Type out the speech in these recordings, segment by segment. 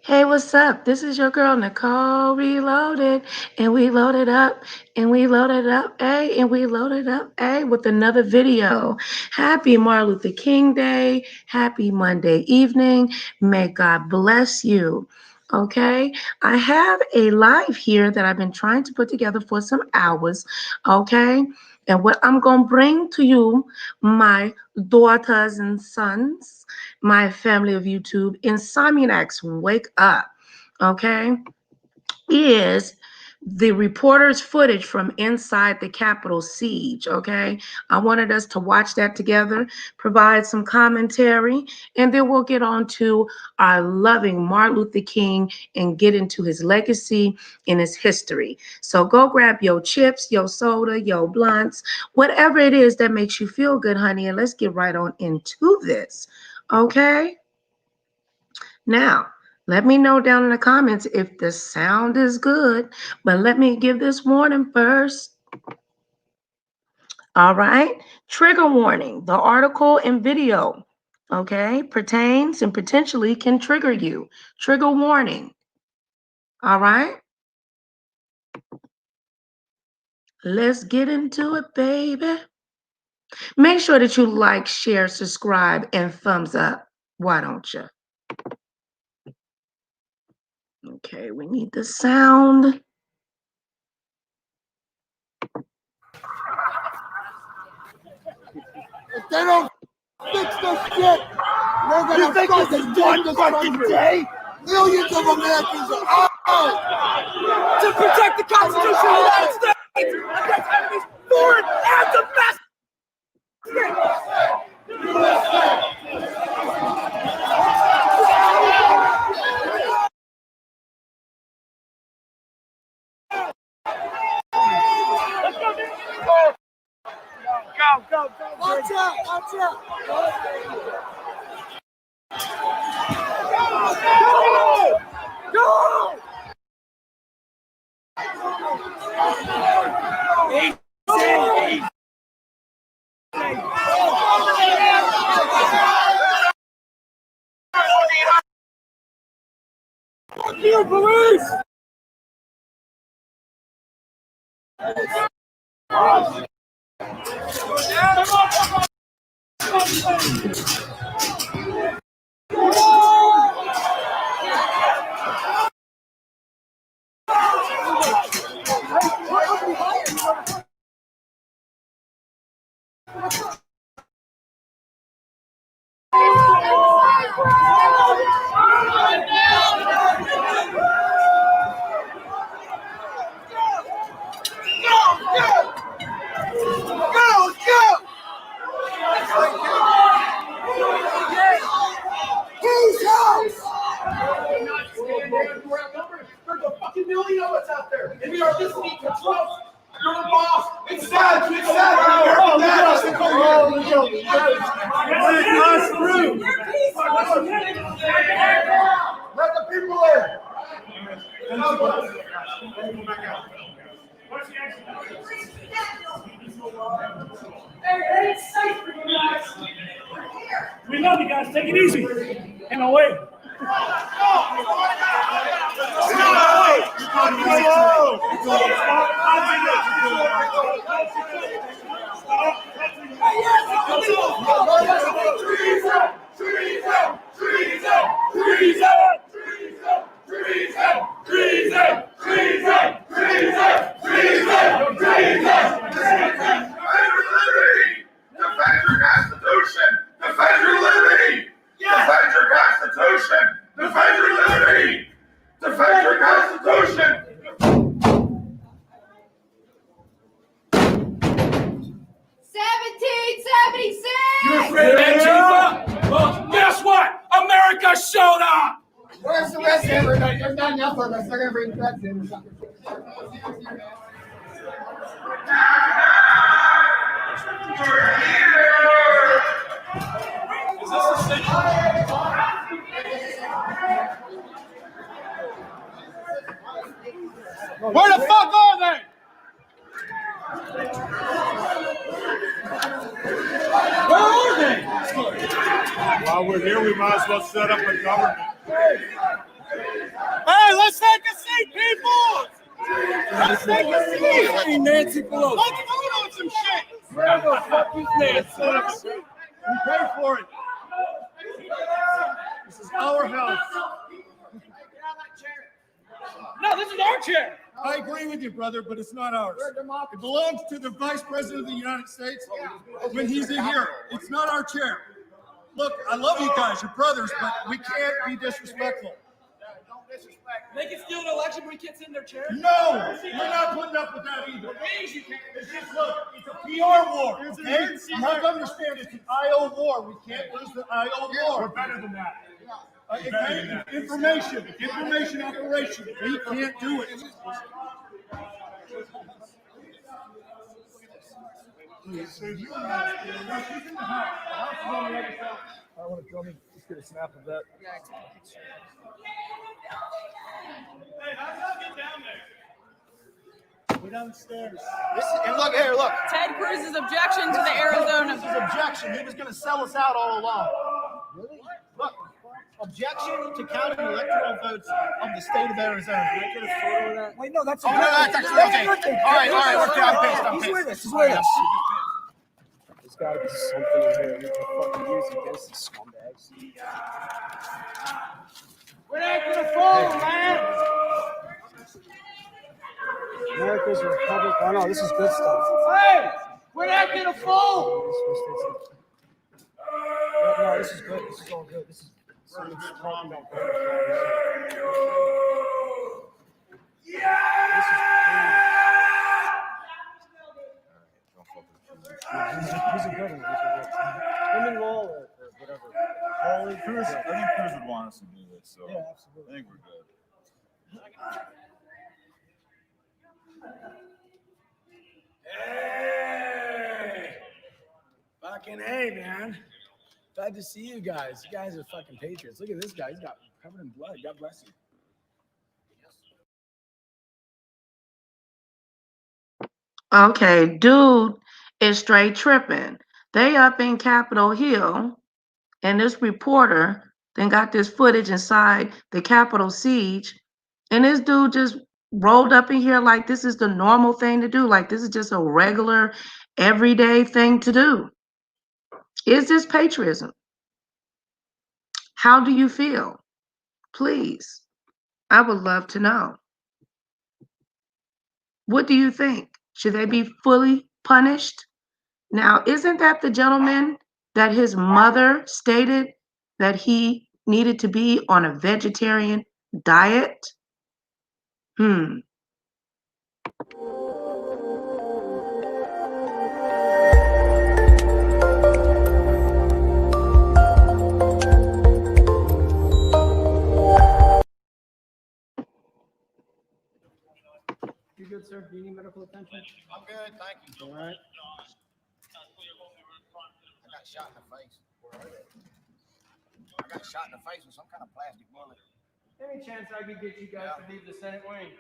Hey, what's up? This is your girl Nicole Reloaded, and we loaded up, and we loaded up, and we loaded up, with another video. Happy Martin Luther King Day. Happy Monday evening. May God bless you. Okay, I have a live here that I've been trying to put together for some hours. Okay, and what I'm gonna bring to you, my daughters and sons, my family of YouTube, Insomniacs, wake up, okay, is the reporter's footage from inside the Capitol siege, okay? I wanted us to watch that together, provide some commentary, and then we'll get on to our loving Martin Luther King and get into his legacy and his history. So go grab your chips, your soda, your blunts, whatever it is that makes you feel good, honey, and let's get right on into this, okay? Now, let me know down in the comments if the sound is good, but let me give this warning first. All right, trigger warning. The article and video, okay, pertains and potentially can trigger you. Trigger warning. All right, let's get into it, baby. Make sure that you like, share, subscribe, and thumbs up. Why don't you? Okay, we need the sound. If they don't fix this shit, they're gonna you think this is one fucking day? Millions of Americans are out To protect the Constitution of the United States against enemies, foreign and domestic! Go. Watch out! Go! Easy. Fuck you, police! Whose house? There's a fucking million of us out there, and we are listening to Trump. You're the boss. It's sad. Let the people in. Hey, it's safe for you guys. We love you guys. Take it easy. And away. Defend your Constitution! 1776! You afraid of Antifa? Well, guess what? America showed up! Where's the rest of everybody? There's not enough of us. They're gonna bring threats in or something. Is this the signal? Where the fuck are they? Where are they? While we're here, we might as well set up a government. seat, people! Let's take a seat! Nancy Pelosi. Let's vote on some shit! Where the fuck is Nancy? We pay for it. This is our house. No, this is our chair. I agree with you, brother, but it's not ours. It belongs to the Vice President of the United States when he's in here. It's not our chair. Look, I love you guys, you're brothers, but we can't be disrespectful. They can steal an election, but we can't sit in their chair. No, we're not putting up with that either. It's just, look, it's a PR war. Okay? You have to understand it's an IO war. We can't lose the IO war. We're better than that. Information operation. We can't do it. I want to film me. Just get a snap of that. Hey, how y'all get down there? We're downstairs. And look here, look. Ted Cruz's objection to the Arizona. His objection. He was going to sell us out all along. Really? Look. Objection to counting electoral votes of the state of Arizona. Can I get a photo of that? Wait, no, that's Oh, no, that's actually okay. All right, we're I'm pissed. He's with us. He's with us. There's got to be something in here. We can fucking use against these scumbags. We're not going to fold, man. America's a republic. Oh no, this is good stuff. Hey, we're not going to fold. No, this is good. This is all good. This is talking about He's a good one. Him and Wall or whatever. Cruz, I think Cruz would want us to do this, so yeah, absolutely. I think we're good. Hey! Fucking hey, man. Glad to see you guys. You guys are fucking patriots. Look at this guy. He's got covered in blood. God bless you. Okay, dude is straight tripping. They up in Capitol Hill, and this reporter then got this footage inside the Capitol siege, and this dude just rolled up in here like this is the normal thing to do, like this is just a regular, everyday thing to do. Is this patriotism? How do you feel? Please, I would love to know. What do you think? Should they be fully punished? Now, isn't that the gentleman that his mother stated that he needed to be on a vegetarian diet? You good, sir? Do you need medical attention? I'm good, thank you. All right. I got shot in the face. I got shot in the face with some kind of plastic bullet. Any chance I could get you guys to leave the Senate wing?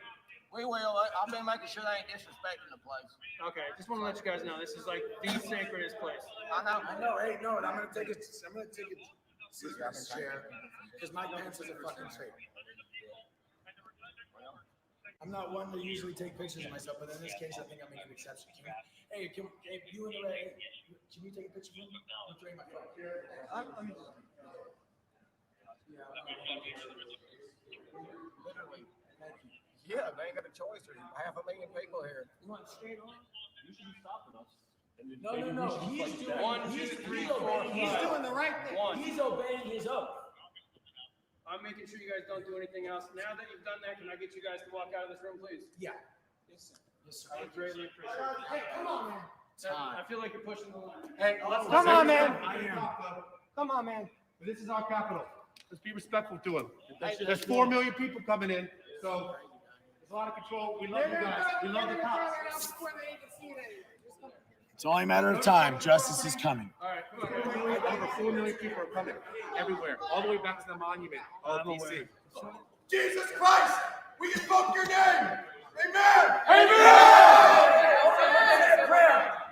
We will. I've been making sure they ain't disrespecting the place. Okay, just want to let you guys know this is like the sacredest place. I know. Hey, no, I'm gonna take it. Serious chair because my pants is a fucking straight. I'm not one to usually take pictures of myself, but in this case, I think I'm making an exception. Can you and the Ray, can you take a picture of me? I'm doing my phone. Literally. Yeah, they ain't got a choice. There's 500,000 people here. You want straight on? You should be stopping us. No. He's doing. He's doing the right thing. He's obeying his oath. I'm making sure you guys don't do anything else. Now that you've done that, can I get you guys to walk out of this room, please? Yeah. Yes, sir. I would greatly appreciate it. Hey, come on, man. I feel like you're pushing the line. Hey, Come on, man. I am. Come on, man. This is our capital. Let's be respectful to him. Hey, There's 4 million people coming in, so there's a lot of control. We love you guys. We love the cops. It's only a matter of time. Justice is coming. All right, come on. Over 4 million people are coming everywhere, all the way back to the monument of DC. Jesus Christ, we invoke your name. Amen.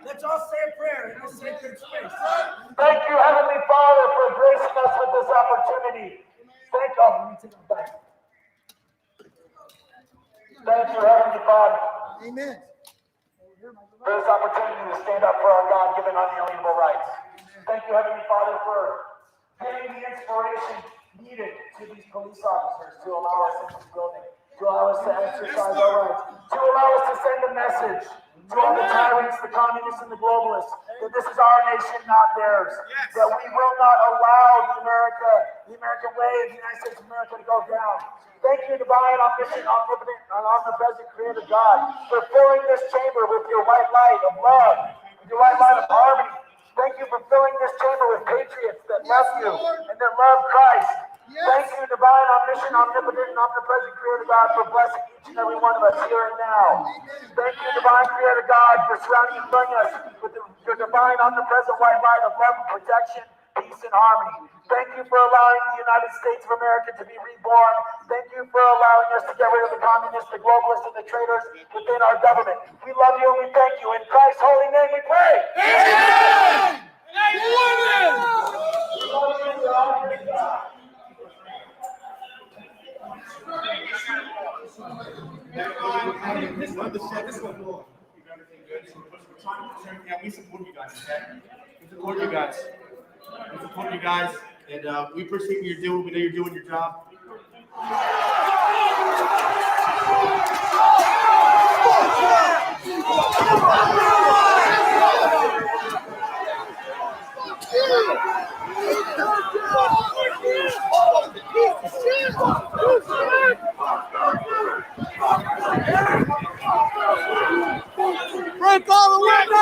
Let's all say a prayer in this sacred space. Thank you, Heavenly Father, for gracing us with this opportunity. Thank you. for this opportunity to stand up for our God-given unalienable rights. Thank you, Heavenly Father, for giving the inspiration needed to these police officers to allow us into the building, to allow us to exercise our rights, to allow us to send a message to all the tyrants, the communists, and the globalists, that this is our nation, not theirs, that we will not allow the American way of the United States of America to go down. Thank you, divine, omniscient, omnipotent, and omnipresent Creator God, for filling this chamber with your white light of love, with your white light of harmony. Thank you for filling this chamber with patriots that love you and that love Christ. Thank you, divine, omniscient, omnipotent, and omnipresent Creator God, for blessing each and every one of us here and now. Thank you, divine Creator God, for surrounding us with your divine, omnipresent white light of love and protection, peace, and harmony. Thank you for allowing the United States of America to be reborn. Thank you for allowing us to get rid of the communists, the globalists, and the traitors within our government. We love you and we thank you. In Christ's holy name we pray. Amen! We support you guys, okay? We support you guys. We support you guys, and we appreciate what you're doing. We know you're doing your job. Break all the windows!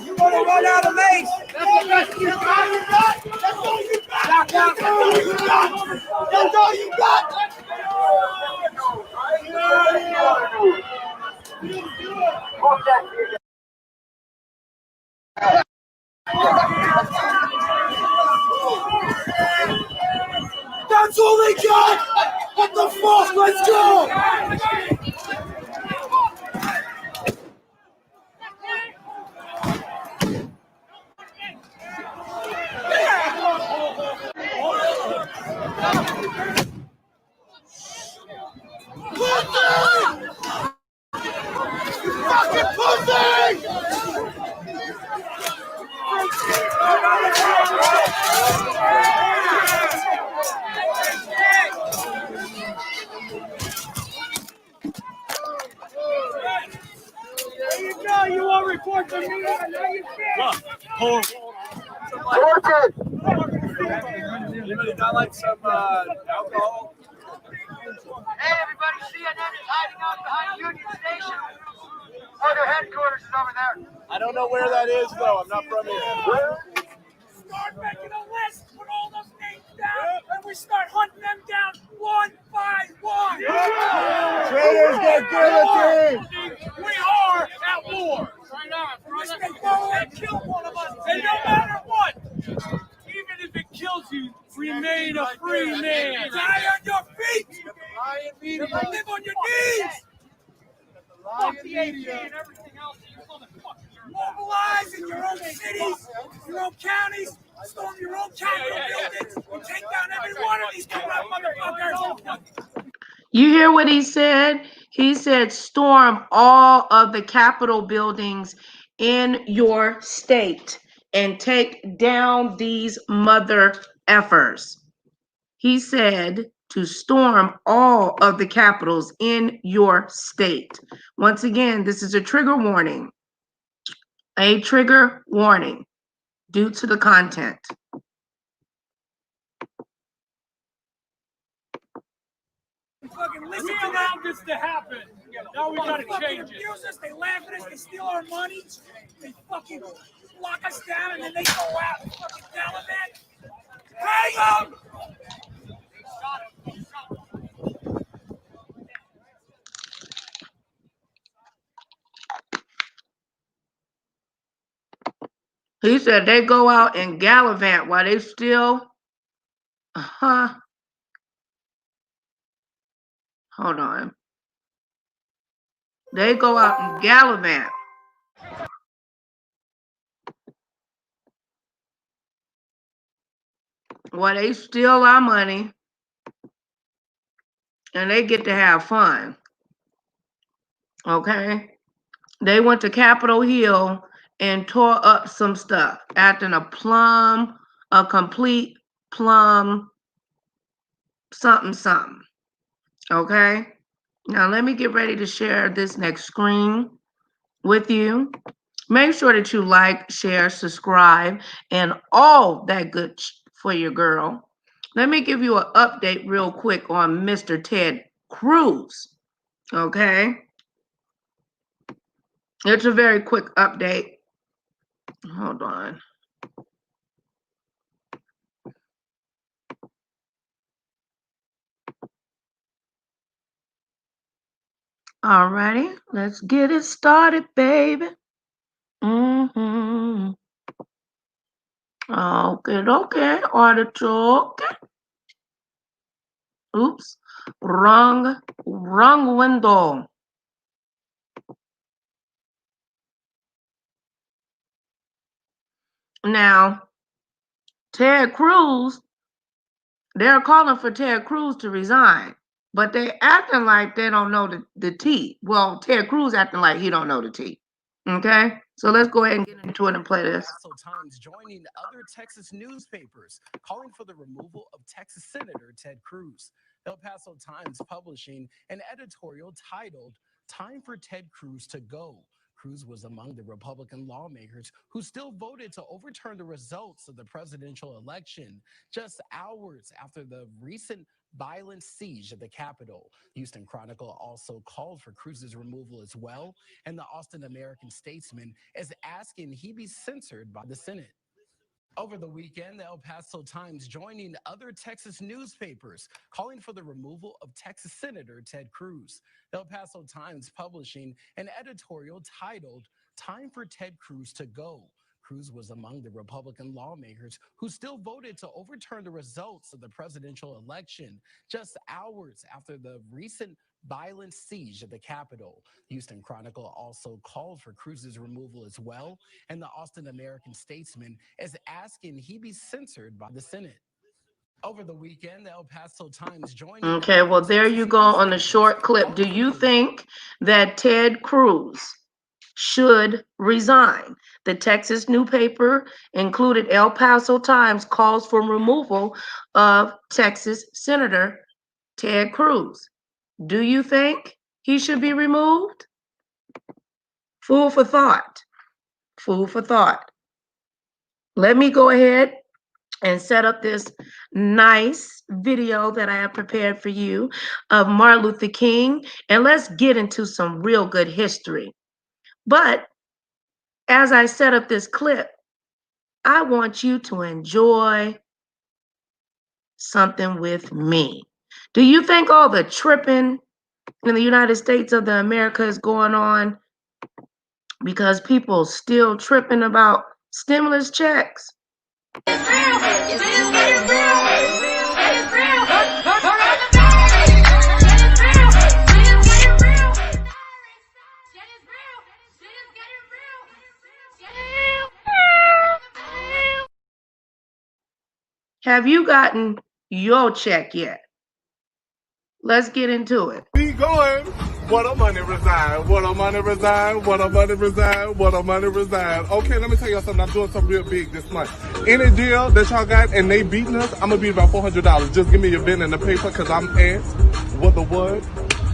You want to run out of lace? That's all you got. That's all you got. That's all you got. That's all you got. That's all they got. What the fuck? Let's go. Fucking pussy! There you go. You won't report to me. I know you can. Anybody got like some alcohol? Hey, everybody, CNN is hiding out behind Union Station. Oh, their headquarters is over there. I don't know where that is though. I'm not from here. Start making a list, put all those names down, and we start hunting them down one by one. Traitors get guillotined! We are at war. Unless they go and kill one of us, and no matter what, even if it kills you, remain a free man. Die on your feet. Live on your knees. Fuck the AP and everything else. Mobilize in your own cities, your own counties, storm your own Capitol buildings, and take down every one of these corrupt motherfuckers. You hear what he said? He said storm all of the Capitol buildings in your state and take down these mother effers. He said to storm all of the capitals in your state. Once again, this is a trigger warning. A trigger warning due to the content. Fucking listen to allowed this to happen. Now we gotta change it. Us, they laugh at us, they steal our money, they fucking lock us down, and then they go out and fucking tell them that. Hang them! He said they go out and gallivant while they still, hold on. They go out and gallivant. Well, they steal our money and they get to have fun. Okay? They went to Capitol Hill and tore up some stuff, acting a complete plum, something. Okay? Now let me get ready to share this next screen with you. Make sure that you like, share, subscribe, and all that good for your girl. Let me give you an update real quick on Mr. Ted Cruz. Okay? It's a very quick update. Hold on. Alrighty, let's get it started, baby. Okay, artichoke. Oops, wrong window. Now, Ted Cruz, they're calling for Ted Cruz to resign, but they acting like they don't know the tea. Well, Ted Cruz acting like he don't know the tea. Okay, so let's go ahead and get into it and play this. Times joining other Texas newspapers calling for the removal of Texas Senator Ted Cruz. El Paso Times publishing an editorial titled, "Time for Ted Cruz to Go." Cruz was among the Republican lawmakers who still voted to overturn the results of the presidential election just hours after the recent violent siege of the Capitol. Houston Chronicle also called for Cruz's removal as well, and the Austin American-Statesman is asking he be censored by the Senate. Over the weekend, the El Paso Times joining other Texas newspapers calling for the removal of Texas Senator Ted Cruz. The El Paso Times publishing an editorial titled, "Time for Ted Cruz to Go." Cruz was among the Republican lawmakers who still voted to overturn the results of the presidential election just hours after the recent violent siege of the Capitol. Houston Chronicle also called for Cruz's removal as well, and the Austin American-Statesman is asking he be censored by the Senate. Over the weekend, the El Paso Times joined. Okay, well, there you go on the short clip. Do you think that Ted Cruz should resign? The Texas newspaper included El Paso Times calls for removal of Texas Senator Ted Cruz. Do you think he should be removed? Food for thought. Food for thought. Let me go ahead and set up this nice video that I have prepared for you of Martin Luther King, and let's get into some real good history. But as I set up this clip, I want you to enjoy something with me. Do you think all the tripping in the United States of the America is going on because people still tripping about stimulus checks? Have you gotten your check yet? Let's get into it. Be going. What a money reside. What a money reside. What a money reside. What a money reside. Okay, let me tell y'all something. I'm doing something real big this month. Any deal that y'all got and they beating us, I'm gonna be about $400. Just give me your pen and the paper, cause I'm asked. What the what?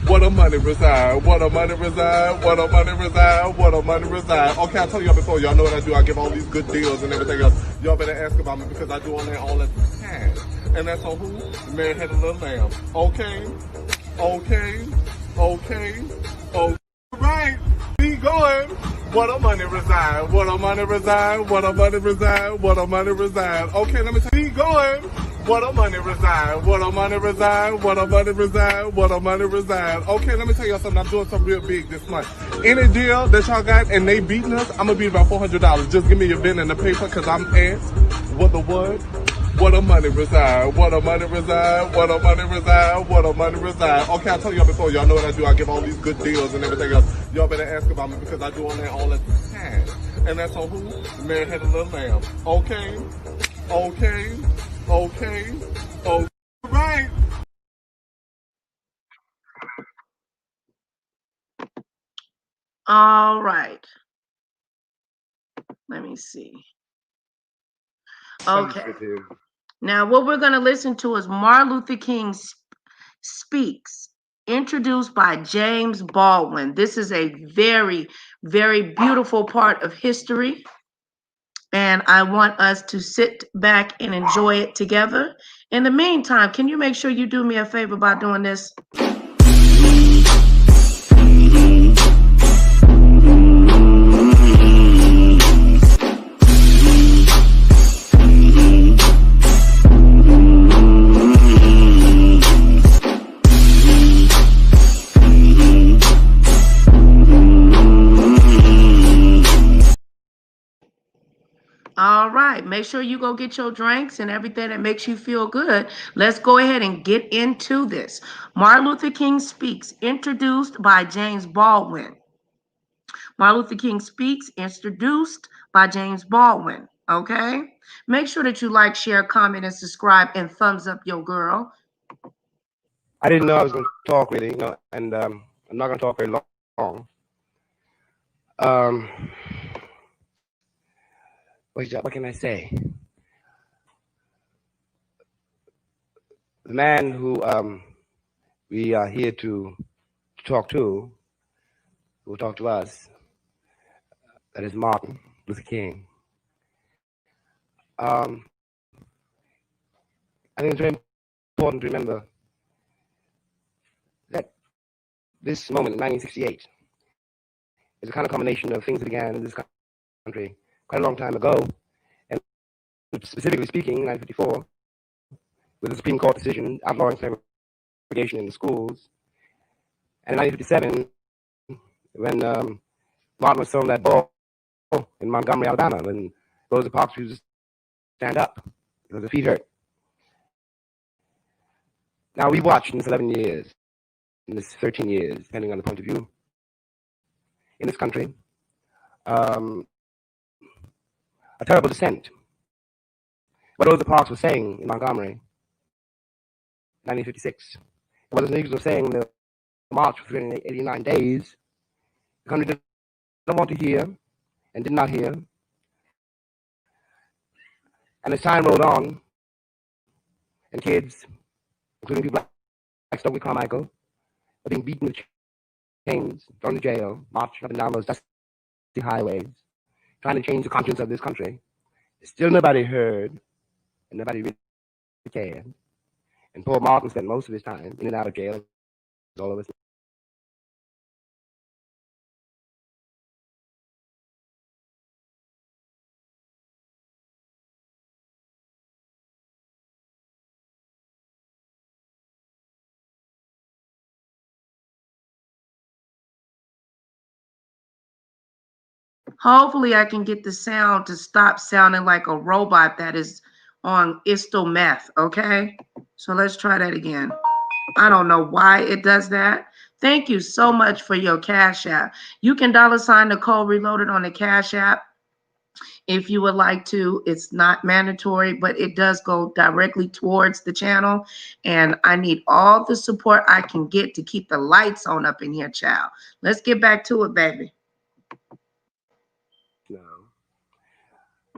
What a money reside. What a money reside. What a money reside. What a money reside. Okay, I told y'all before. Y'all know what I do. I give all these good deals and everything else. Y'all better ask about me because I do all that all the time. And that's on who? Man had a little lamb. Okay. Okay. Okay. Okay. Right. Be going. What a money reside. What a money reside. What a money reside. What a money reside. Okay, let me tell you. Be going. What a money reside. What a money reside. What a money reside. What a money reside. Okay, let me tell y'all something. I'm doing something real big this month. Any deal that y'all got and they beating us, I'm gonna be about $400. Just give me your pen and the paper, cause I'm asked. What the what? What a money reside, what a money reside, what a money reside, what a money reside. Okay, I told y'all before, y'all know what I do. I give all these good deals and everything else. Y'all better ask about me because I do on that all the time. And that's on who? The man-headed little lamb. Okay, okay, okay, okay. Right. All right. Let me see. Okay. Sensitive. Now, what we're going to listen to is Martin Luther King Speaks, introduced by James Baldwin. This is a very, very beautiful part of history, and I want us to sit back and enjoy it together. In the meantime, can you make sure you do me a favor by doing this? All right, make sure you go get your drinks and everything that makes you feel good. Let's go ahead and get into this. Martin Luther King Speaks, introduced by James Baldwin. Martin Luther King Speaks, introduced by James Baldwin. Okay? Make sure that you like, share, comment, and subscribe, and thumbs up your girl. I didn't know I was going to talk really, and I'm not going to talk very long. What can I say? The man who we are here to talk to, who will talk to us, that is Martin Luther King. I think it's very important to remember that this moment in 1968 is a kind of combination of things that began in this country quite a long time ago, and specifically speaking, 1954, with the Supreme Court decision outlawing segregation in the schools, and in 1957, when Martin was thrown that ball in Montgomery, Alabama, when Rosa Parks refused to stand up because her feet hurt. Now, we watched in this 11 years, in this 13 years, depending on the point of view, in this country, a terrible descent. What Rosa Parks was saying in Montgomery, 1956, what the Negroes were saying in the march for 389 days, the country did not want to hear and did not hear. And as time rolled on, and kids, including people like Stokely Carmichael, were being beaten with chains, thrown to jail, marching up and down those dusty highways, trying to change the conscience of this country. Still nobody heard, and nobody really cared. And poor Martin spent most of his time in and out of jail, as all of us. Hopefully I can get the sound to stop sounding like a robot that is on crystal meth, okay? So let's try that again. I don't know why it does that. Thank you so much for your Cash App. You can $ Nicole Reloaded on the Cash App if you would like to. It's not mandatory, but it does go directly towards the channel. And I need all the support I can get to keep the lights on up in here, child. Let's get back to it, baby.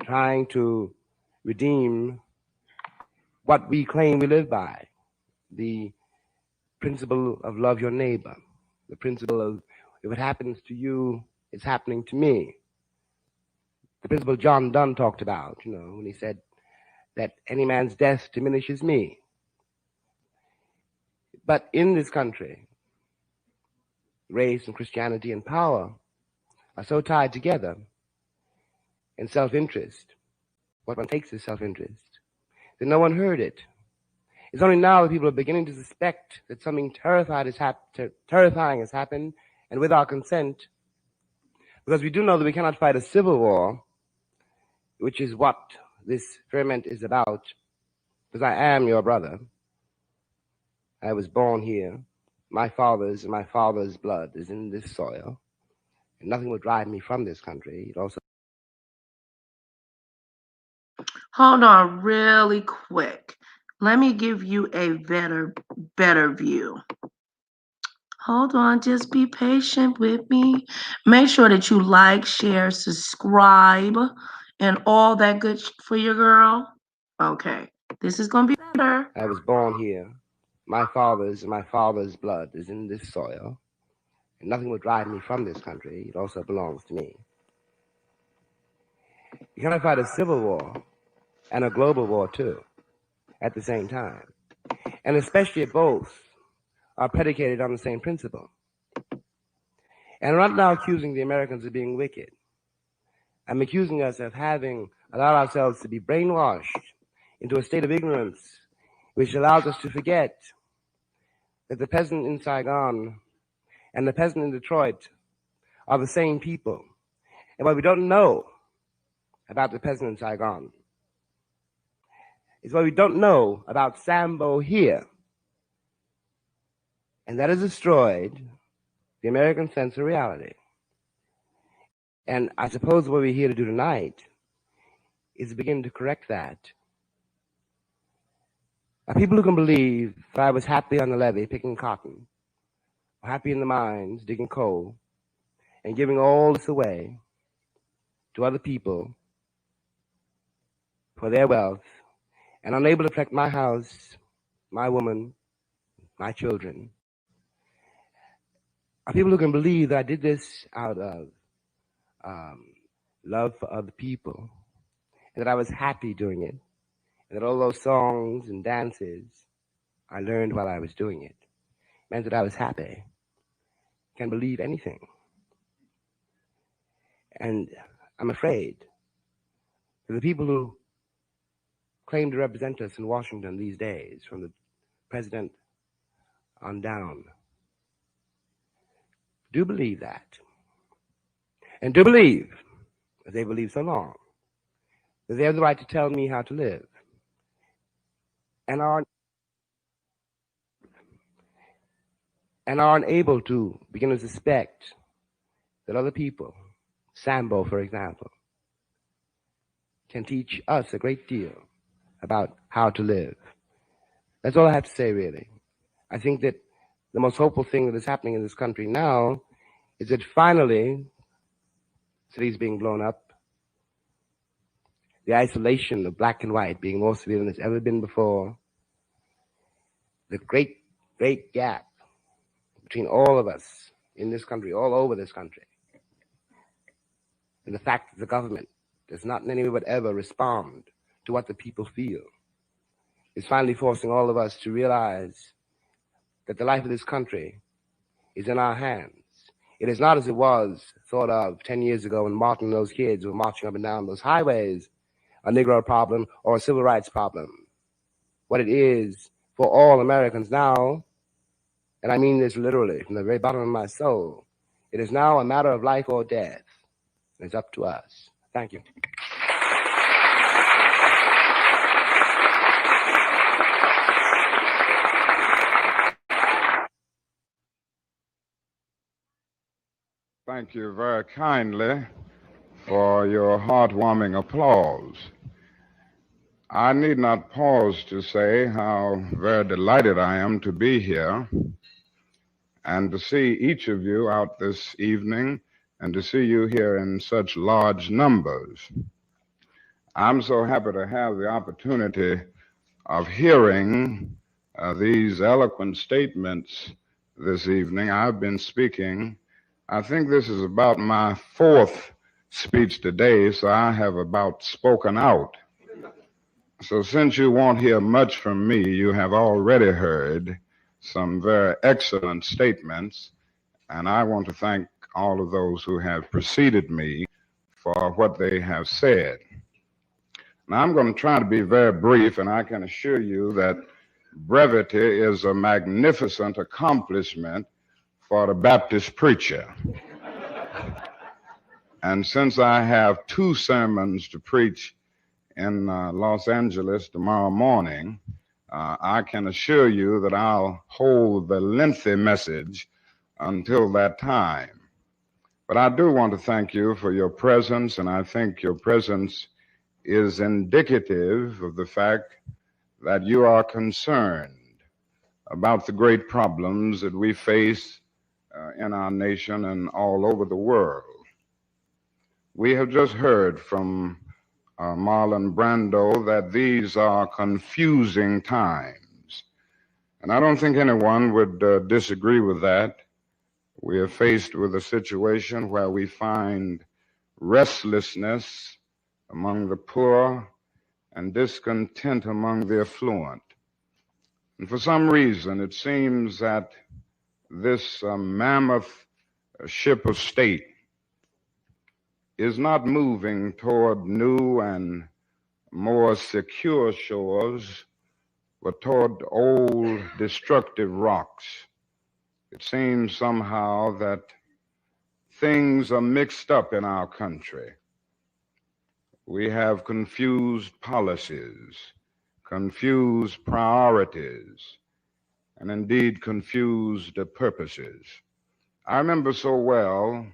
Trying to redeem what we claim we live by, the principle of love your neighbor, the principle of if it happens to you, it's happening to me. The principle John Donne talked about, when he said that any man's death diminishes me. But in this country, race and Christianity and power are so tied together in self-interest. What one takes is self-interest. That no one heard it. It's only now that people are beginning to suspect that something terrifying has happened, and with our consent, because we do know that we cannot fight a civil war, which is what this ferment is about, because I am your brother. I was born here. My father's and my father's blood is in this soil, and nothing will drive me from this country. It also Hold on really quick. Let me give you a better view. Hold on, just be patient with me. Make sure that you like, share, subscribe, and all that good for your girl. Okay, this is gonna be better. I was born here. My father's and my father's blood is in this soil, and nothing will drive me from this country. It also belongs to me. You cannot fight a civil war and a global war too at the same time, and especially if both are predicated on the same principle. And I'm not now accusing the Americans of being wicked. I'm accusing us of having allowed ourselves to be brainwashed into a state of ignorance which allows us to forget that the peasant in Saigon and the peasant in Detroit are the same people. And what we don't know about the peasant in Saigon is what we don't know about Sambo here. And that has destroyed the American sense of reality. And I suppose what we're here to do tonight is to begin to correct that. Now, people who can believe that I was happy on the levee picking cotton, or happy in the mines digging coal, and giving all this away to other people for their wealth, and unable to protect my house, my woman, my children, are people who can believe that I did this out of love for other people, and that I was happy doing it, and that all those songs and dances I learned while I was doing it meant that I was happy. Can believe anything. And I'm afraid that the people who claim to represent us in Washington these days, from the president on down, do believe that. And do believe, as they believe so long, that they have the right to tell me how to live. And are unable to begin to suspect that other people, Sambo, for example, can teach us a great deal about how to live. That's all I have to say, really. I think that the most hopeful thing that is happening in this country now is that finally, cities being blown up, the isolation of black and white being more severe than it's ever been before, the great, great gap between all of us in this country, all over this country, and the fact that the government does not in any way whatever respond to what the people feel, is finally forcing all of us to realize that the life of this country is in our hands. It is not as it was thought of 10 years ago when Martin and those kids were marching up and down those highways, a Negro problem or a civil rights problem. What it is for all Americans now, and I mean this literally from the very bottom of my soul, it is now a matter of life or death. It's up to us. Thank you. Thank you very kindly for your heartwarming applause. I need not pause to say how very delighted I am to be here and to see each of you out this evening and to see you here in such large numbers. I'm so happy to have the opportunity of hearing these eloquent statements this evening. I've been speaking. I think this is about my fourth speech today, so I have about spoken out. So since you won't hear much from me, you have already heard some very excellent statements, and I want to thank all of those who have preceded me for what they have said. Now, I'm going to try to be very brief, and I can assure you that brevity is a magnificent accomplishment for the Baptist preacher. And since I have two sermons to preach in Los Angeles tomorrow morning, I can assure you that I'll hold the lengthy message until that time. But I do want to thank you for your presence, and I think your presence is indicative of the fact that you are concerned about the great problems that we face in our nation and all over the world. We have just heard from Marlon Brando that these are confusing times. And I don't think anyone would disagree with that. We are faced with a situation where we find restlessness among the poor and discontent among the affluent. And for some reason, it seems that this mammoth ship of state is not moving toward new and more secure shores, but toward old destructive rocks. It seems somehow that things are mixed up in our country. We have confused policies, confused priorities, and indeed confused purposes. I remember so well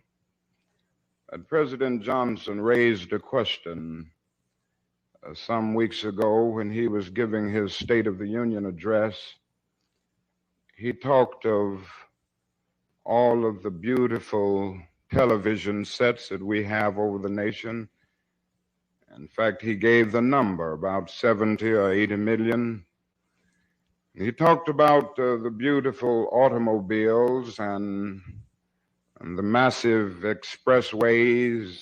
that President Johnson raised a question some weeks ago when he was giving his State of the Union address. He talked of all of the beautiful television sets that we have over the nation. In fact, he gave the number, about 70 or 80 million. He talked about the beautiful automobiles and the massive expressways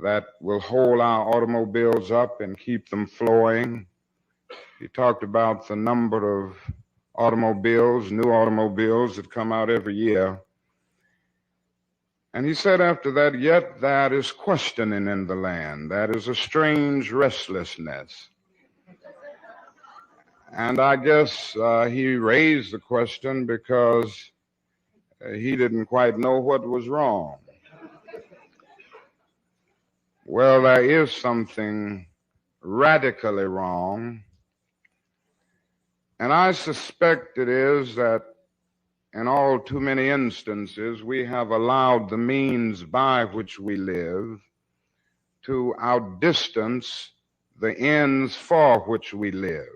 that will hold our automobiles up and keep them flowing. He talked about the number of automobiles, new automobiles that come out every year. And he said after that, yet that is questioning in the land. That is a strange restlessness. And I guess he raised the question because he didn't quite know what was wrong. Well, there is something radically wrong. And I suspect it is that in all too many instances, we have allowed the means by which we live to outdistance the ends for which we live.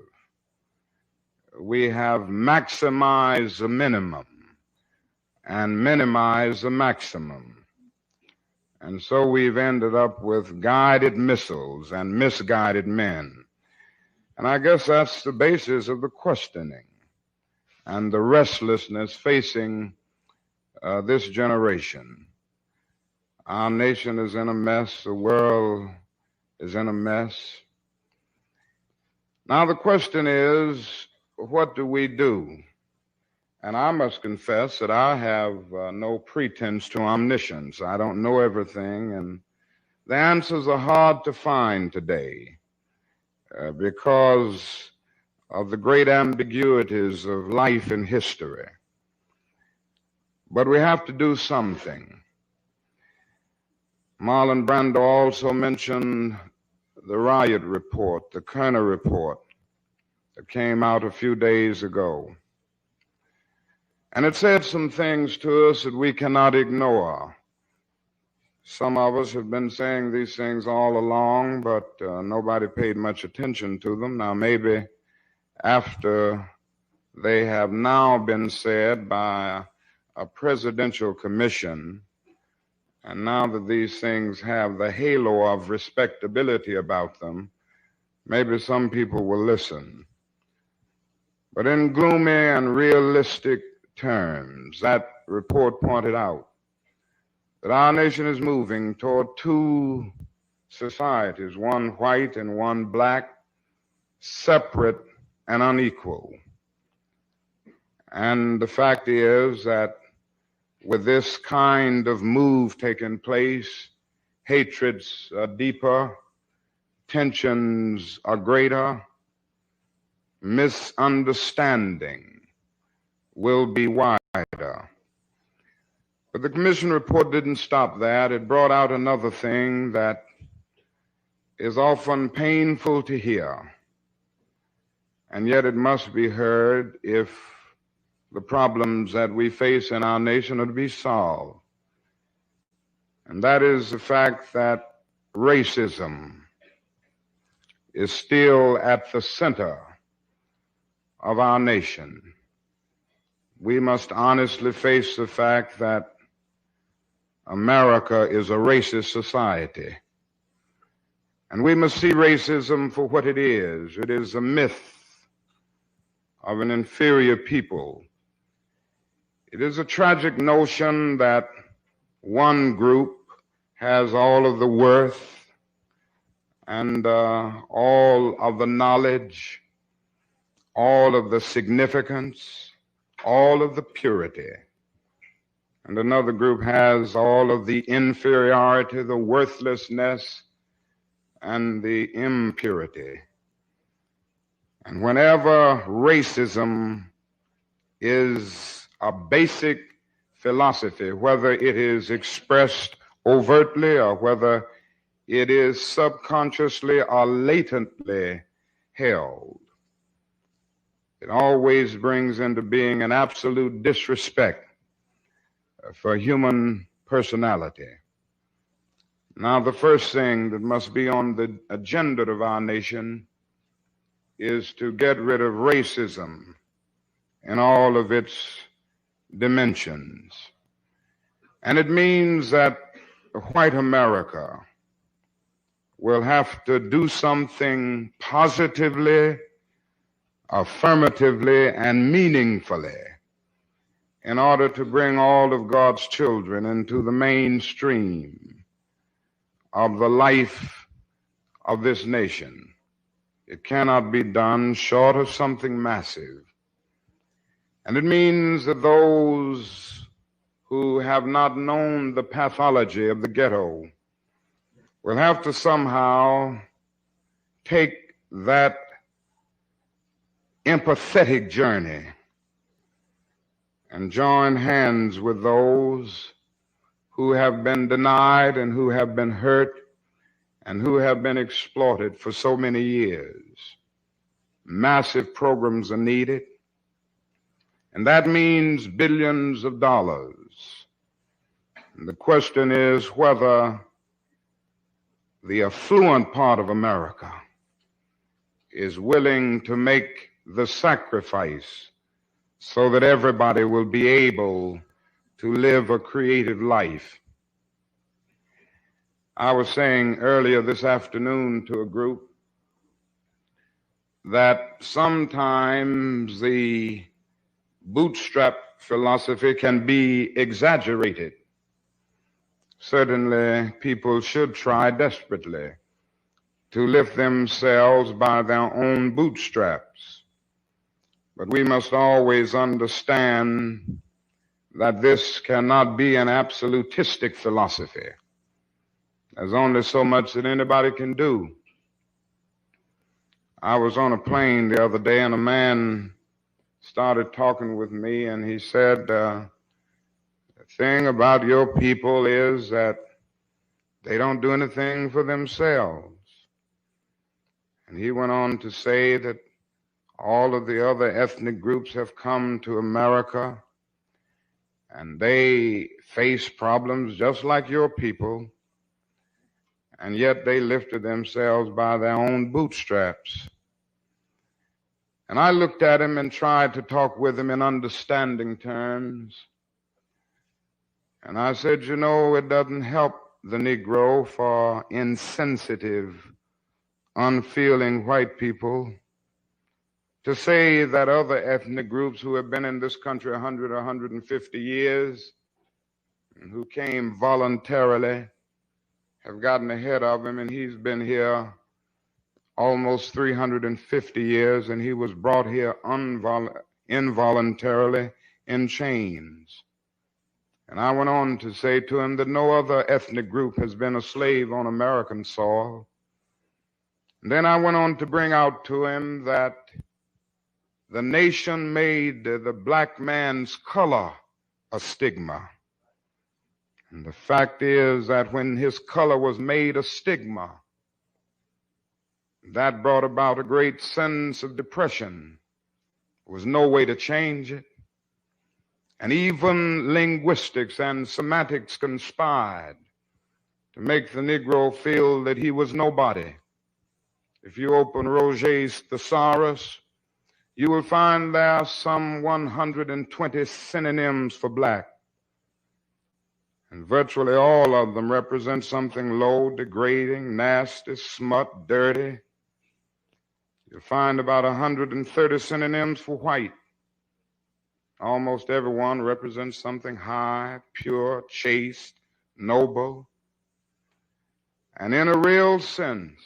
We have maximized the minimum and minimized the maximum. And so we've ended up with guided missiles and misguided men. And I guess that's the basis of the questioning and the restlessness facing this generation. Our nation is in a mess. The world is in a mess. Now the question is, what do we do? And I must confess that I have no pretense to omniscience. I don't know everything, and the answers are hard to find today because of the great ambiguities of life and history. But we have to do something. Marlon Brando also mentioned the riot report, the Kerner report, that came out a few days ago. And it said some things to us that we cannot ignore. Some of us have been saying these things all along, but nobody paid much attention to them. Now, maybe after they have now been said by a presidential commission, and now that these things have the halo of respectability about them, maybe some people will listen. But in gloomy and realistic terms, that report pointed out that our nation is moving toward two societies, one white and one black, separate and unequal. And the fact is that with this kind of move taking place, hatreds are deeper, tensions are greater, misunderstanding will be wider. But the commission report didn't stop that. It brought out another thing that is often painful to hear, and yet it must be heard if the problems that we face in our nation are to be solved. And that is the fact that racism is still at the center of our nation. We must honestly face the fact that America is a racist society. And we must see racism for what it is. It is a myth of an inferior people. It is a tragic notion that one group has all of the worth and all of the knowledge, all of the significance, all of the purity. And another group has all of the inferiority, the worthlessness, and the impurity. And whenever racism is a basic philosophy, whether it is expressed overtly or whether it is subconsciously or latently held, it always brings into being an absolute disrespect for human personality. Now, the first thing that must be on the agenda of our nation is to get rid of racism in all of its dimensions. And it means that white America will have to do something positively, affirmatively, and meaningfully in order to bring all of God's children into the mainstream of the life of this nation. It cannot be done short of something massive. And it means that those who have not known the pathology of the ghetto will have to somehow take that empathetic journey and join hands with those who have been denied and who have been hurt and who have been exploited for so many years. Massive programs are needed, and that means billions of dollars. And the question is whether the affluent part of America is willing to make the sacrifice so that everybody will be able to live a creative life. I was saying earlier this afternoon to a group that sometimes the bootstrap philosophy can be exaggerated. Certainly, people should try desperately to lift themselves by their own bootstraps. But we must always understand that this cannot be an absolutistic philosophy. There's only so much that anybody can do. I was on a plane the other day and a man started talking with me and he said, the thing about your people is that they don't do anything for themselves. And he went on to say that all of the other ethnic groups have come to America and they face problems just like your people, and yet they lifted themselves by their own bootstraps. And I looked at him and tried to talk with him in understanding terms. And I said, you know, it doesn't help the Negro for insensitive, unfeeling white people to say that other ethnic groups who have been in this country 100 or 150 years and who came voluntarily have gotten ahead of him, and he's been here almost 350 years, and he was brought here involuntarily in chains. And I went on to say to him that no other ethnic group has been a slave on American soil. And then I went on to bring out to him that the nation made the black man's color a stigma. And the fact is that when his color was made a stigma, That brought about a great sense of depression. There was no way to change it. And even linguistics and semantics conspired to make the Negro feel that he was nobody. If you open Roget's Thesaurus, you will find there are some 120 synonyms for black. And virtually all of them represent something low, degrading, nasty, smut, dirty. You'll find about 130 synonyms for white. Almost everyone represents something high, pure, chaste, noble. And in a real sense,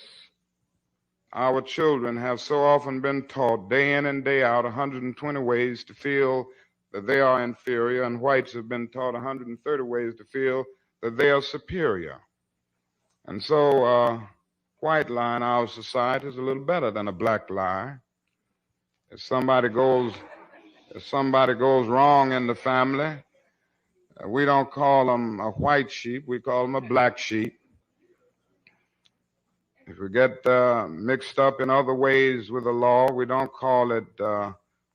our children have so often been taught day in and day out 120 ways to feel that they are inferior, and whites have been taught 130 ways to feel that they are superior. And so a white lie in our society is a little better than a black lie. If somebody goes wrong in the family, we don't call them a white sheep, we call them a black sheep. If we get mixed up in other ways with the law, we don't call it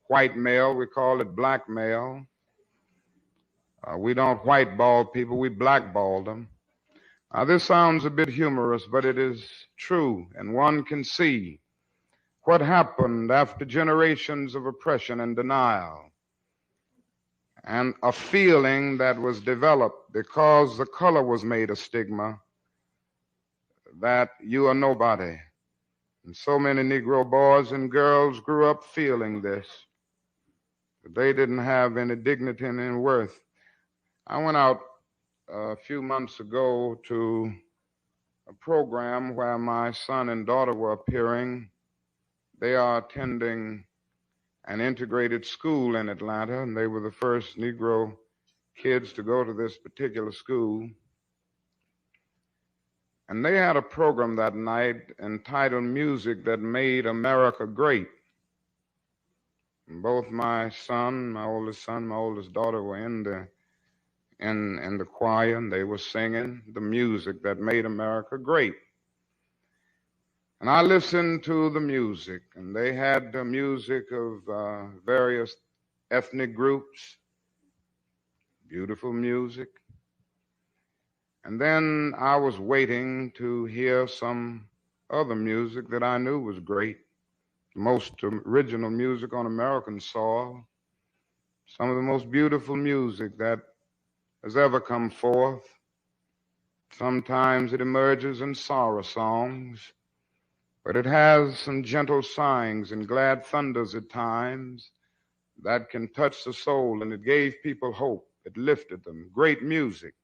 white male, we call it black male. We don't whiteball people, we blackball them. Now, this sounds a bit humorous, but it is true, and one can see what happened after generations of oppression and denial, and a feeling that was developed because the color was made a stigma, that you are nobody. And so many Negro boys and girls grew up feeling this, that they didn't have any dignity and any worth. I went out a few months ago to a program where my son and daughter were appearing. They are attending an integrated school in Atlanta, and they were the first Negro kids to go to this particular school. And they had a program that night entitled Music That Made America Great. And both my son, my oldest daughter were in the choir, and they were singing the music that made America great. And I listened to the music, and they had the music of various ethnic groups, beautiful music. And then I was waiting to hear some other music that I knew was great. Most original music on American soil. Some of the most beautiful music that has ever come forth. Sometimes it emerges in sorrow songs, but it has some gentle sighings and glad thunders at times that can touch the soul, and it gave people hope. It lifted them. Great music.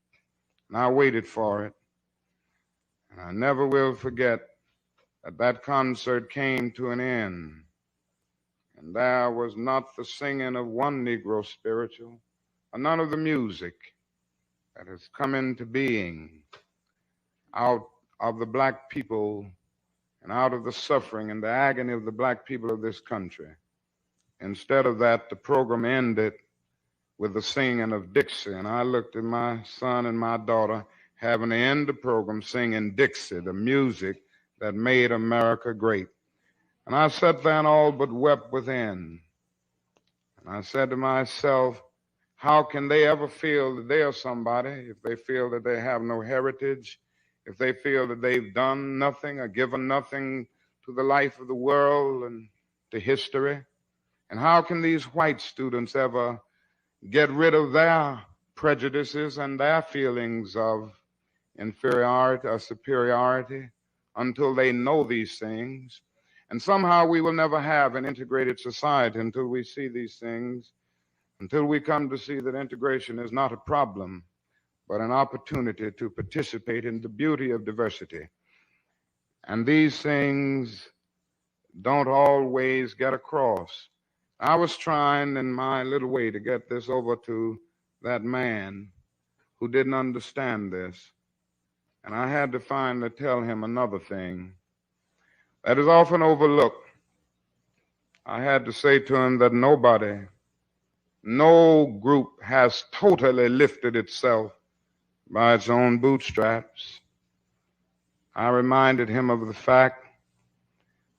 And I waited for it. And I never will forget that that concert came to an end. And there was not the singing of one Negro spiritual, or none of the music that has come into being out of the black people and out of the suffering and the agony of the black people of this country. Instead of that, the program ended with the singing of Dixie. And I looked at my son and my daughter having to end the program singing Dixie, the music that made America great. And I sat there and all but wept within. And I said to myself, how can they ever feel that they are somebody if they feel that they have no heritage, if they feel that they've done nothing or given nothing to the life of the world and to history? And how can these white students ever get rid of their prejudices and their feelings of inferiority or superiority until they know these things? And somehow we will never have an integrated society until we see these things, until we come to see that integration is not a problem, but an opportunity to participate in the beauty of diversity. And these things don't always get across. I was trying in my little way to get this over to that man who didn't understand this. And I had to finally tell him another thing that is often overlooked. I had to say to him that no group has totally lifted itself by its own bootstraps. I reminded him of the fact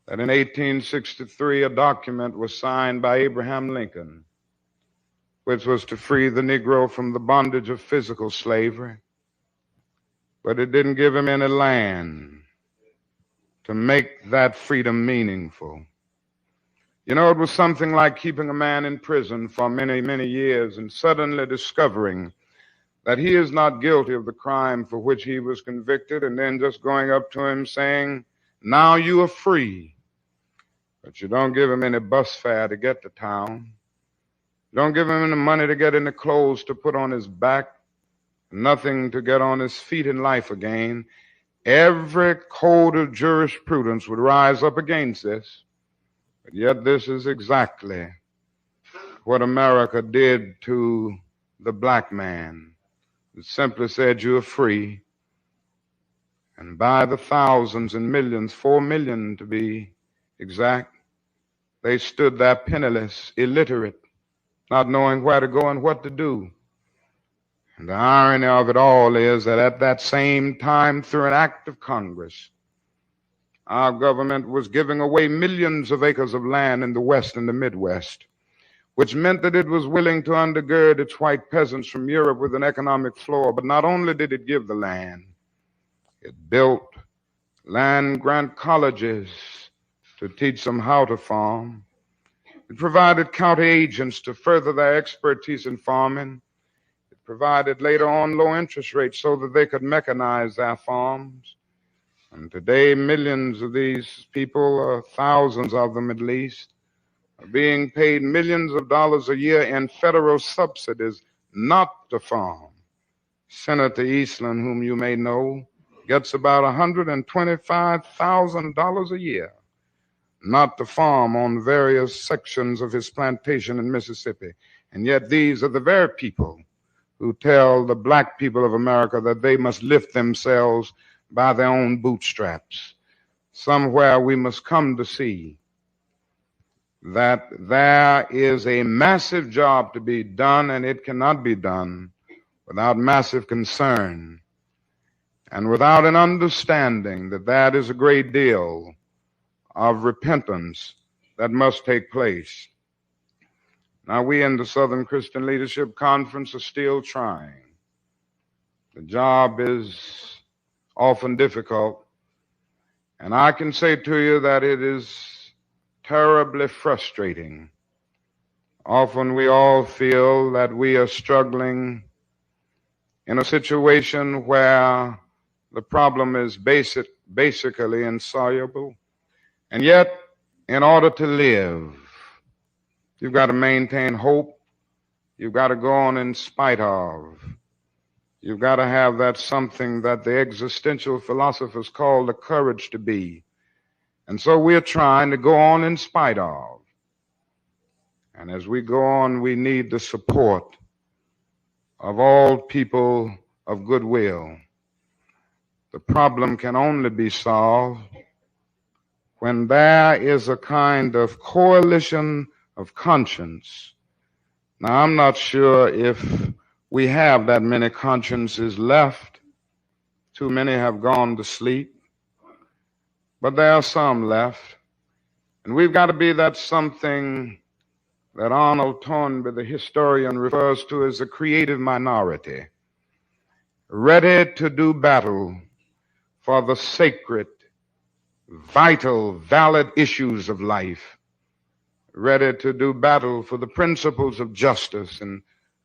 that in 1863 a document was signed by Abraham Lincoln, which was to free the Negro from the bondage of physical slavery, but it didn't give him any land to make that freedom meaningful. You know, it was something like keeping a man in prison for many, many years and suddenly discovering that he is not guilty of the crime for which he was convicted, and then just going up to him saying, "Now you are free." But you don't give him any bus fare to get to town. You don't give him any money to get any clothes to put on his back, nothing to get on his feet in life again. Every code of jurisprudence would rise up against this. But yet this is exactly what America did to the black man. It simply said, "You are free." And by the thousands and millions, 4 million to be exact, they stood there penniless, illiterate, not knowing where to go and what to do. And the irony of it all is that at that same time, through an act of Congress, our government was giving away millions of acres of land in the West and the Midwest, which meant that it was willing to undergird its white peasants from Europe with an economic floor. But not only did it give the land, it built land grant colleges to teach them how to farm. It provided county agents to further their expertise in farming. It provided later on low interest rates so that they could mechanize their farms. And today, millions of these people, thousands of them at least, are being paid millions of dollars a year in federal subsidies not to farm. Senator Eastland, whom you may know, gets about $125,000 a year not to farm on various sections of his plantation in Mississippi. And yet these are the very people who tell the black people of America that they must lift themselves by their own bootstraps. Somewhere we must come to see that there is a massive job to be done, and it cannot be done without massive concern and without an understanding that that is a great deal of repentance that must take place. Now, we in the Southern Christian Leadership Conference are still trying. The job is often difficult, and I can say to you that it is terribly frustrating. Often we all feel that we are struggling in a situation where the problem is basically insoluble. And yet, in order to live, you've got to maintain hope. You've got to go on in spite of. You've got to have that something that the existential philosophers call the courage to be. And so we're trying to go on in spite of. And as we go on, we need the support of all people of goodwill. The problem can only be solved when there is a kind of coalition of conscience. Now, I'm not sure if we have that many consciences left. Too many have gone to sleep. But there are some left. And we've got to be that something that Arnold Toynbee, the historian, refers to as a creative minority, ready to do battle for the sacred, vital, valid issues of life, ready to do battle for the principles of justice and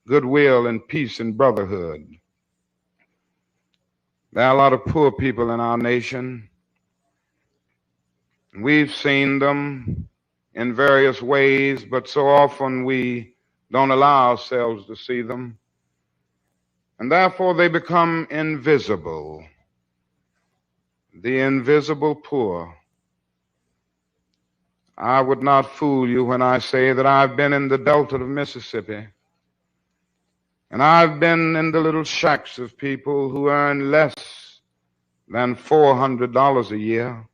goodwill and peace and brotherhood. There are a lot of poor people in our nation. We've seen them in various ways, but so often we don't allow ourselves to see them. And therefore they become invisible. The invisible poor. I would not fool you when I say that I've been in the Delta of Mississippi, and I've been in the little shacks of people who earn less than $400 a year.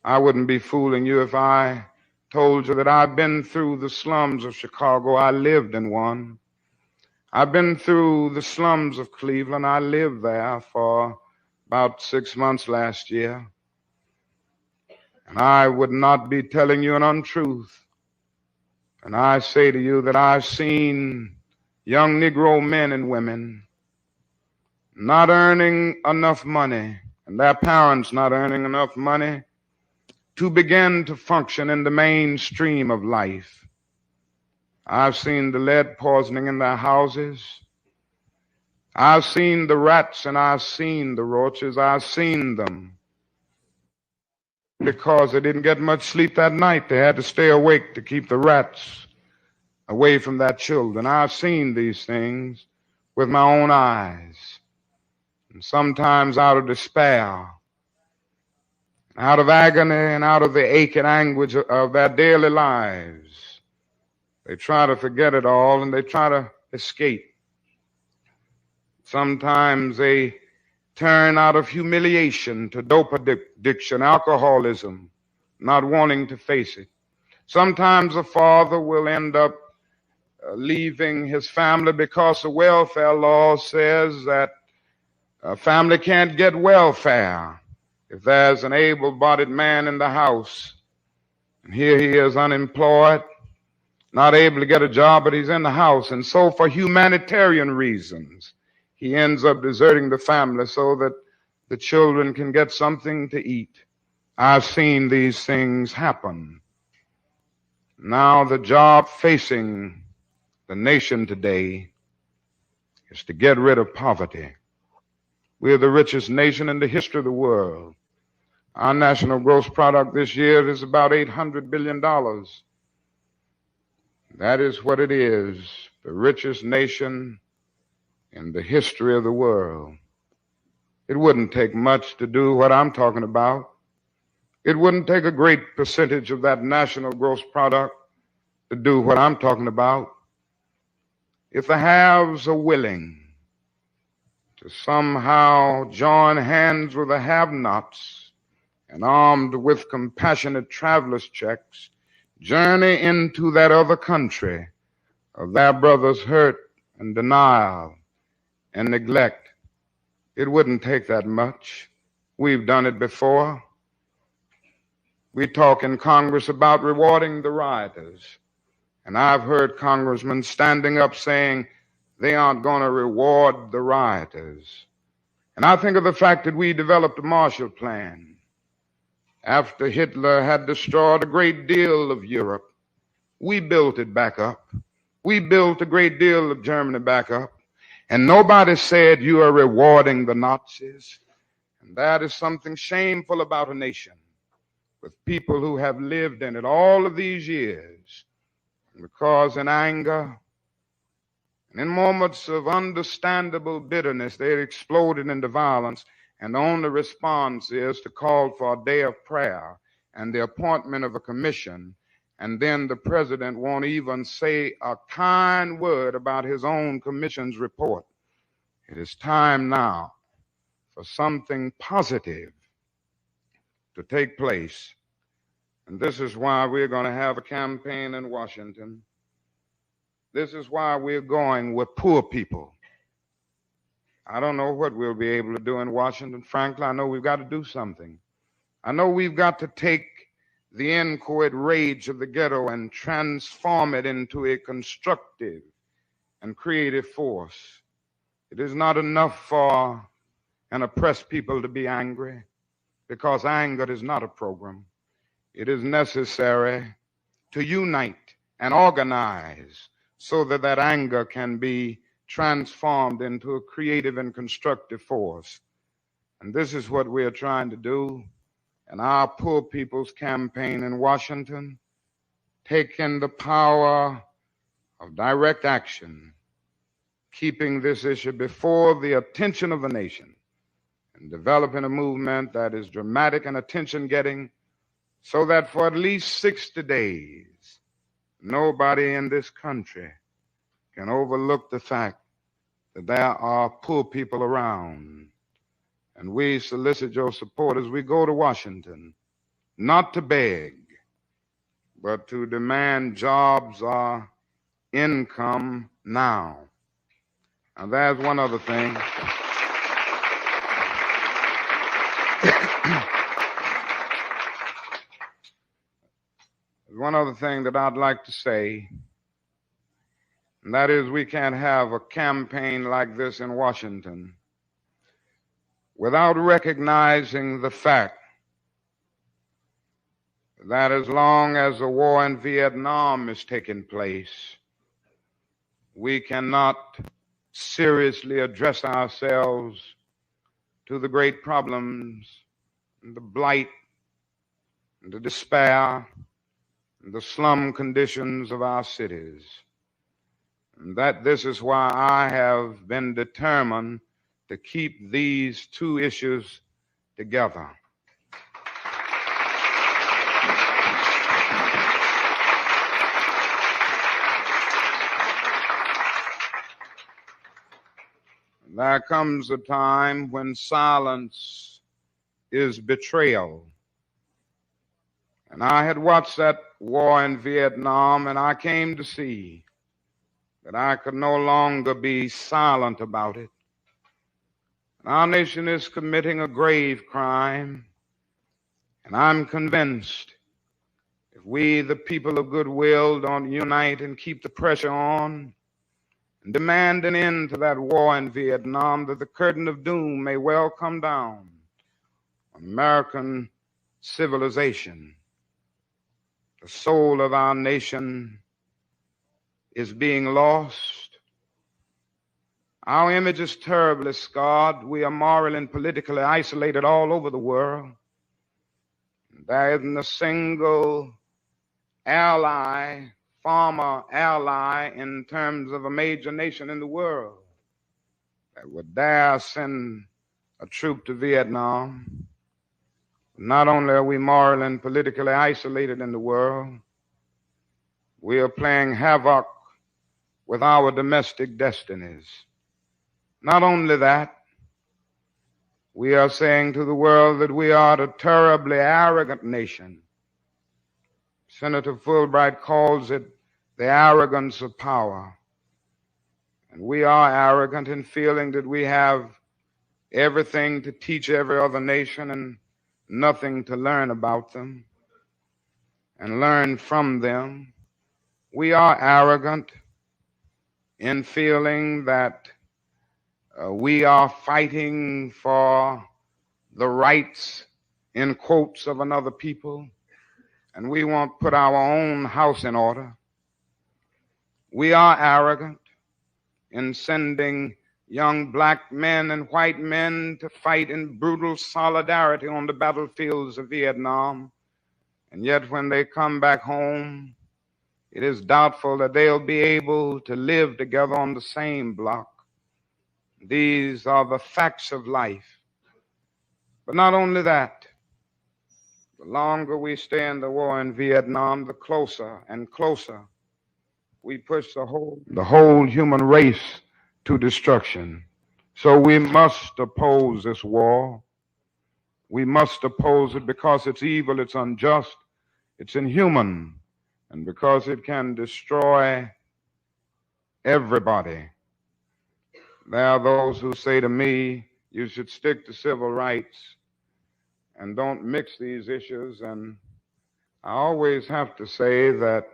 I wouldn't be fooling you if I told you that I've been through the slums of Chicago. I lived in one. I've been through the slums of Cleveland. I lived there for about 6 months last year. And I would not be telling you an untruth. And I say to you that I've seen young Negro men and women not earning enough money, and their parents not earning enough money to begin to function in the mainstream of life. I've seen the lead poisoning in their houses. I've seen the rats and I've seen the roaches. I've seen them because they didn't get much sleep that night. They had to stay awake to keep the rats away from their children. I've seen these things with my own eyes. And sometimes out of despair, out of agony, and out of the ache and anguish of their daily lives, they try to forget it all and they try to escape. Sometimes they turn out of humiliation to dope addiction, alcoholism, not wanting to face it. Sometimes a father will end up leaving his family because the welfare law says that a family can't get welfare if there's an able-bodied man in the house. And here he is unemployed, not able to get a job, but he's in the house. And so for humanitarian reasons, he ends up deserting the family so that the children can get something to eat. I've seen these things happen. Now the job facing the nation today is to get rid of poverty. We're the richest nation in the history of the world. Our national gross product this year is about $800 billion. That is what it is, the richest nation in the history of the world. It wouldn't take much to do what I'm talking about. It wouldn't take a great percentage of that national gross product to do what I'm talking about. If the haves are willing to somehow join hands with the have-nots and armed with compassionate traveler's checks, journey into that other country of their brothers' hurt and denial and neglect, it wouldn't take that much. We've done it before. We talk in Congress about rewarding the rioters. And I've heard congressmen standing up saying they aren't going to reward the rioters. And I think of the fact that we developed a Marshall Plan after Hitler had destroyed a great deal of Europe. We built it back up. We built a great deal of Germany back up. And nobody said you are rewarding the Nazis. And that is something shameful about a nation with people who have lived in it all of these years. Because in anger and in moments of understandable bitterness, they exploded into violence. And the only response is to call for a day of prayer and the appointment of a commission. And then the president won't even say a kind word about his own commission's report. It is time now for something positive to take place. And this is why we're going to have a campaign in Washington. This is why we're going with poor people. I don't know what we'll be able to do in Washington. Frankly, I know we've got to do something. I know we've got to take the inchoate rage of the ghetto and transform it into a constructive and creative force. It is not enough for an oppressed people to be angry, because anger is not a program. It is necessary to unite and organize so that that anger can be transformed into a creative and constructive force. And this is what we are trying to do in our Poor People's Campaign in Washington, taking the power of direct action, keeping this issue before the attention of the nation, and developing a movement that is dramatic and attention-getting, so that for at least 60 days, nobody in this country can overlook the fact that there are poor people around. And we solicit your support as we go to Washington, not to beg, but to demand jobs or income now. And there's one other thing. one other thing that I'd like to say, and that is we can't have a campaign like this in Washington without recognizing the fact that as long as the war in Vietnam is taking place, we cannot seriously address ourselves to the great problems, and the blight, and the despair, and the slum conditions of our cities. And that this is why I have been determined to keep these two issues together. There comes a time when silence is betrayal. And I had watched that war in Vietnam, and I came to see that I could no longer be silent about it. Our nation is committing a grave crime, and I'm convinced if we, the people of goodwill, don't unite and keep the pressure on and demand an end to that war in Vietnam, that the curtain of doom may well come down on American civilization. The soul of our nation is being lost. Our image is terribly scarred. We are morally and politically isolated all over the world. There isn't a single ally, former ally in terms of a major nation in the world that would dare send a troop to Vietnam. Not only are we morally and politically isolated in the world, we are playing havoc with our domestic destinies. Not only that, we are saying to the world that we are a terribly arrogant nation. Senator Fulbright calls it the arrogance of power. And we are arrogant in feeling that we have everything to teach every other nation and nothing to learn about them and learn from them. We are arrogant in feeling that we are fighting for the rights, in quotes, of another people, and we won't put our own house in order. We are arrogant in sending young black men and white men to fight in brutal solidarity on the battlefields of Vietnam, and yet when they come back home, it is doubtful that they'll be able to live together on the same block. These are the facts of life. But not only that, the longer we stay in the war in Vietnam, the closer and closer we push the whole human race to destruction. So we must oppose this war. We must oppose it because it's evil, it's unjust, it's inhuman, and because it can destroy everybody. There are those who say to me, you should stick to civil rights and don't mix these issues. And I always have to say that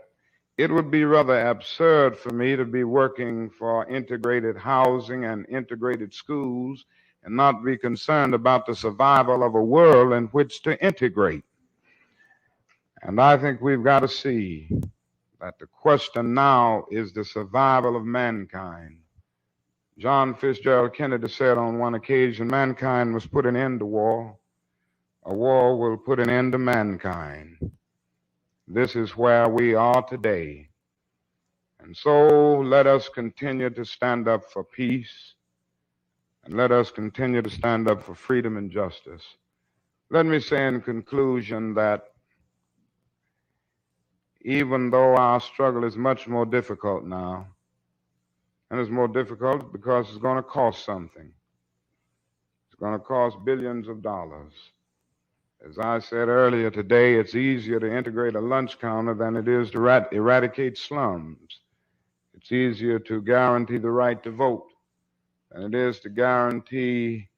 it would be rather absurd for me to be working for integrated housing and integrated schools and not be concerned about the survival of a world in which to integrate. And I think we've got to see that the question now is the survival of mankind. John Fitzgerald Kennedy said on one occasion, mankind must put an end to war. A war will put an end to mankind. This is where we are today. And so let us continue to stand up for peace, and let us continue to stand up for freedom and justice. Let me say in conclusion that even though our struggle is much more difficult now, and it's more difficult because it's going to cost something. It's going to cost billions of dollars. As I said earlier today, it's easier to integrate a lunch counter than it is to eradicate slums. It's easier to guarantee the right to vote than it is to guarantee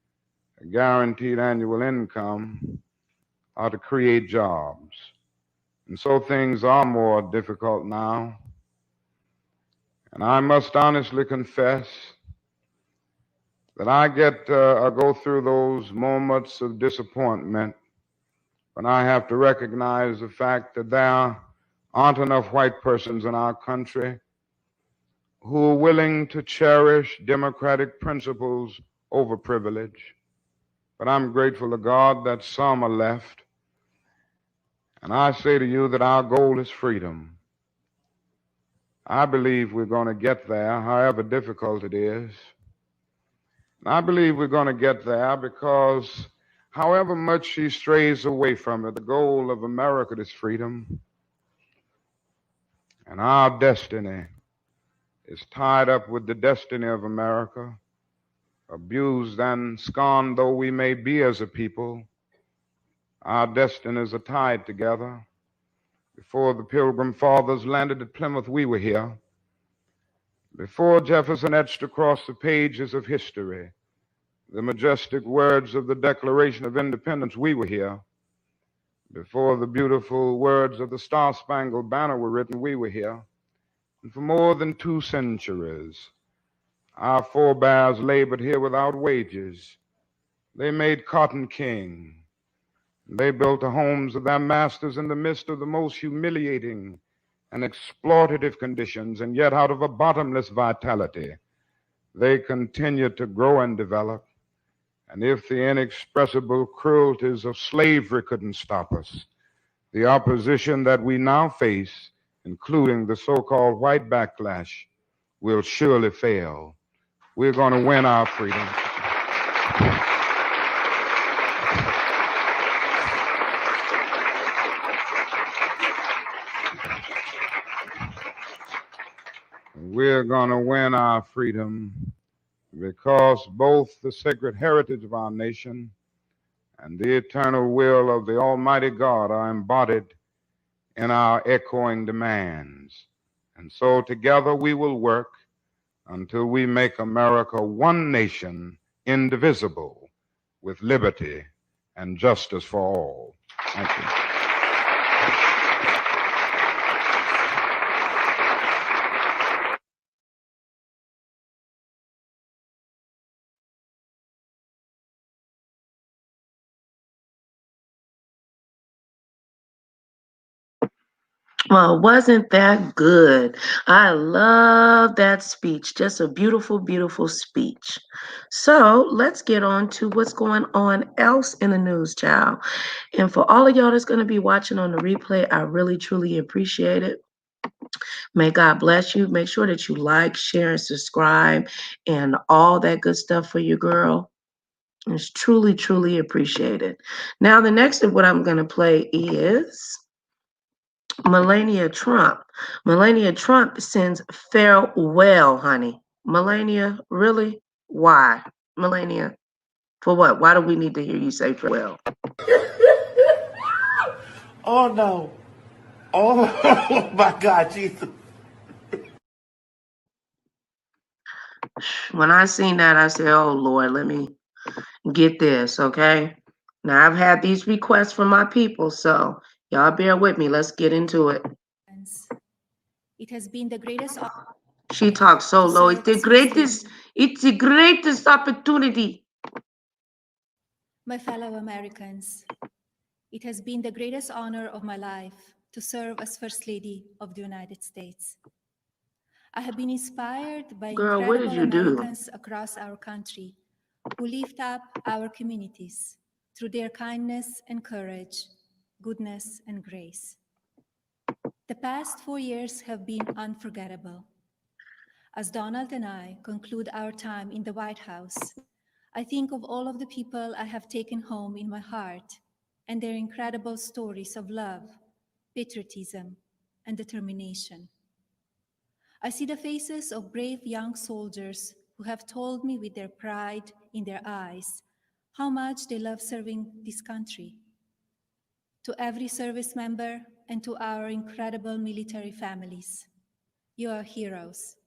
a guaranteed annual income or to create jobs. And so things are more difficult now. And I must honestly confess that I go through those moments of disappointment when I have to recognize the fact that there aren't enough white persons in our country who are willing to cherish democratic principles over privilege. But I'm grateful to God that some are left. And I say to you that our goal is freedom. I believe we're going to get there, however difficult it is. And I believe we're going to get there because however much she strays away from it, the goal of America is freedom. And our destiny is tied up with the destiny of America. Abused and scorned though we may be as a people, our destinies are tied together. Before the Pilgrim Fathers landed at Plymouth, we were here. Before Jefferson etched across the pages of history the majestic words of the Declaration of Independence, we were here. Before the beautiful words of the Star-Spangled Banner were written, we were here. And for more than 2 centuries, our forebears labored here without wages. They made cotton king. They built the homes of their masters in the midst of the most humiliating and exploitative conditions, and yet out of a bottomless vitality, they continued to grow and develop. And if the inexpressible cruelties of slavery couldn't stop us, the opposition that we now face, including the so-called white backlash, will surely fail. We're going to win our freedom. We're going to win our freedom because both the sacred heritage of our nation and the eternal will of the Almighty God are embodied in our echoing demands. And so together we will work until we make America one nation, indivisible, with liberty and justice for all. Thank you. Well, wasn't that good? I love that speech. Just a beautiful, beautiful speech. So let's get on to what's going on else in the news, child. And for all of y'all that's going to be watching on the replay, I really, truly appreciate it. May God bless you. Make sure that you like, share, and subscribe and all that good stuff for your girl. It's truly, truly appreciated. Now, the next of what I'm going to play is Melania Trump. Melania Trump sends farewell, honey. Melania, really? Why? Melania, for what? Why do we need to hear you say farewell? Oh no. Oh my God, Jesus. When I seen that, I said, oh Lord, let me get this, okay? Now, I've had these requests from my people, so y'all bear with me. Let's get into it. It has been the greatest honor. She talks so low. It's the greatest opportunity. My fellow Americans, it has been the greatest honor of my life to serve as First Lady of the United States. I have been inspired by Girl, what did incredible you do? Americans across our country who lift up our communities through their kindness and courage, goodness and grace. The past 4 years have been unforgettable. As Donald and I conclude our time in the White House, I think of all of the people I have taken home in my heart and their incredible stories of love, patriotism, and determination. I see the faces of brave young soldiers who have told me with their pride in their eyes how much they love serving this country. To every service member and to our incredible military families, you are heroes,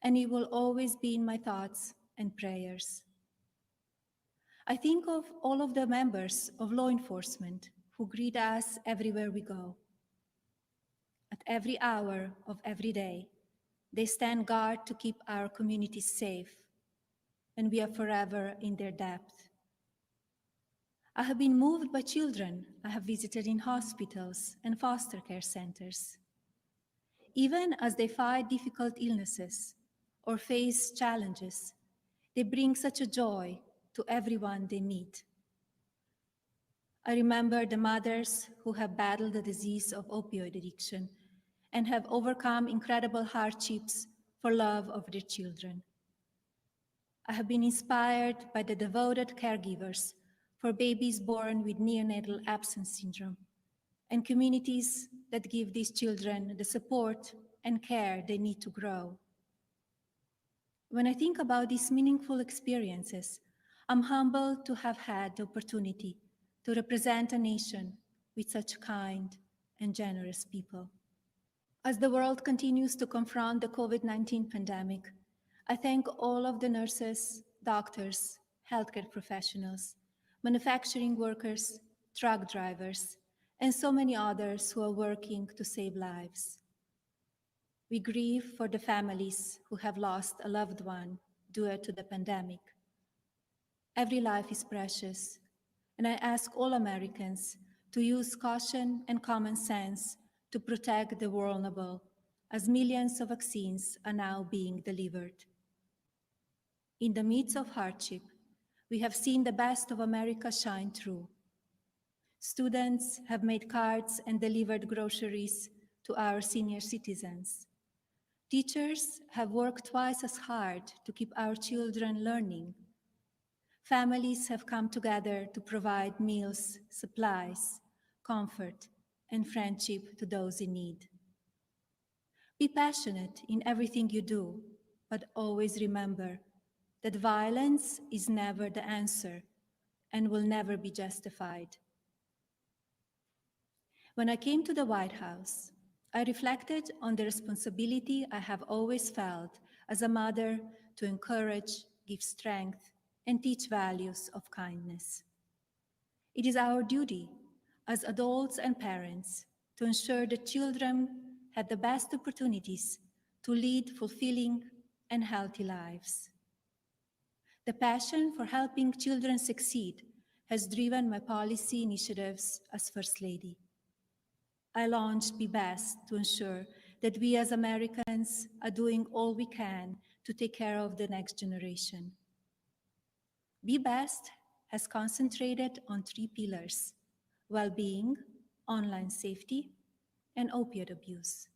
and you will always be in my thoughts and prayers. I think of all of the members of law enforcement who greet us everywhere we go. every hour of every day. They stand guard to keep our communities safe, and we are forever in their debt. I have been moved by children I have visited in hospitals and foster care centers. Even as they fight difficult illnesses or face challenges, they bring such a joy to everyone they meet. I remember the mothers who have battled the disease of opioid addiction and have overcome incredible hardships for love of their children. I have been inspired by the devoted caregivers for babies born with neonatal absence syndrome and communities that give these children the support and care they need to grow. When I think about these meaningful experiences, I'm humbled to have had the opportunity to represent a nation with such kind and generous people. As the world continues to confront the COVID-19 pandemic, I thank all of the nurses, doctors, healthcare professionals, manufacturing workers, truck drivers, and so many others who are working to save lives. We grieve for the families who have lost a loved one due to the pandemic. Every life is precious, and I ask all Americans to use caution and common sense to protect the vulnerable, as millions of vaccines are now being delivered. In the midst of hardship, we have seen the best of America shine through. Students have made cards and delivered groceries to our senior citizens. Teachers have worked twice as hard to keep our children learning. Families have come together to provide meals, supplies, comfort, and friendship to those in need. Be passionate in everything you do, but always remember that violence is never the answer and will never be justified. When I came to the White House, I reflected on the responsibility I have always felt as a mother to encourage, give strength, and teach values of kindness. It is our duty as adults and parents to ensure that children have the best opportunities to lead fulfilling and healthy lives. The passion for helping children succeed has driven my policy initiatives as First Lady. I launched Be Best to ensure that we as Americans are doing all we can to take care of the next generation. Be Best has concentrated on 3 pillars: well-being, online safety, and opioid abuse.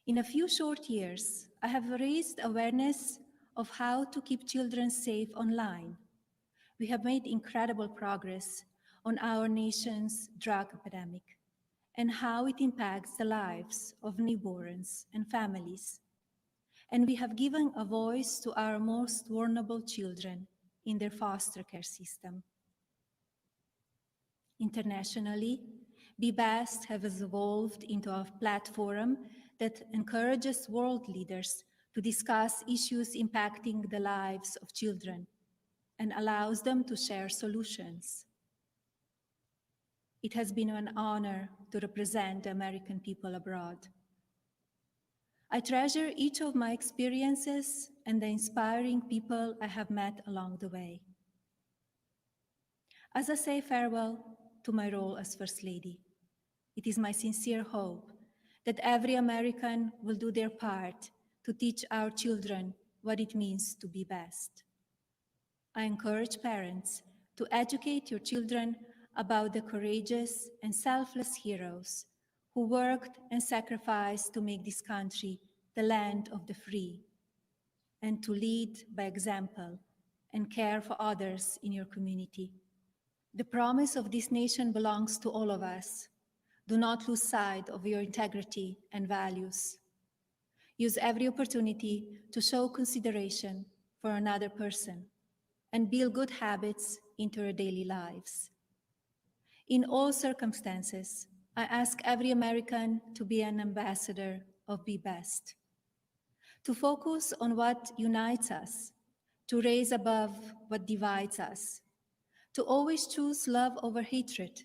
In a few short years, I have raised awareness of how to keep children safe online. We have made incredible progress on our nation's drug epidemic and how it impacts the lives of newborns and families. And we have given a voice to our most vulnerable children in their foster care system. Internationally, Be Best has evolved into a platform that encourages world leaders to discuss issues impacting the lives of children and allows them to share solutions. It has been an honor to represent the American people abroad. I treasure each of my experiences and the inspiring people I have met along the way. As I say farewell to my role as First Lady, it is my sincere hope that every American will do their part to teach our children what it means to be best. I encourage parents to educate your children about the courageous and selfless heroes who worked and sacrificed to make this country the land of the free, and to lead by example and care for others in your community. The promise of this nation belongs to all of us. Do not lose sight of your integrity and values. Use every opportunity to show consideration for another person and build good habits into your daily lives. In all circumstances, I ask every American to be an ambassador of Be Best, to focus on what unites us, to raise above what divides us, to always choose love over hatred,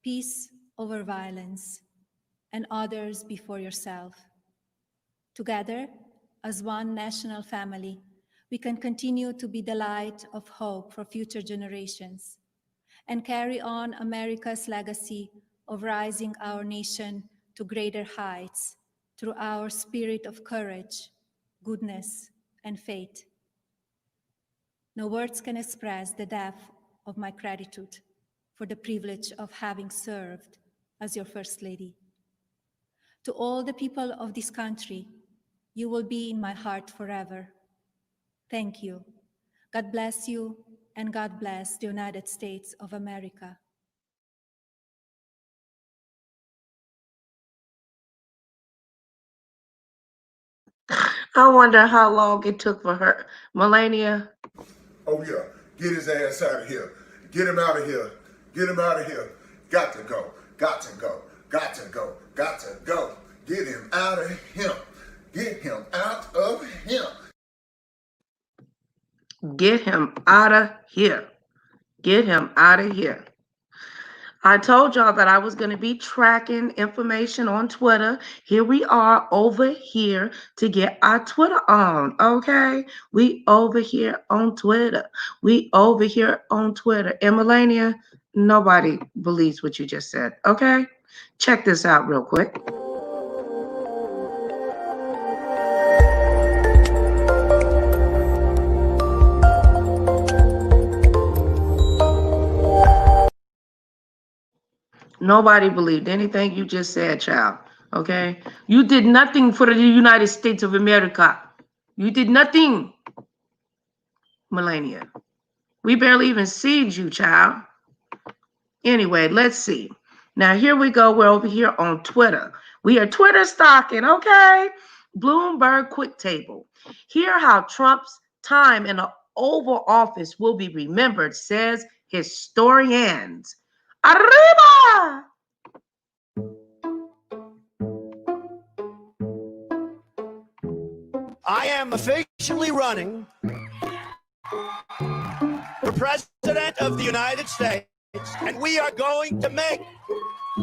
peace over violence, and others before yourself. Together, as one national family, we can continue to be the light of hope for future generations and carry on America's legacy of rising our nation to greater heights through our spirit of courage, goodness, and faith. No words can express the depth of my gratitude for the privilege of having served as your First Lady. To all the people of this country, you will be in my heart forever. Thank you. God bless you, and God bless the United States of America. I wonder how long it took for her. Melania. Oh yeah, get his ass out of here. Get him out of here. Get him out of here. Got to go. Got to go. Got to go. Got to go. Get him out of him. Get him out of him. Get him out of here. Get him out of here. I told y'all that I was going to be tracking information on Twitter. Here we are over here to get our Twitter on, okay? We over here on Twitter. We over here on Twitter. And Melania, nobody believes what you just said, okay? Check this out real quick. Nobody believed anything you just said, child. Okay? You did nothing for the United States of America. You did nothing, Melania. We barely even seed you, child. Anyway, let's see. Now, here we go. We're over here on Twitter. We are Twitter stalking, okay? Bloomberg Quick Table. Hear how Trump's time in the Oval Office will be remembered, says historians. Arriba! I am officially running for President of the United States, and we are going to make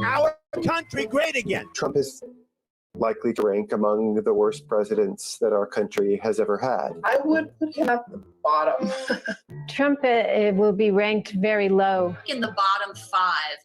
our country great again. Trump is likely to rank among the worst presidents that our country has ever had. I would put him at the bottom. Trump will be ranked very low. In the bottom 5.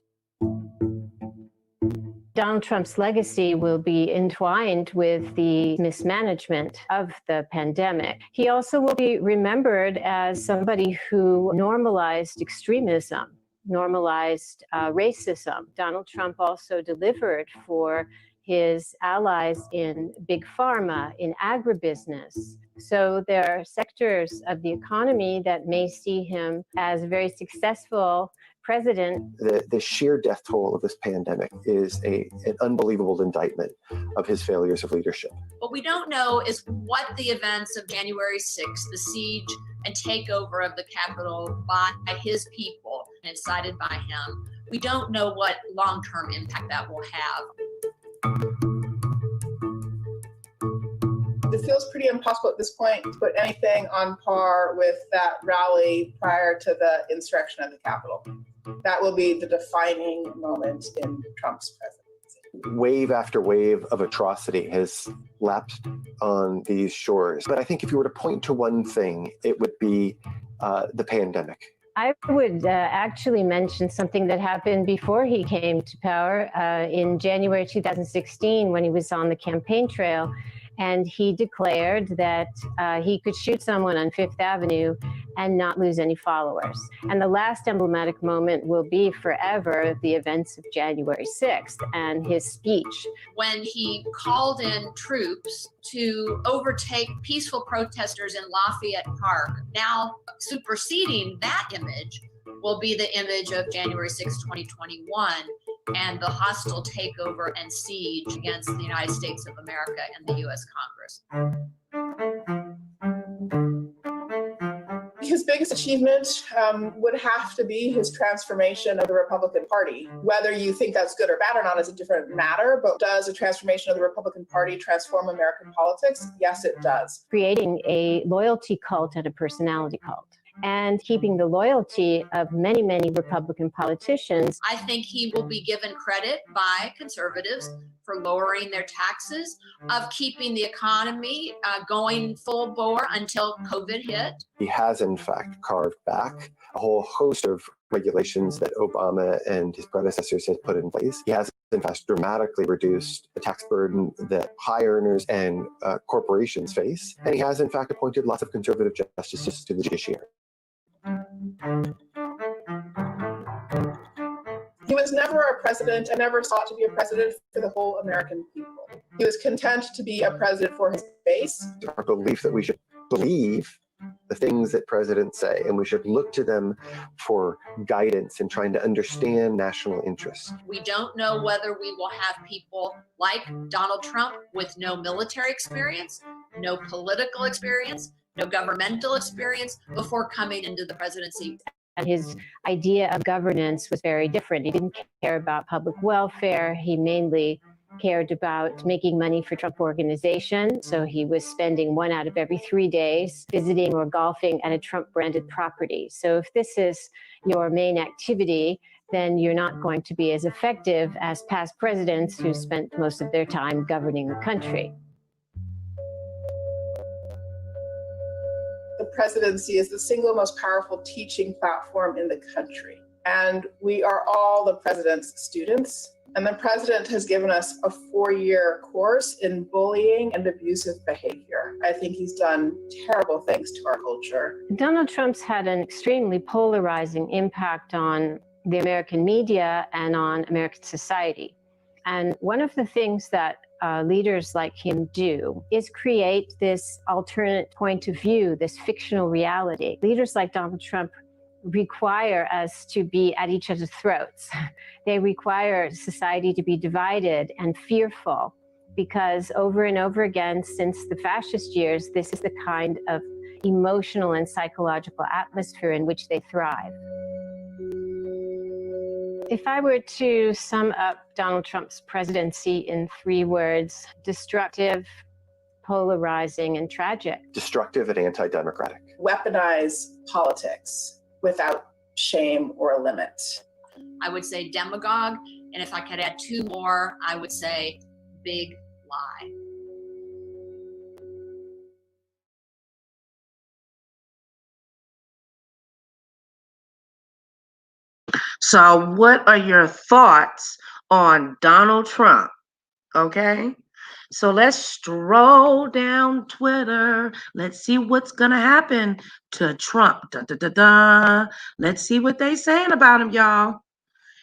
Donald Trump's legacy will be entwined with the mismanagement of the pandemic. He also will be remembered as somebody who normalized extremism, normalized racism. Donald Trump also delivered for his allies in big pharma, in agribusiness. So there are sectors of the economy that may see him as a very successful president. The sheer death toll of this pandemic is an unbelievable indictment of his failures of leadership. What we don't know is what the events of January 6th, the siege and takeover of the Capitol by his people and incited by him, we don't know what long-term impact that will have. It feels pretty impossible at this point to put anything on par with that rally prior to the insurrection of the Capitol. That will be the defining moment in Trump's presidency. Wave after wave of atrocity has lapped on these shores. But I think if you were to point to one thing, it would be the pandemic. I would actually mention something that happened before he came to power in January 2016 when he was on the campaign trail. And he declared that he could shoot someone on Fifth Avenue and not lose any followers. And the last emblematic moment will be forever the events of January 6th and his speech. When he called in troops to overtake peaceful protesters in Lafayette Park, now superseding that image will be the image of January 6, 2021, and the hostile takeover and siege against the United States of America and the U.S. Congress. His biggest achievement would have to be his transformation of the Republican Party. Whether you think that's good or bad or not is a different matter, but does a transformation of the Republican Party transform American politics? Yes, it does. Creating a loyalty cult and a personality cult. and keeping the loyalty of many, many Republican politicians. I think he will be given credit by conservatives for lowering their taxes, of keeping the economy going full bore until COVID hit. He has, in fact, carved back a whole host of regulations that Obama and his predecessors had put in place. He has, in fact, dramatically reduced the tax burden that high earners and corporations face. And he has, in fact, appointed lots of conservative justices to the judiciary. He was never a president and never sought to be a president for the whole American people. He was content to be a president for his base. Our belief that we should believe the things that presidents say, and we should look to them for guidance in trying to understand national interests. We don't know whether we will have people like Donald Trump with no military experience, no political experience, no governmental experience before coming into the presidency. And his idea of governance was very different. He didn't care about public welfare. He mainly cared about making money for Trump Organization. So he was spending 1 out of every 3 days visiting or golfing at a Trump-branded property. So if this is your main activity, then you're not going to be as effective as past presidents who spent most of their time governing the country. The presidency is the single most powerful teaching platform in the country. And we are all the president's students. And the president has given us a 4-year course in bullying and abusive behavior. I think he's done terrible things to our culture. Donald Trump's had an extremely polarizing impact on the American media and on American society. And one of the things that leaders like him do is create this alternate point of view, this fictional reality. Leaders like Donald Trump require us to be at each other's throats. They require society to be divided and fearful, because over and over again since the fascist years, this is the kind of emotional and psychological atmosphere in which they thrive. If I were to sum up Donald Trump's presidency in 3 words: destructive, polarizing, and tragic. Destructive and anti-democratic. Weaponize politics without shame or limit. I would say demagogue, and if I could add 2 more, I would say big lie. So what are your thoughts on Donald Trump? Okay, so let's stroll down Twitter. Let's see what's gonna happen to Trump. Dun, dun, dun, dun. Let's see what they saying about him, y'all.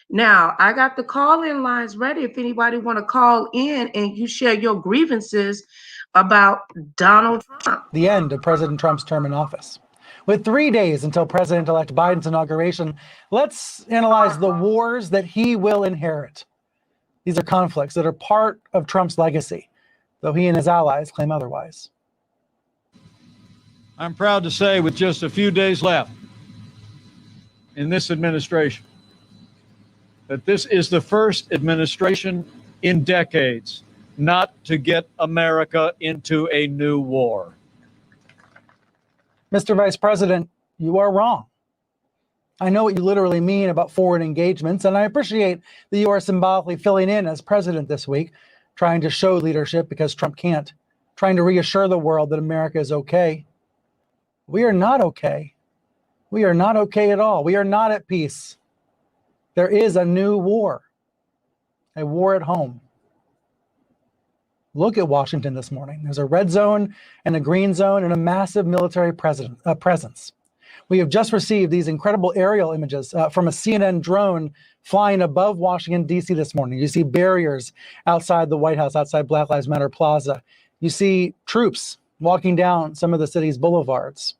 Now, I got the call-in lines ready if anybody want to call in and you share your grievances about Donald Trump. The end of President Trump's term in office. With 3 days until President-elect Biden's inauguration, let's analyze the wars that he will inherit. These are conflicts that are part of Trump's legacy, though he and his allies claim otherwise. I'm proud to say, with just a few days left in this administration, that this is the first administration in decades not to get America into a new war. Mr. Vice President, you are wrong. I know what you literally mean about foreign engagements, and I appreciate that you are symbolically filling in as president this week, trying to show leadership because Trump can't, trying to reassure the world that America is okay. We are not okay. We are not okay at all. We are not at peace. There is a new war, a war at home. Look at Washington this morning. There's a red zone and a green zone and a massive military presence. We have just received these incredible aerial images from a CNN drone flying above Washington, D.C. this morning. You see barriers outside the White House, outside Black Lives Matter Plaza. You see troops walking down some of the city's boulevards.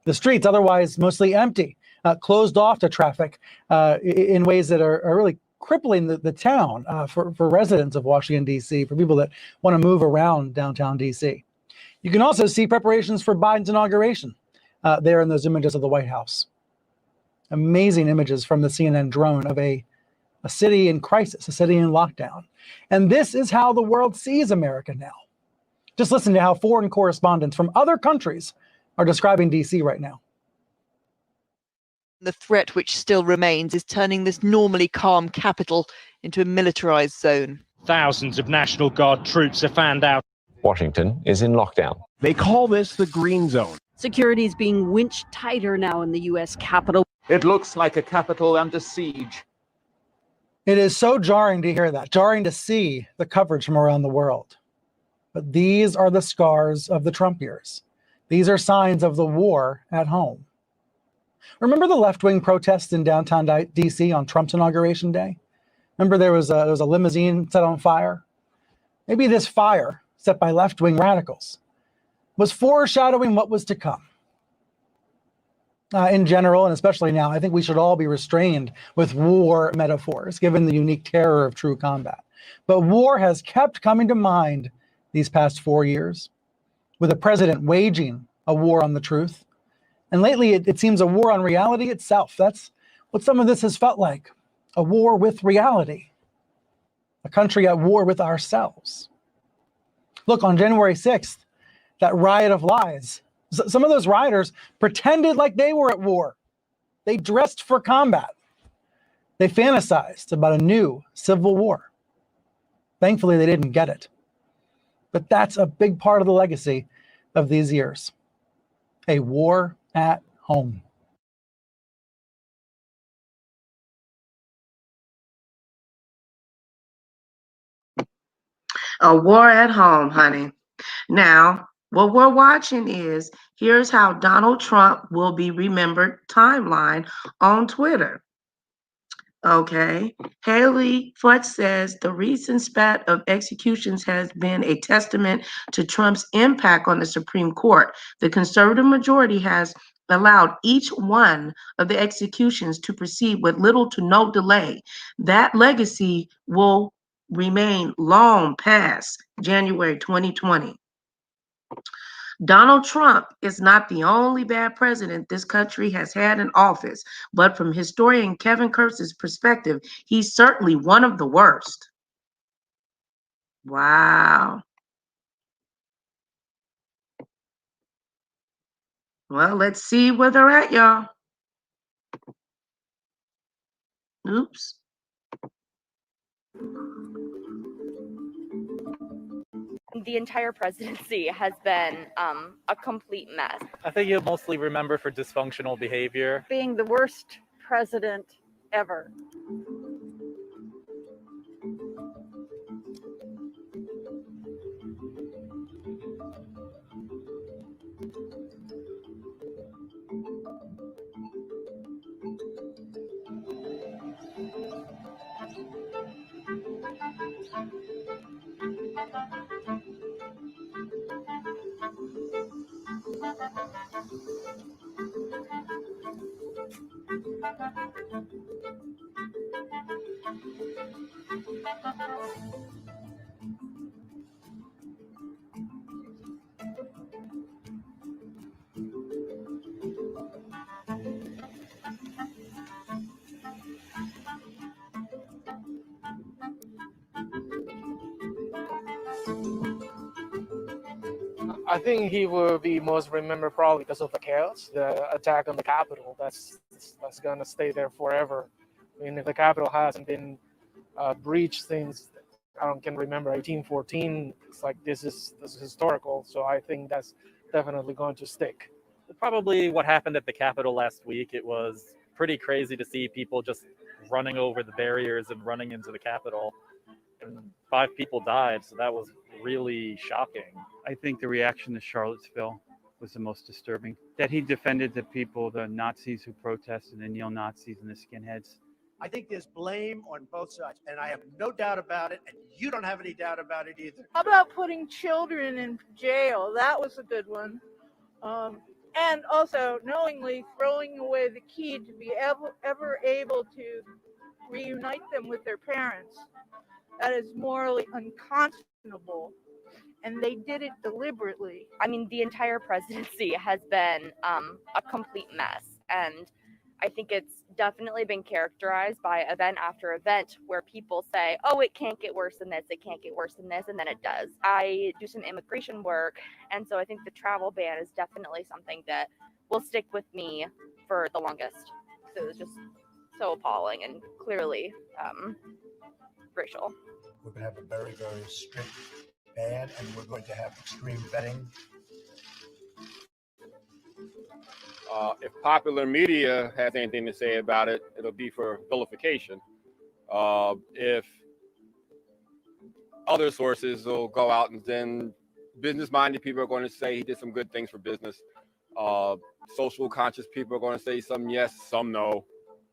The streets, otherwise mostly empty, closed off to traffic in ways that are really crippling the town for residents of Washington, D.C., for people that want to move around downtown D.C. You can also see preparations for Biden's inauguration there in those images of the White House. Amazing images from the CNN drone of a city in crisis, a city in lockdown. And this is how the world sees America now. Just listen to how foreign correspondents from other countries are describing D.C. right now. The threat which still remains is turning this normally calm capital into a militarized zone. Thousands of National Guard troops are fanned out. Washington is in lockdown. They call this the green zone. Security is being winched tighter now in the U.S. Capitol. It looks like a capital under siege. It is so jarring to hear that, jarring to see the coverage from around the world. But these are the scars of the Trump years. These are signs of the war at home. Remember the left-wing protests in downtown D.C. on Trump's inauguration day? Remember there was a limousine set on fire? Maybe this fire, set by left-wing radicals, was foreshadowing what was to come. In general, and especially now, I think we should all be restrained with war metaphors, given the unique terror of true combat. But war has kept coming to mind these past 4 years, with a president waging a war on the truth. And lately, it seems a war on reality itself. That's what some of this has felt like, a war with reality, a country at war with ourselves. Look, on January 6th, that riot of lies, some of those rioters pretended like they were at war. They dressed for combat. They fantasized about a new civil war. Thankfully, they didn't get it. But that's a big part of the legacy of these years. A war at home. A war at home, honey. Now, what we're watching is, here's how Donald Trump will be remembered timeline on Twitter. Okay. Haley Fletch says the recent spat of executions has been a testament to Trump's impact on the Supreme Court. The conservative majority has allowed each one of the executions to proceed with little to no delay. That legacy will remain long past January 2020. Donald Trump is not the only bad president this country has had in office, but from historian Kevin Kurtz's perspective, he's certainly one of the worst. Wow. Well, let's see where they're at, y'all. Oops. The entire presidency has been a complete mess. I think you'll mostly remember for dysfunctional behavior. Being the worst president ever. I think he will be most remembered probably because of the chaos, the attack on the Capitol. That's gonna stay there forever. I mean, if the Capitol hasn't been breached since I can remember 1814, it's like this is historical. So I think that's definitely going to stick. Probably what happened at the Capitol last week. It was pretty crazy to see people just running over the barriers and running into the Capitol. And 5 people died, so that was really shocking. I think the reaction to Charlottesville was the most disturbing. That he defended the people, the Nazis who protested, the neo-Nazis and the skinheads. I think there's blame on both sides, and I have no doubt about it, and you don't have any doubt about it either. How about putting children in jail? That was a good one. And also knowingly throwing away the key to be ever able to reunite them with their parents. That is morally unconscionable, and they did it deliberately. I mean, the entire presidency has been a complete mess, and I think it's definitely been characterized by event after event where people say, oh, it can't get worse than this, it can't get worse than this, and then it does. I do some immigration work, and so I think the travel ban is definitely something that will stick with me for the longest. It was just so appalling and clearly racial. We're going to have a very, very strict ban, and we're going to have extreme vetting. If popular media has anything to say about it, it'll be for vilification. If other sources will go out, and then business-minded people are going to say he did some good things for business. Social conscious people are going to say some yes, some no.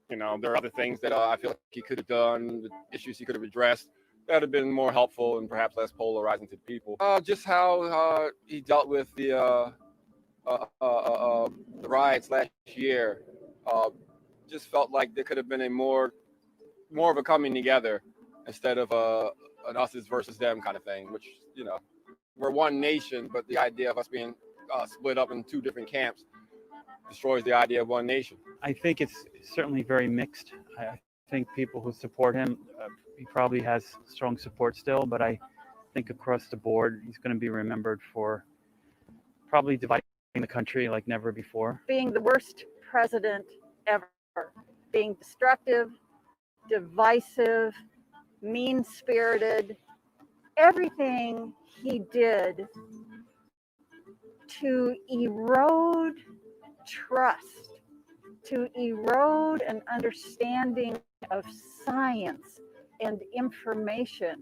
You know, there are other things that I feel like he could have done, the issues he could have addressed that would have been more helpful and perhaps less polarizing to the people. Just how he dealt with the riots last year, just felt like there could have been a more of a coming together instead of an us versus them kind of thing, which, you know, we're one nation, but the idea of us being split up in two different camps destroys the idea of one nation. I think it's certainly very mixed. I think people who support him, he probably has strong support still, but I think across the board, he's going to be remembered for probably dividing the country like never before. Being the worst president ever, being destructive, divisive, mean-spirited, everything he did to erode trust, to erode an understanding of science and information.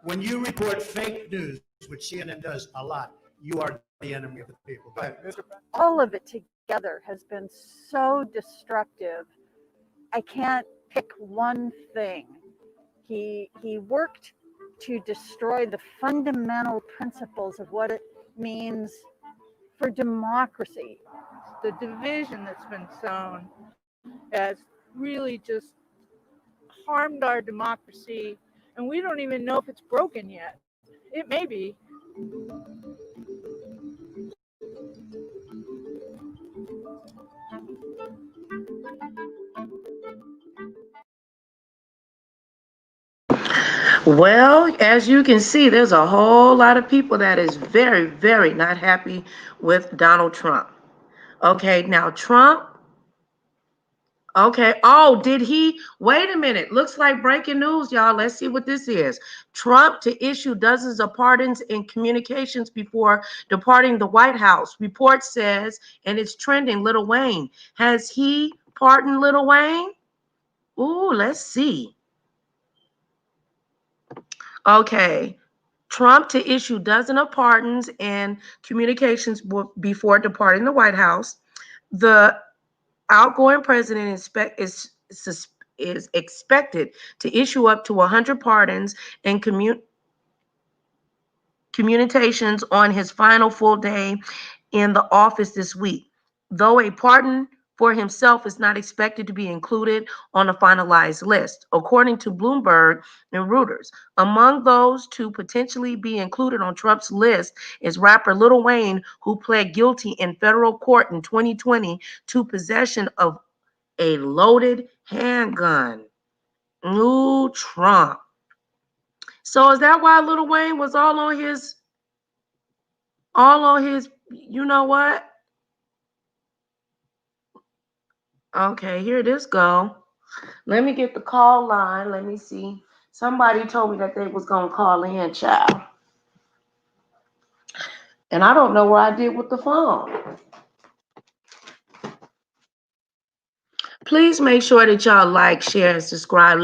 When you report fake news, which CNN does a lot, you are the enemy of the people. Go ahead. All of it together has been so destructive. I can't pick one thing. He worked to destroy the fundamental principles of what it means for democracy. The division that's been sown has really just harmed our democracy, and we don't even know if it's broken yet. It may be. Well, as you can see, there's a whole lot of people that is very, very not happy with Donald Trump. Okay, now Trump. Okay. Oh, did he? Wait a minute. Looks like breaking news, y'all. Let's see what this is. Trump to issue dozens of pardons in communications before departing the White House. Report says, and it's trending, Lil Wayne. Has he pardoned Lil Wayne? Ooh, let's see. Okay. Trump to issue dozens of pardons and communications before departing the White House. The outgoing president is expected to issue up to 100 pardons and communications on his final full day in the office this week, though a pardon for himself is not expected to be included on a finalized list, according to Bloomberg and Reuters. Among those to potentially be included on Trump's list is rapper Lil Wayne, who pled guilty in federal court in 2020 to possession of a loaded handgun. Ooh, Trump. So is that why Lil Wayne was all on his, you know what? Okay, here this go. Let me get the call line. Let me see. Somebody told me that they was going to call in, child. And I don't know what I did with the phone. Please make sure that y'all like, share, and subscribe.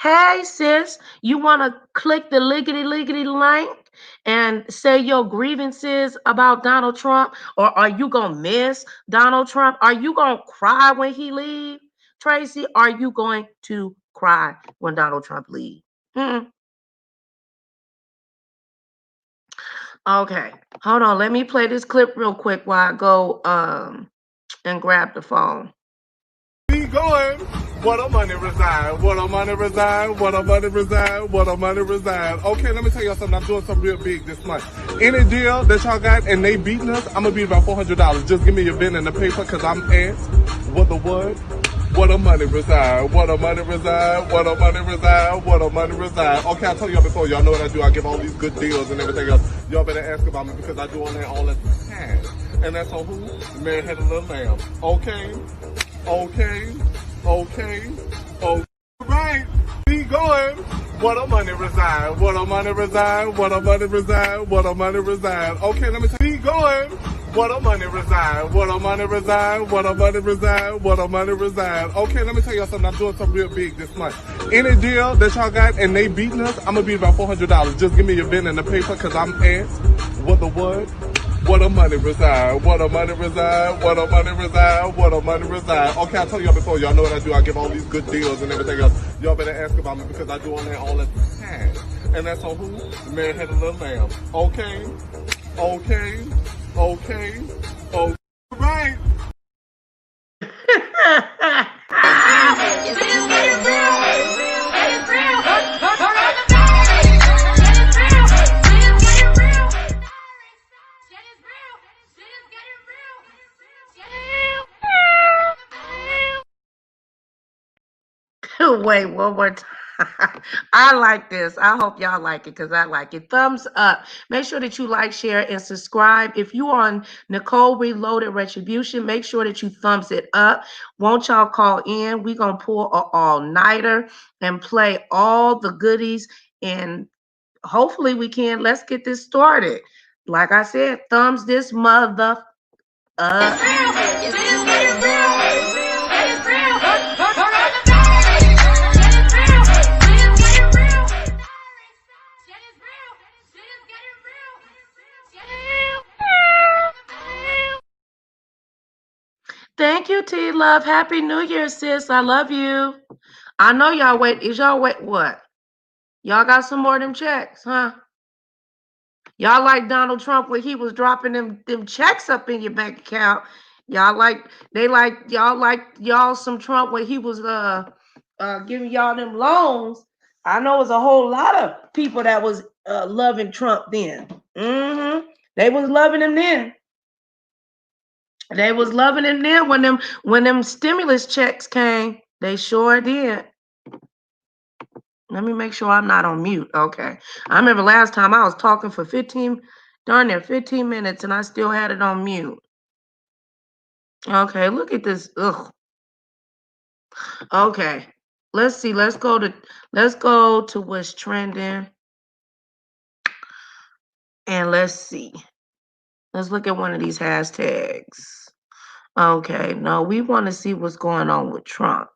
Hey, sis, you want to click the liggity link and say your grievances about Donald Trump? Or are you going to miss Donald Trump? Are you going to cry when he leaves? Tracy, are you going to cry when Donald Trump leaves? Okay, hold on. Let me play this clip real quick while I go and grab the phone. Be going. What a money resign. What a money resign. What a money resign. What a money resign. Okay, let me tell y'all something. I'm doing something real big this month. Any deal that y'all got and they beating us, I'm gonna be about $400. Just give me your pen and the paper, cause I'm asked. What the what? What a money resign. What a money resign. What a money resign. What a money resign. Okay, I told y'all before. Y'all know what I do. I give all these good deals and everything else. Y'all better ask about me because I do all that all the time. And that's on who? Man had a little lamb. Okay. Okay, okay, okay. Right, keep going. What a money reside, what a money reside, what a money reside, what a money reside. Okay, let me keep going. What a money reside, what a money reside, what a money reside, what a money reside. Okay, let me tell y'all something. I'm doing something real big this month. Any deal that y'all got and they beating us, I'm gonna be about $400. Just give me your pen and the paper, cause I'm asked what the what? What a money reside, what a money reside, what a money reside, what a money reside. Okay, I told y'all before, y'all know what I do. I give all these good deals and everything else. Y'all better ask about me because I do on that all the time. And that's on who? The man had a little lamb. Okay, okay, okay, okay. Right. Wait, one more time. I like this. I hope y'all like it because I like it. Thumbs up. Make sure that you like, share, and subscribe. If you on Nicole Reloaded Retribution, make sure that you thumbs it up. Won't y'all call in? We're going to pull an all-nighter and play all the goodies, and hopefully we can. Let's get this started. Like I said, thumbs this mother up. Thank you, T Love. Happy New Year, sis. I love you. I know y'all wait. Is y'all wait what? Y'all got some more of them checks, huh? Y'all like Donald Trump when he was dropping them checks up in your bank account. Y'all like y'all some Trump when he was giving y'all them loans. I know it was a whole lot of people that was loving Trump then. They was loving him then. They was loving him then when them stimulus checks came. They sure did. Let me make sure I'm not on mute. Okay. I remember last time I was talking for 15 minutes and I still had it on mute. Okay, look at this. Ugh. Okay. Let's see. Let's go to what's trending. And let's see. Let's look at one of these hashtags. Okay, no, we want to see what's going on with Trump.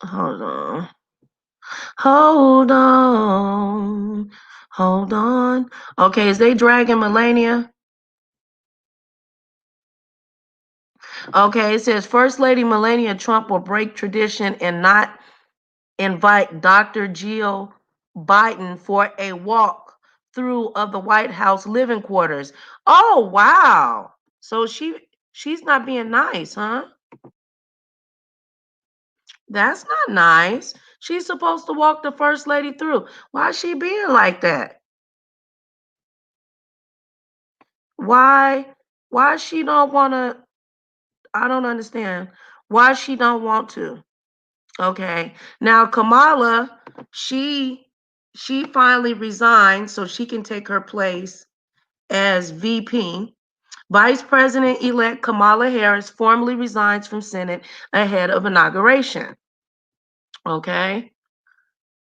Hold on. Hold on. Hold on. Okay, is they dragging Melania? Okay, it says First Lady Melania Trump will break tradition and not invite Dr. Jill Biden for a walk through of the White House living quarters. Oh, wow. So she's not being nice, huh? That's not nice. She's supposed to walk the First Lady through. Why is she being like that? Why she don't want to? I don't understand. Why she don't want to? Okay. Now Kamala, she finally resigned so she can take her place as VP. Vice President-elect Kamala Harris formally resigns from Senate ahead of inauguration. Okay.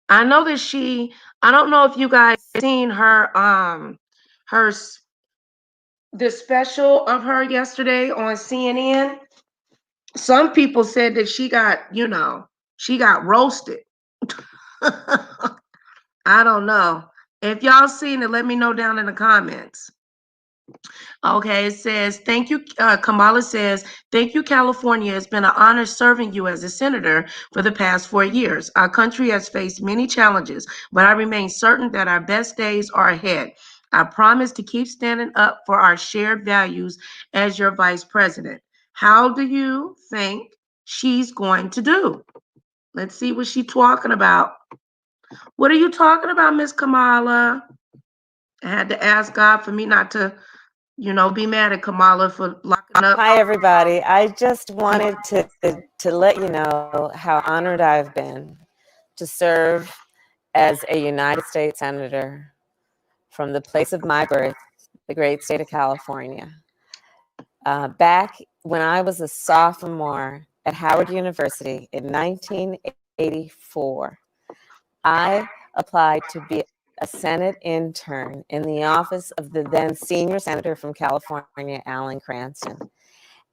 I know that I don't know if you guys seen her the special of her yesterday on CNN. Some people said that she got roasted. I don't know. If y'all seen it, let me know down in the comments. Okay, it says, thank you. Kamala says, thank you, California. It's been an honor serving you as a senator for the past 4 years. Our country has faced many challenges, but I remain certain that our best days are ahead. I promise to keep standing up for our shared values as your vice president. How do you think she's going to do? Let's see what she's talking about. What are you talking about, Miss Kamala? I had to ask God for me not to, be mad at Kamala for locking up. Hi, everybody. I just wanted to let you know how honored I've been to serve as a United States Senator from the place of my birth, the great state of California. Back when I was a sophomore at Howard University in 1984, I applied to be a Senate intern in the office of the then senior senator from California, Alan Cranston.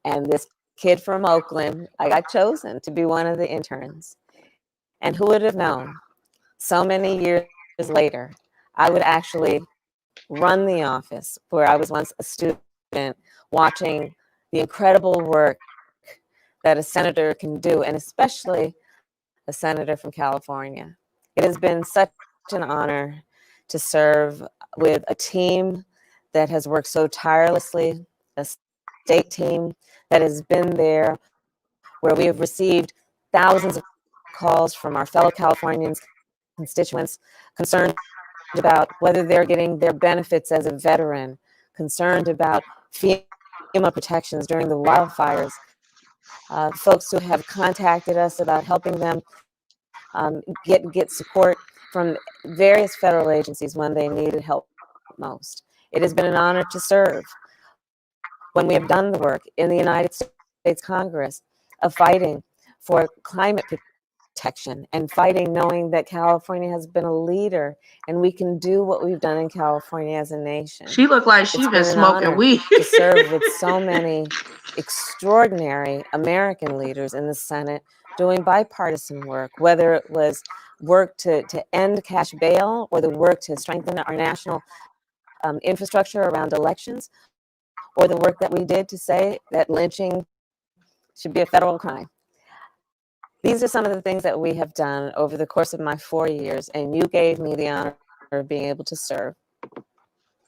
And this kid from Oakland, I got chosen to be one of the interns. And who would have known, so many years later, I would actually run the office where I was once a student, watching the incredible work that a senator can do, and especially a senator from California. It has been such an honor to serve with a team that has worked so tirelessly, a state team that has been there, where we have received thousands of calls from our fellow Californians, constituents, concerned about whether they're getting their benefits as a veteran, concerned about FEMA protections during the wildfires, folks who have contacted us about helping them get support from various federal agencies when they needed help most. It has been an honor to serve when we have done the work in the United States Congress of fighting for climate protection and fighting knowing that California has been a leader and we can do what we've done in California as a nation. She looked like she been smoking weed. To serve with so many extraordinary American leaders in the Senate doing bipartisan work, whether it was work to end cash bail or the work to strengthen our national infrastructure around elections, or the work that we did to say that lynching should be a federal crime. These are some of the things that we have done over the course of my 4 years, and you gave me the honor of being able to serve.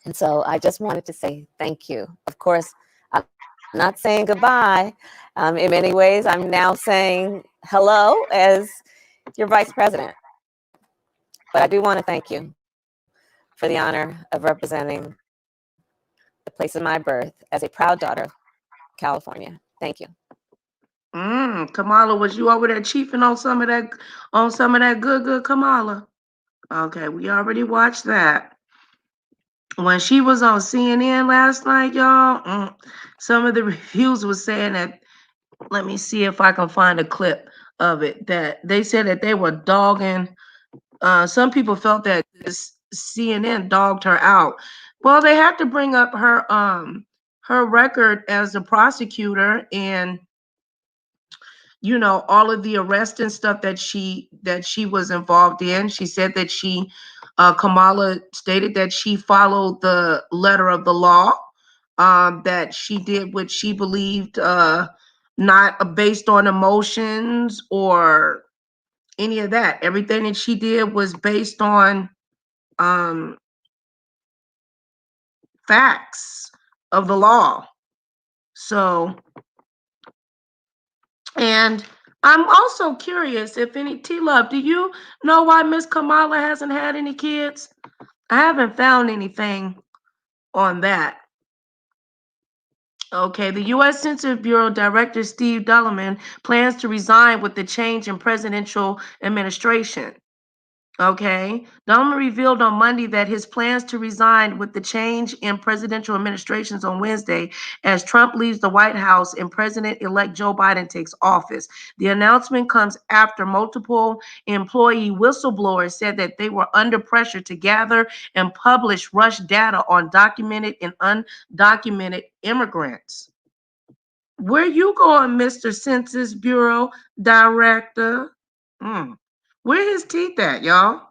And so I just wanted to say thank you. Of course, I'm not saying goodbye. In many ways, I'm now saying hello as your vice president. But I do want to thank you for the honor of representing the place of my birth as a proud daughter of California. Thank you. Kamala, was you over there chiefing on some of that good Kamala? Okay, we already watched that. When she was on CNN last night, y'all, some of the reviews was saying that, let me see if I can find a clip of it, that they said that they were dogging, some people felt that this CNN dogged her out. Well, they had to bring up her record as a prosecutor and all of the arrest and stuff that she was involved in. She said that Kamala stated that she followed the letter of the law, that she did what she believed, not based on emotions or any of that. Everything that she did was based on facts of the law. So, and I'm also curious if any, T-Love, do you know why Miss Kamala hasn't had any kids? I haven't found anything on that. Okay, the U.S. Census Bureau Director Steve Dulleman plans to resign with the change in presidential administration. Okay, Dulleman revealed on Monday that his plans to resign with the change in presidential administrations on Wednesday as Trump leaves the White House and President-elect Joe Biden takes office. The announcement comes after multiple employee whistleblowers said that they were under pressure to gather and publish rush data on documented and undocumented immigrants. Where you going, Mr. Census Bureau Director? Where his teeth at, y'all?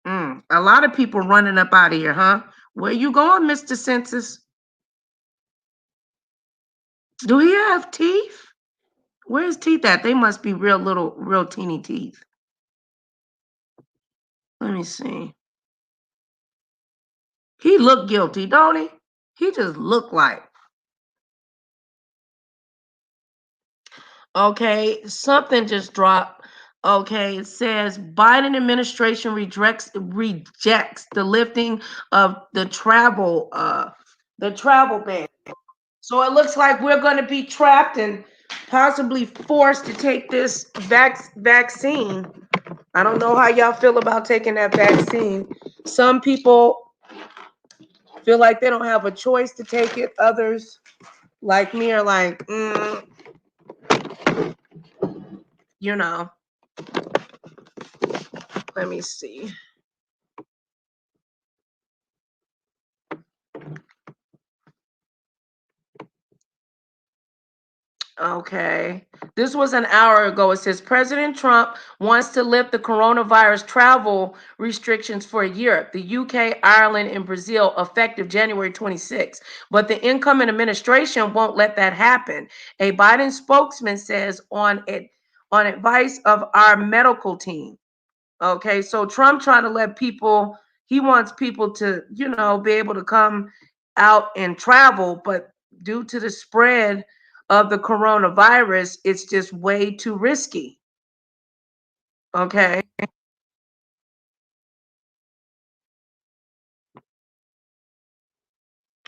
A lot of people running up out of here, huh? Where you going, Mr. Census? Do he have teeth? Where's teeth at? They must be real little, real teeny teeth. Let me see. He look guilty, don't he? He just look like. Okay, something just dropped. Okay, it says Biden administration rejects the lifting of the travel ban. So it looks like we're going to be trapped and possibly forced to take this vaccine. I don't know how y'all feel about taking that vaccine. Some people feel like they don't have a choice to take it. Others, like me, are like, you know, let me see. Okay. This was an hour ago. It says President Trump wants to lift the coronavirus travel restrictions for Europe, the UK, Ireland, and Brazil effective January 26. But the incoming administration won't let that happen. A Biden spokesman says on advice of our medical team. Okay, so Trump trying to let people, he wants people to, you know, be able to come out and travel, but due to the spread of the coronavirus, it's just way too risky. Okay.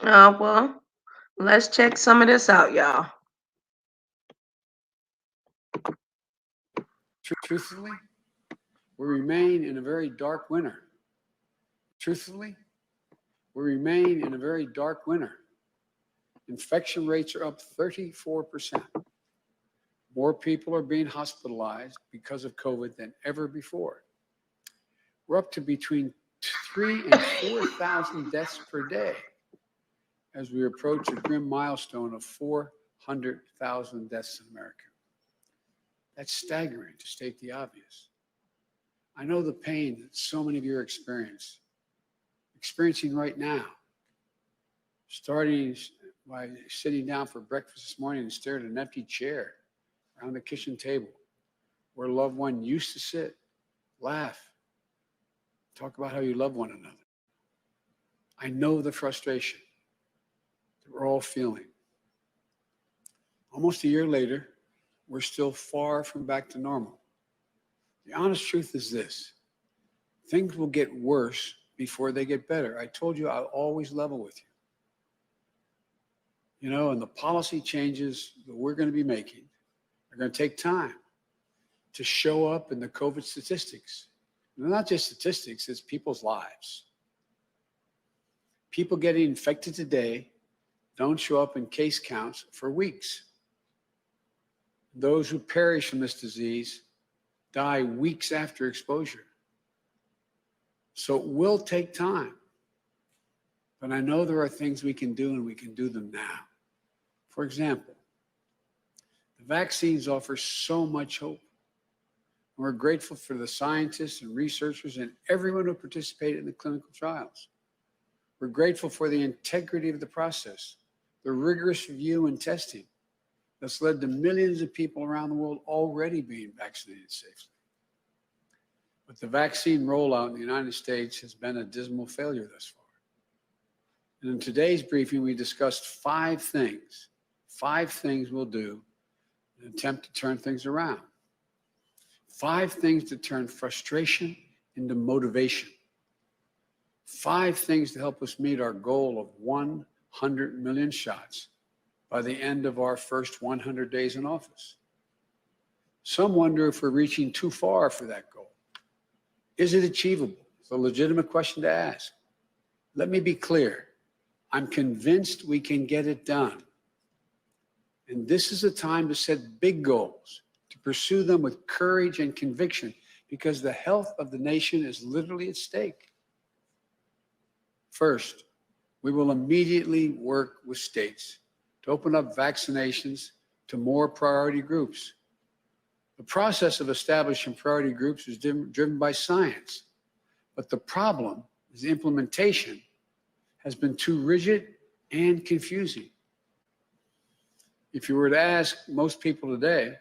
Well, let's check some of this out, y'all. Truthfully, we remain in a very dark winter. Truthfully, we remain in a very dark winter. Infection rates are up 34%. More people are being hospitalized because of COVID than ever before. We're up to between 3,000 and 4,000 deaths per day as we approach a grim milestone of 400,000 deaths in America. That's staggering, to state the obvious. I know the pain that so many of you are experiencing right now, starting by sitting down for breakfast this morning and staring at an empty chair around the kitchen table where a loved one used to sit, laugh, talk about how you love one another. I know the frustration that we're all feeling. Almost a year later, we're still far from back to normal. The honest truth is this: things will get worse before they get better. I told you I'll always level with you. You know, and the policy changes that we're going to be making are going to take time to show up in the COVID statistics. And not just statistics, it's people's lives. People getting infected today don't show up in case counts for weeks. Those who perish from this disease die weeks after exposure. So it will take time. But I know there are things we can do, and we can do them now. For example, the vaccines offer so much hope. And we're grateful for the scientists and researchers and everyone who participated in the clinical trials. We're grateful for the integrity of the process, the rigorous review and testing that's led to millions of people around the world already being vaccinated safely. But the vaccine rollout in the United States has been a dismal failure thus far. And in today's briefing, we discussed 5 things we'll do in an attempt to turn things around. 5 things to turn frustration into motivation. 5 things to help us meet our goal of 100 million shots by the end of our first 100 days in office. Some wonder if we're reaching too far for that goal. Is it achievable? It's a legitimate question to ask. Let me be clear. I'm convinced we can get it done. And this is a time to set big goals, to pursue them with courage and conviction, because the health of the nation is literally at stake. First, we will immediately work with states to open up vaccinations to more priority groups. The process of establishing priority groups is driven by science, but the problem is the implementation has been too rigid and confusing. If you were to ask most people today,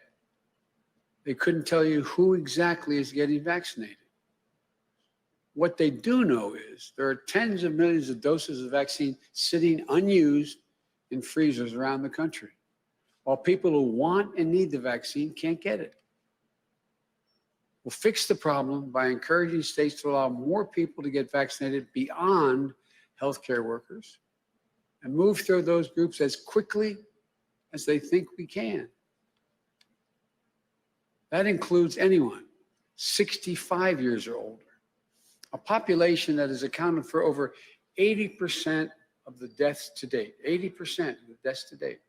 they couldn't tell you who exactly is getting vaccinated. What they do know is there are tens of millions of doses of vaccine sitting unused in freezers around the country, while people who want and need the vaccine can't get it. We'll fix the problem by encouraging states to allow more people to get vaccinated beyond healthcare workers and move through those groups as quickly as they think we can. That includes anyone 65 years or older, a population that has accounted for over 80% of the deaths to date, 80% of the deaths to date.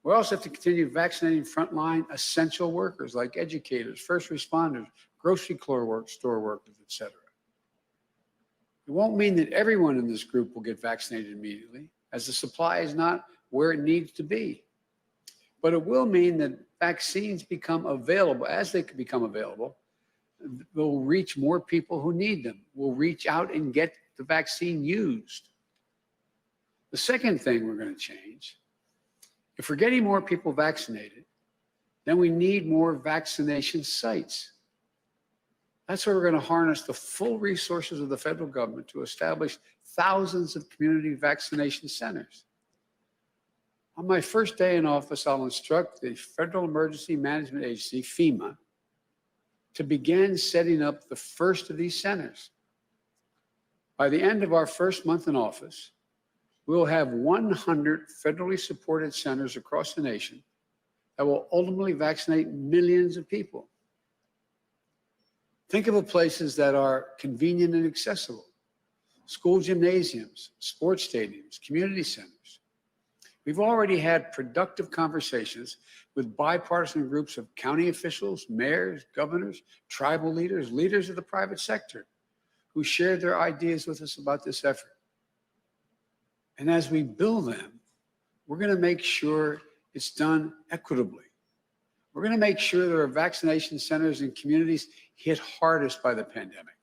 We also have to continue vaccinating frontline essential workers like educators, first responders, grocery store workers, etc. It won't mean that everyone in this group will get vaccinated immediately, as the supply is not where it needs to be. But it will mean that vaccines become available. As they become available, they'll reach more people who need them. We'll reach out and get the vaccine used. The second thing we're going to change, if we're getting more people vaccinated, then we need more vaccination sites. That's where we're going to harness the full resources of the federal government to establish thousands of community vaccination centers. On my first day in office, I'll instruct the Federal Emergency Management Agency, FEMA, to begin setting up the first of these centers. By the end of our first month in office, we'll have 100 federally supported centers across the nation that will ultimately vaccinate millions of people. Think of the places that are convenient and accessible: school gymnasiums, sports stadiums, community centers. We've already had productive conversations with bipartisan groups of county officials, mayors, governors, tribal leaders, leaders of the private sector, who shared their ideas with us about this effort. And as we build them, we're going to make sure it's done equitably. We're going to make sure there are vaccination centers in communities hit hardest by the pandemic,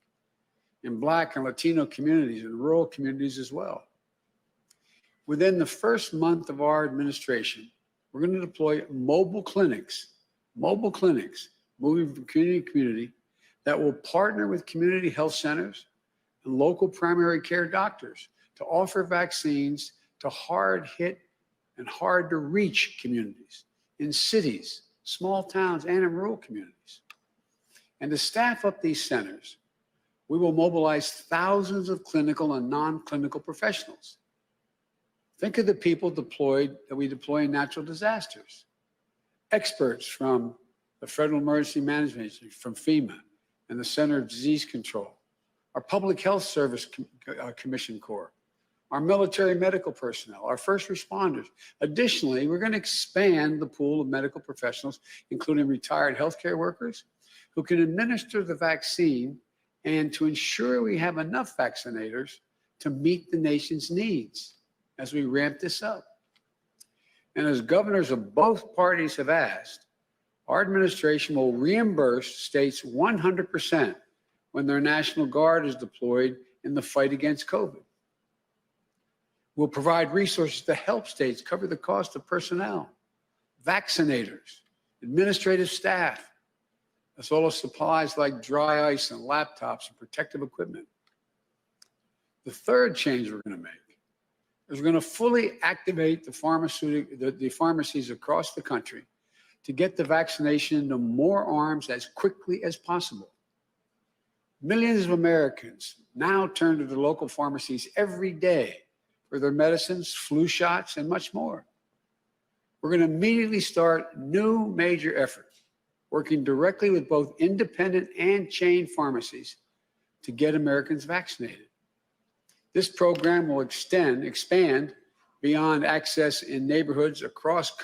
in Black and Latino communities and rural communities as well. Within the first month of our administration, we're going to deploy mobile clinics, moving from community to community, that will partner with community health centers and local primary care doctors to offer vaccines to hard-hit and hard-to-reach communities in cities, small towns, and in rural communities. And to staff up these centers, we will mobilize thousands of clinical and non-clinical professionals. Think of the people that we deploy in natural disasters. Experts from the Federal Emergency Management Agency, from FEMA, and the Center of Disease Control, our Public Health Service Commission Corps, our military medical personnel, our first responders. Additionally, we're going to expand the pool of medical professionals, including retired healthcare workers, who can administer the vaccine and to ensure we have enough vaccinators to meet the nation's needs as we ramp this up. And as governors of both parties have asked, our administration will reimburse states 100% when their National Guard is deployed in the fight against COVID. We'll provide resources to help states cover the cost of personnel, vaccinators, administrative staff, as well as supplies like dry ice and laptops and protective equipment. The third change we're going to make is we're going to fully activate the pharmacies across the country to get the vaccination into more arms as quickly as possible. Millions of Americans now turn to the local pharmacies every day for their medicines, flu shots, and much more. We're going to immediately start new major efforts, working directly with both independent and chain pharmacies to get Americans vaccinated. This program will expand beyond access in neighborhoods across the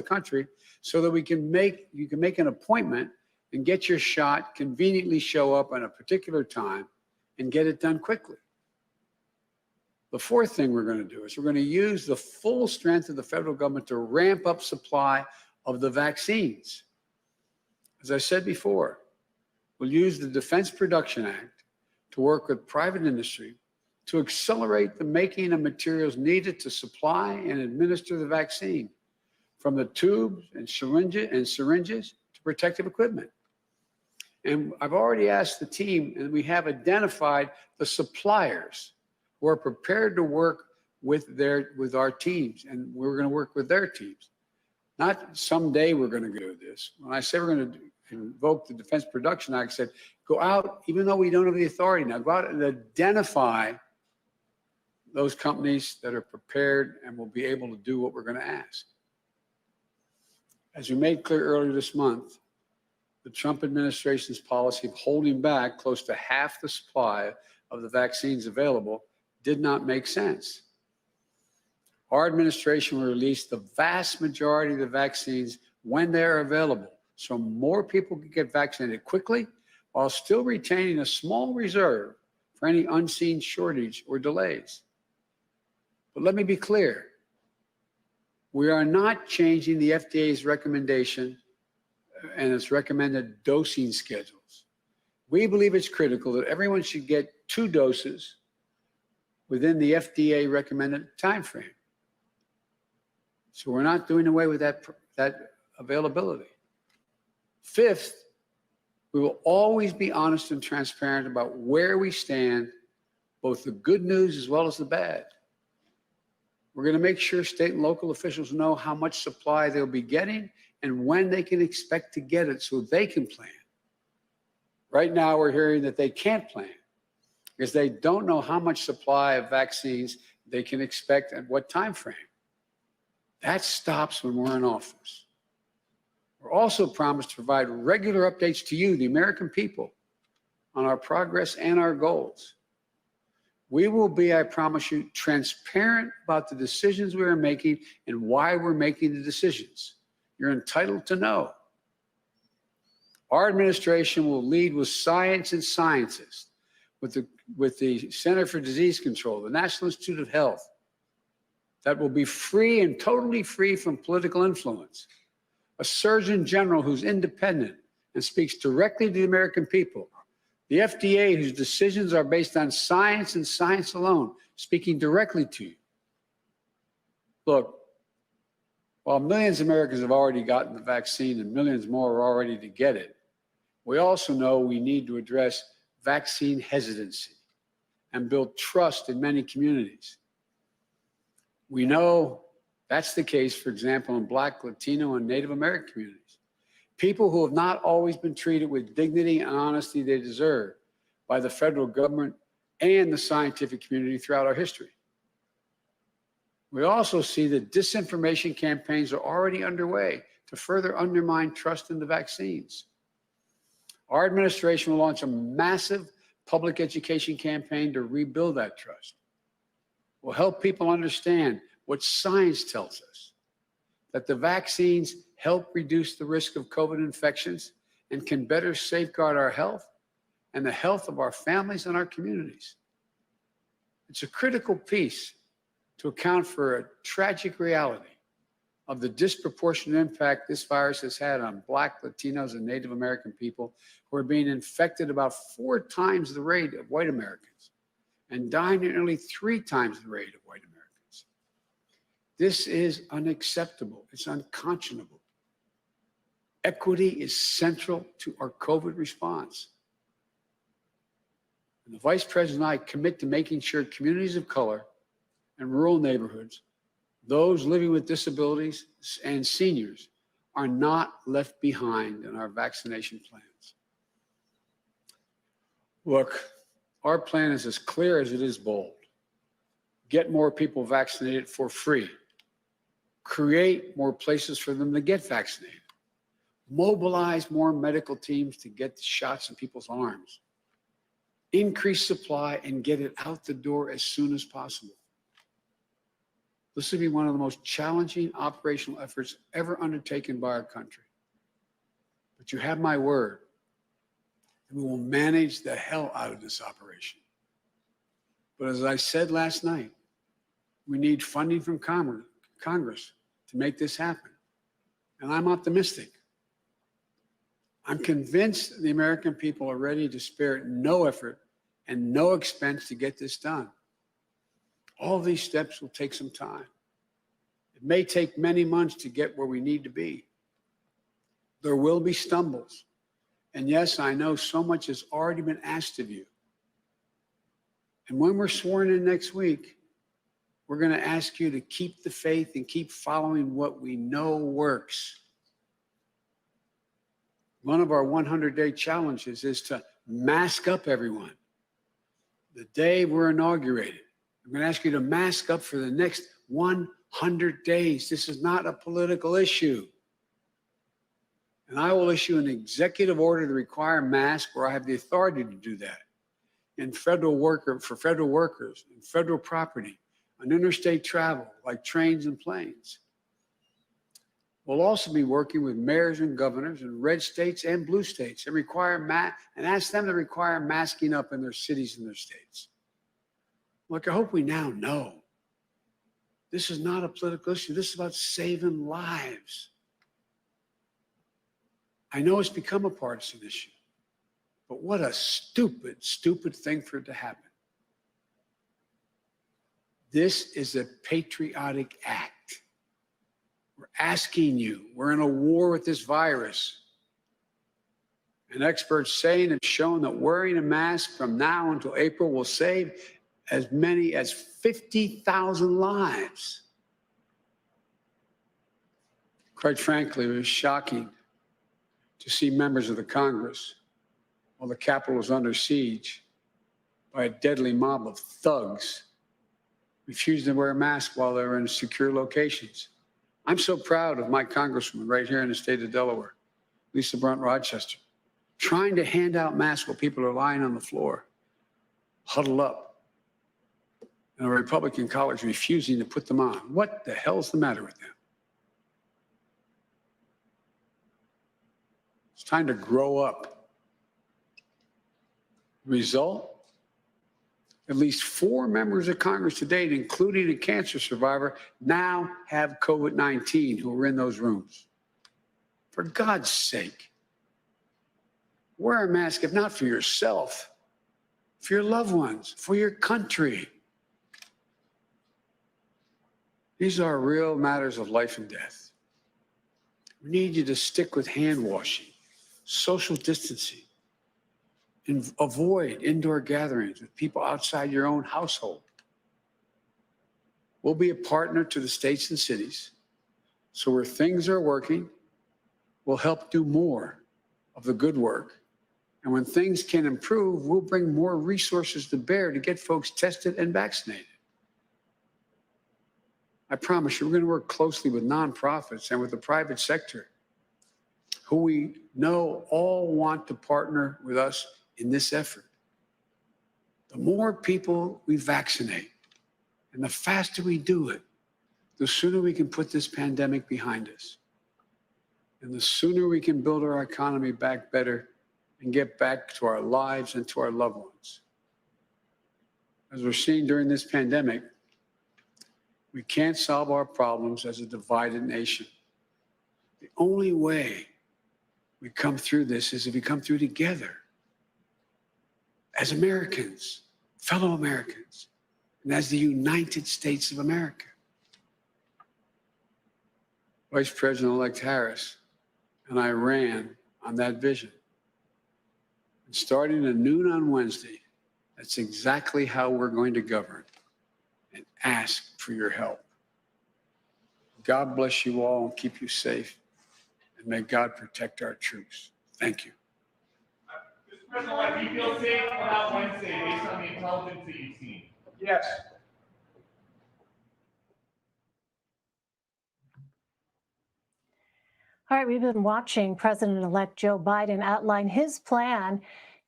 country, so that you can make an appointment and get your shot, conveniently show up at a particular time, and get it done quickly. The fourth thing we're going to do is we're going to use the full strength of the federal government to ramp up supply of the vaccines. As I said before, we'll use the Defense Production Act to work with private industry to accelerate the making of materials needed to supply and administer the vaccine, from the tubes and syringes to protective equipment. And I've already asked the team, and we have identified the suppliers who are prepared to work with our teams, and we're going to work with their teams. Not someday we're going to do this. When I say we're going to invoke the Defense Production Act, I said, go out, even though we don't have the authority now, go out and identify those companies that are prepared and will be able to do what we're going to ask. As we made clear earlier this month, the Trump administration's policy of holding back close to half the supply of the vaccines available did not make sense. Our administration will release the vast majority of the vaccines when they're available, so more people can get vaccinated quickly while still retaining a small reserve for any unseen shortage or delays. But let me be clear. We are not changing the FDA's recommendation and its recommended dosing schedules. We believe it's critical that everyone should get 2 doses within the FDA recommended timeframe. So we're not doing away with that availability. Fifth, we will always be honest and transparent about where we stand, both the good news as well as the bad. We're going to make sure state and local officials know how much supply they'll be getting and when they can expect to get it so they can plan. Right now, we're hearing that they can't plan because they don't know how much supply of vaccines they can expect and what time frame. That stops when we're in office. We're also promised to provide regular updates to you, the American people, on our progress and our goals. We will be, I promise you, transparent about the decisions we are making and why we're making the decisions. You're entitled to know. Our administration will lead with science and scientists, with the Center for Disease Control, the National Institute of Health, that will be free and totally free from political influence. A Surgeon General who's independent and speaks directly to the American people. The FDA, whose decisions are based on science and science alone, speaking directly to you. Look, while millions of Americans have already gotten the vaccine and millions more are already to get it, we also know we need to address vaccine hesitancy and build trust in many communities. We know that's the case, for example, in Black, Latino, and Native American communities. People who have not always been treated with dignity and honesty they deserve by the federal government and the scientific community throughout our history. We also see that disinformation campaigns are already underway to further undermine trust in the vaccines. Our administration will launch a massive public education campaign to rebuild that trust. We'll help people understand what science tells us, that the vaccines help reduce the risk of COVID infections and can better safeguard our health and the health of our families and our communities. It's a critical piece to account for a tragic reality of the disproportionate impact this virus has had on Black, Latinos, and Native American people who are being infected about 4 times the rate of white Americans and dying at nearly 3 times the rate of white Americans. This is unacceptable. It's unconscionable. Equity is central to our COVID response. And the Vice President and I commit to making sure communities of color and rural neighborhoods, those living with disabilities and seniors, are not left behind in our vaccination plans. Look, our plan is as clear as it is bold. Get more people vaccinated for free. Create more places for them to get vaccinated. Mobilize more medical teams to get the shots in people's arms. Increase supply and get it out the door as soon as possible. This will be one of the most challenging operational efforts ever undertaken by our country. But you have my word, and we will manage the hell out of this operation. But as I said last night, we need funding from Congress to make this happen. And I'm optimistic. I'm convinced the American people are ready to spare no effort and no expense to get this done. All these steps will take some time. It may take many months to get where we need to be. There will be stumbles. And yes, I know so much has already been asked of you. And when we're sworn in next week, we're going to ask you to keep the faith and keep following what we know works. One of our 100-day challenges is to mask up everyone. The day we're inaugurated, I'm going to ask you to mask up for the next 100 days. This is not a political issue. And I will issue an executive order to require masks where I have the authority to do that. and federal workers, and federal property, on interstate travel like trains and planes. We'll also be working with mayors and governors in red states and blue states and ask them to require masking up in their cities and their states. Look, I hope we now know this is not a political issue. This is about saving lives. I know it's become a partisan issue, but what a stupid, stupid thing for it to happen. This is a patriotic act. We're asking you, we're in a war with this virus. And experts saying have shown that wearing a mask from now until April will save as many as 50,000 lives. Quite frankly, it was shocking to see members of the Congress, while the Capitol was under siege by a deadly mob of thugs, refusing to wear a mask while they were in secure locations. I'm so proud of my congresswoman right here in the state of Delaware, Lisa Brunt Rochester, trying to hand out masks while people are lying on the floor, huddled up, and a Republican college refusing to put them on. What the hell's the matter with them? It's time to grow up. Result? At least 4 members of Congress to date, including a cancer survivor, now have COVID-19 who are in those rooms. For God's sake, wear a mask, if not for yourself, for your loved ones, for your country. These are real matters of life and death. We need you to stick with hand washing, social distancing, and avoid indoor gatherings with people outside your own household. We'll be a partner to the states and cities, so where things are working, we'll help do more of the good work. And when things can improve, we'll bring more resources to bear to get folks tested and vaccinated. I promise you, we're going to work closely with nonprofits and with the private sector, who we know all want to partner with us in this effort. The more people we vaccinate and the faster we do it, the sooner we can put this pandemic behind us. And the sooner we can build our economy back better and get back to our lives and to our loved ones. As we're seeing during this pandemic, we can't solve our problems as a divided nation. The only way we come through this is if we come through together as Americans, fellow Americans, and as the United States of America. Vice President-elect Harris and I ran on that vision. And starting at noon on Wednesday, that's exactly how we're going to govern and ask for your help. God bless you all and keep you safe, and may God protect our troops. Thank you. Mr. President, do you feel safe about Wednesday based on the intelligence that you've seen? Yes. All right, we've been watching President-elect Joe Biden outline his plan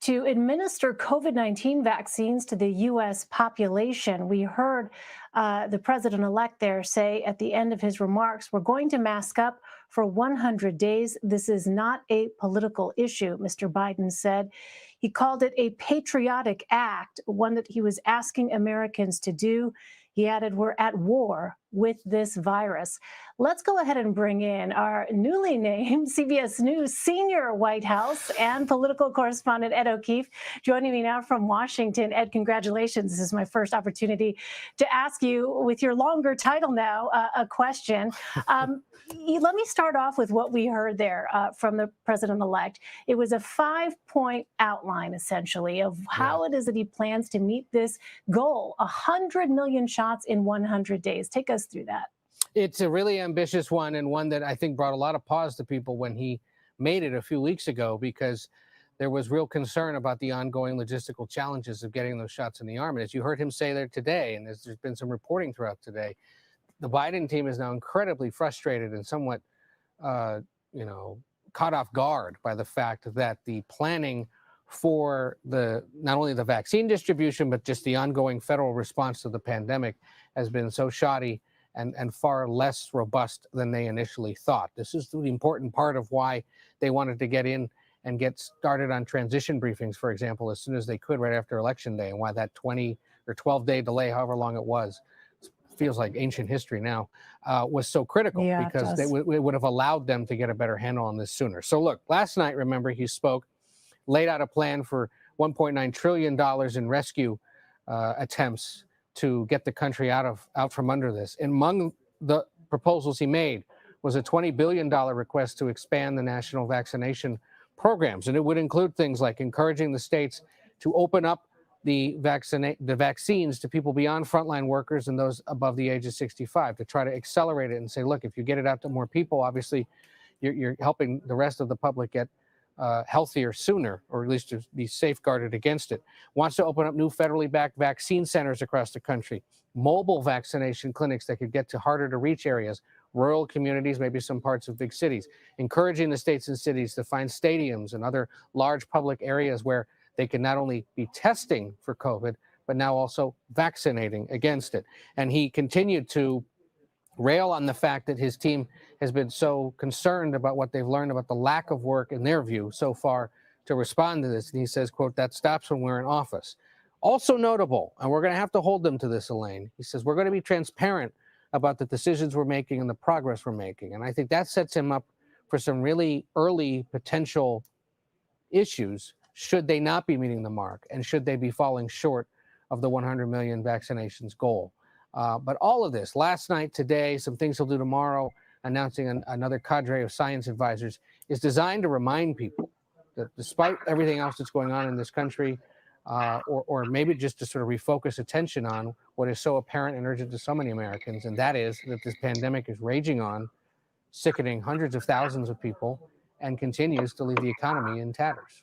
to administer COVID-19 vaccines to the U.S. population. We heard the president-elect there say at the end of his remarks, we're going to mask up for 100 days. This is not a political issue, Mr. Biden said. He called it a patriotic act, one that he was asking Americans to do. He added, we're at war with this virus. Let's go ahead and bring in our newly named CBS News senior White House and political correspondent, Ed O'Keefe, joining me now from Washington. Ed, congratulations. This is my first opportunity to ask you, with your longer title now, a question. Let me start off with what we heard there from the president-elect. It was a 5-point outline, essentially, of how it is that he plans to meet this goal, 100 million shots in 100 days. Take us through that. It's a really ambitious one, and one that I think brought a lot of pause to people when he made it a few weeks ago, because there was real concern about the ongoing logistical challenges of getting those shots in the arm. And as you heard him say there today, and there's been some reporting throughout today, the Biden team is now incredibly frustrated and somewhat, caught off guard by the fact that the planning for not only the vaccine distribution, but just the ongoing federal response to the pandemic has been so shoddy and far less robust than they initially thought. This is the important part of why they wanted to get in and get started on transition briefings, for example, as soon as they could right after Election Day, and why that 20 or 12-day delay, however long it was, feels like ancient history now, was so critical, because it would have allowed them to get a better handle on this sooner. So look, last night, remember, he spoke, laid out a plan for $1.9 trillion in rescue attempts to get the country out from under this. And among the proposals he made was a $20 billion request to expand the national vaccination programs. And it would include things like encouraging the states to open up the vaccines to people beyond frontline workers and those above the age of 65, to try to accelerate it and say, look, if you get it out to more people, obviously you're helping the rest of the public get healthier sooner, or at least to be safeguarded against it. Wants to open up new federally backed vaccine centers across the country, mobile vaccination clinics that could get to harder to reach areas, rural communities, maybe some parts of big cities, encouraging the states and cities to find stadiums and other large public areas where they can not only be testing for COVID, but now also vaccinating against it. And he continued to rail on the fact that his team has been so concerned about what they've learned about the lack of work, in their view, so far to respond to this. And he says, quote, that stops when we're in office. Also notable, and we're going to have to hold them to this, Elaine, he says, we're going to be transparent about the decisions we're making and the progress we're making. And I think that sets him up for some really early potential issues should they not be meeting the mark, and should they be falling short of the 100 million vaccinations goal. But all of this, last night, today, some things he'll do tomorrow, announcing another cadre of science advisors, is designed to remind people that despite everything else that's going on in this country, or maybe just to sort of refocus attention on what is so apparent and urgent to so many Americans, and that is that this pandemic is raging on, sickening hundreds of thousands of people, and continues to leave the economy in tatters.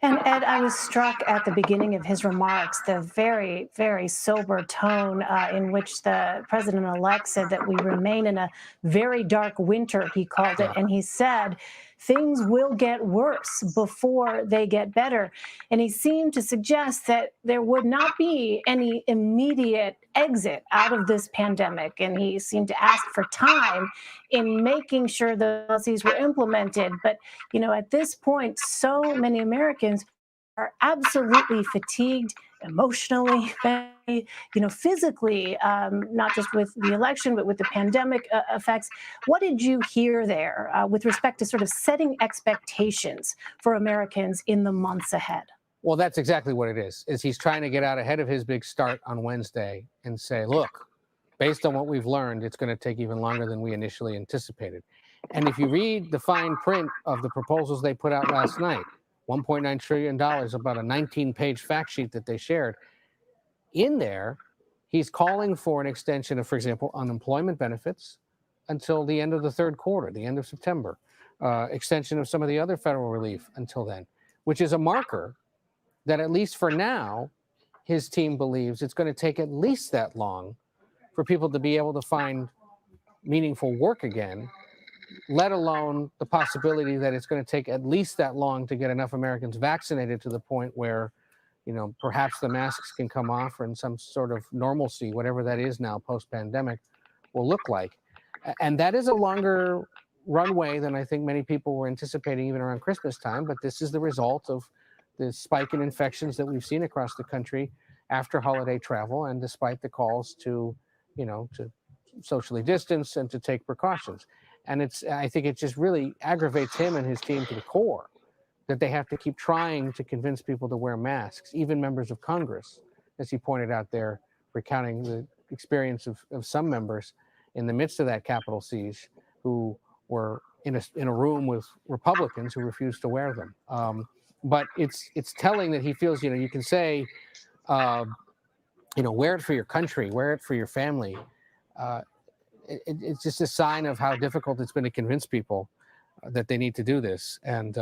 And Ed, I was struck at the beginning of his remarks, the very, very sober tone in which the president-elect said that we remain in a very dark winter, he called it. And he said, things will get worse before they get better. And he seemed to suggest that there would not be any immediate exit out of this pandemic. And he seemed to ask for time in making sure the policies were implemented. But, you know, at this point, so many Americans are absolutely fatigued emotionally, physically, not just with the election, but with the pandemic effects. What did you hear there with respect to sort of setting expectations for Americans in the months ahead? Well, that's exactly what it is he's trying to get out ahead of his big start on Wednesday and say, look, based on what we've learned, it's going to take even longer than we initially anticipated. And if you read the fine print of the proposals they put out last night, $1.9 trillion, about a 19-page fact sheet that they shared. In there, he's calling for an extension of, for example, unemployment benefits until the end of the third quarter, the end of September, extension of some of the other federal relief until then, which is a marker that, at least for now, his team believes it's going to take at least that long for people to be able to find meaningful work again, let alone the possibility that it's going to take at least that long to get enough Americans vaccinated to the point where, perhaps the masks can come off, and some sort of normalcy, whatever that is now post-pandemic, will look like. And that is a longer runway than I think many people were anticipating even around Christmas time. But this is the result of the spike in infections that we've seen across the country after holiday travel, and despite the calls to socially distance and to take precautions. And I think it just really aggravates him and his team to the core that they have to keep trying to convince people to wear masks, even members of Congress, as he pointed out there, recounting the experience of some members in the midst of that Capitol siege who were in a room with Republicans who refused to wear them. But it's telling that he feels, you can say, wear it for your country, wear it for your family. It's just a sign of how difficult it's been to convince people that they need to do this, and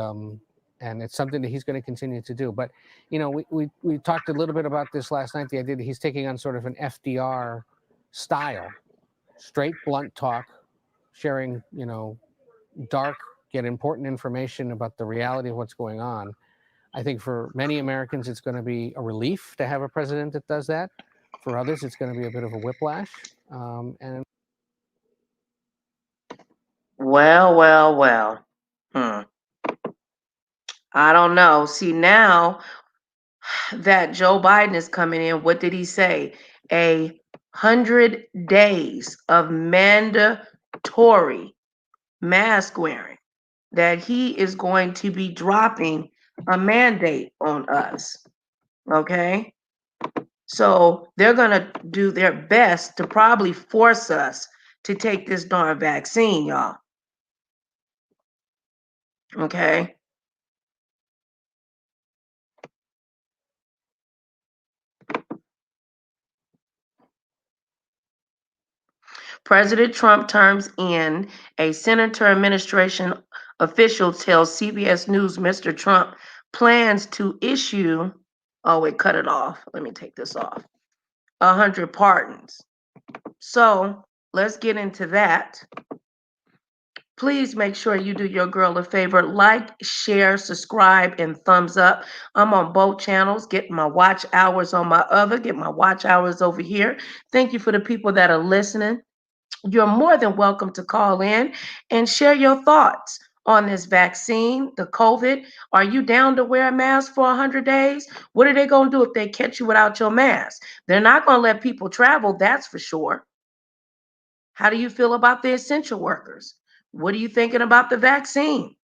it's something that he's going to continue to do. But we talked a little bit about this last night. The idea that he's taking on sort of an FDR style, straight, blunt talk, sharing dark get important information about the reality of what's going on. I think for many Americans, it's going to be a relief to have a president that does that. For others, it's going to be a bit of a whiplash. And Well. I don't know. See, now that Joe Biden is coming in, what did he say? 100 days of mandatory mask wearing, that he is going to be dropping a mandate on us. Okay? So they're going to do their best to probably force us to take this darn vaccine, y'all. Okay? President Trump terms in, a senator administration official tells CBS News Mr. Trump plans to issue, oh, it cut it off. Let me take this off. 100 pardons. So let's get into that. Please make sure you do your girl a favor. Like, share, subscribe, and thumbs up. I'm on both channels. Get my watch hours on my other. Get my watch hours over here. Thank you for the people that are listening. You're more than welcome to call in and share your thoughts on this vaccine, the COVID. Are you down to wear a mask for 100 days? What are they going to do if they catch you without your mask? They're not going to let people travel, that's for sure. How do you feel about the essential workers? What are you thinking about the vaccine?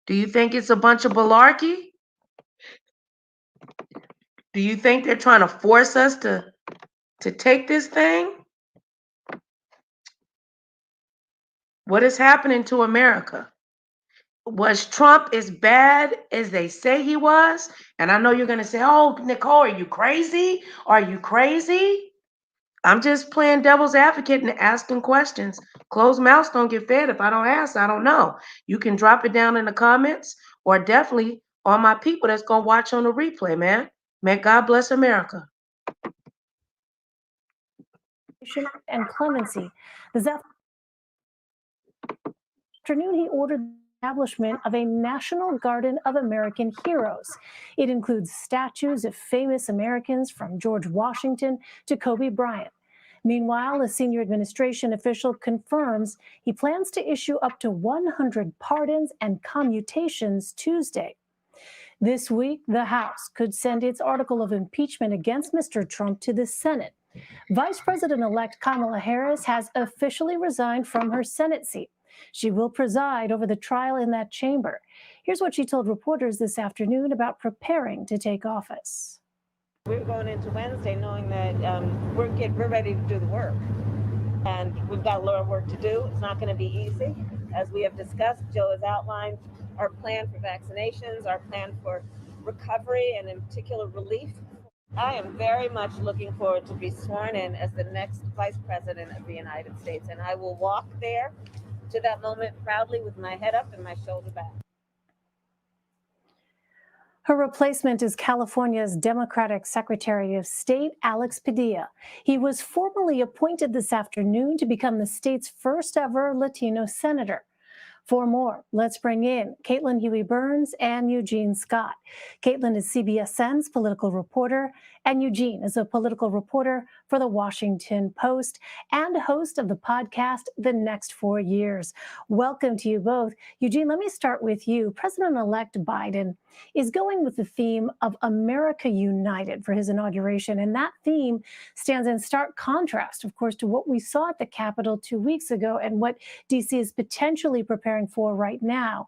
Do you think it's a bunch of malarkey? Do you think they're trying to force us to take this thing? What is happening to America? Was Trump as bad as they say he was? And I know you're going to say, oh, Nicole, are you crazy? Are you crazy? I'm just playing devil's advocate and asking questions. Closed mouths don't get fed. If I don't ask, I don't know. You can drop it down in the comments or definitely on my people that's going to watch on the replay, man. May God bless America. And clemency. This afternoon, he ordered the establishment of a National Garden of American Heroes. It includes statues of famous Americans from George Washington to Kobe Bryant. Meanwhile, a senior administration official confirms he plans to issue up to 100 pardons and commutations Tuesday. This week, the House could send its article of impeachment against Mr. Trump to the Senate. Vice President-elect Kamala Harris has officially resigned from her Senate seat. She will preside over the trial in that chamber. Here's what she told reporters this afternoon about preparing to take office. We're going into Wednesday knowing that we're ready to do the work. And we've got a lot of work to do. It's not going to be easy. As we have discussed, Joe has outlined our plan for vaccinations, our plan for recovery, and in particular relief. I am very much looking forward to be sworn in as the next Vice President of the United States. And I will walk there to that moment proudly with my head up and my shoulder back. Her replacement is California's Democratic Secretary of State, Alex Padilla. He was formally appointed this afternoon to become the state's first ever Latino senator. For more, let's bring in Caitlin Huey-Burns and Eugene Scott. Caitlin is CBSN's political reporter, and Eugene is a political reporter for The Washington Post and host of the podcast, The Next 4 Years. Welcome to you both. Eugene, let me start with you. President-elect Biden is going with the theme of America United for his inauguration, and that theme stands in stark contrast, of course, to what we saw at the Capitol 2 weeks ago and what D.C. is potentially preparing for right now.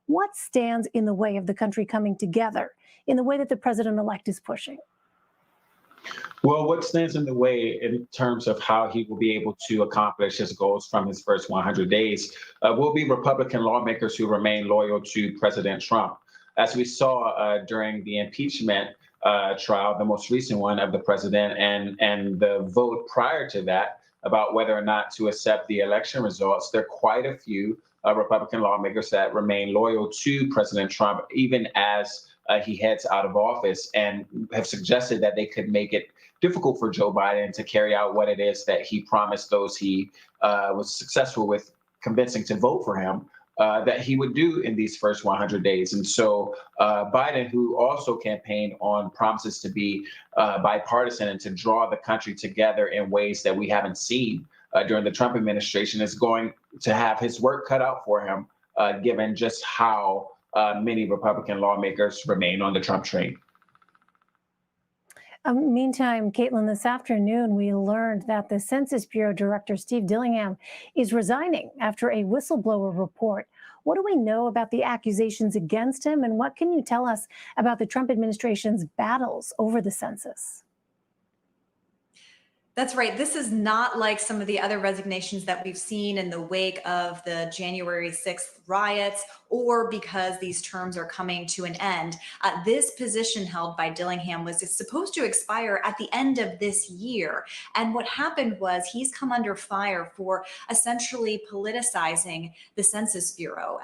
What stands in the way of the country coming together in the way that the president-elect is pushing? Well, what stands in the way in terms of how he will be able to accomplish his goals from his first 100 days will be Republican lawmakers who remain loyal to President Trump. As we saw during the impeachment trial, the most recent one of the president, and the vote prior to that about whether or not to accept the election results, there are quite a few Republican lawmakers that remain loyal to President Trump, even as he heads out of office, and have suggested that they could make it difficult for Joe Biden to carry out what it is that he promised those he was successful with convincing to vote for him that he would do in these first 100 days. And so Biden, who also campaigned on promises to be bipartisan and to draw the country together in ways that we haven't seen during the Trump administration, is going to have his work cut out for him, given just how many Republican lawmakers remain on the Trump train. Meantime, Caitlin, this afternoon, we learned that the Census Bureau Director, Steve Dillingham, is resigning after a whistleblower report. What do we know about the accusations against him, and what can you tell us about the Trump administration's battles over the census? That's right. This is not like some of the other resignations that we've seen in the wake of the January 6th riots, or because these terms are coming to an end. This position held by Dillingham was supposed to expire at the end of this year. And what happened was he's come under fire for essentially politicizing the Census Bureau.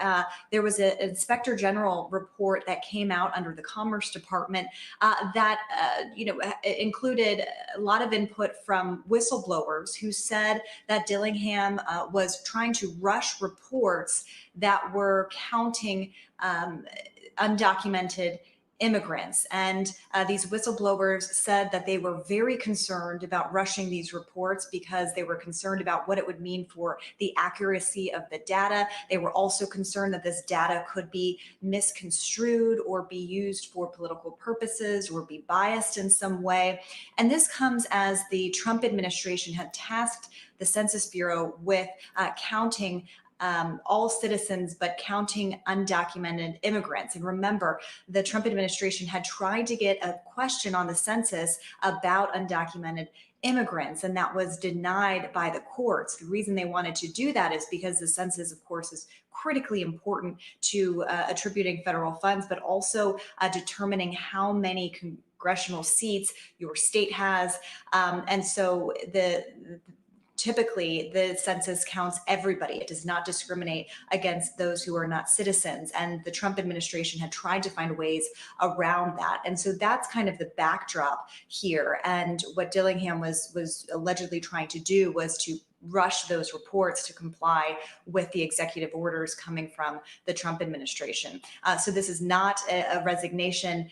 There was an Inspector General report that came out under the Commerce Department that included a lot of input from whistleblowers who said that Dillingham was trying to rush reports that were counting undocumented immigrants. And these whistleblowers said that they were very concerned about rushing these reports because they were concerned about what it would mean for the accuracy of the data. They were also concerned that this data could be misconstrued or be used for political purposes or be biased in some way. And this comes as the Trump administration had tasked the Census Bureau with counting all citizens, but counting undocumented immigrants. And remember, the Trump administration had tried to get a question on the census about undocumented immigrants, and that was denied by the courts. The reason they wanted to do that is because the census, of course, is critically important to attributing federal funds, but also determining how many congressional seats your state has. And so typically, the census counts everybody. It does not discriminate against those who are not citizens. And the Trump administration had tried to find ways around that. And so that's kind of the backdrop here. And what Dillingham was allegedly trying to do was to rush those reports to comply with the executive orders coming from the Trump administration. So this is not a resignation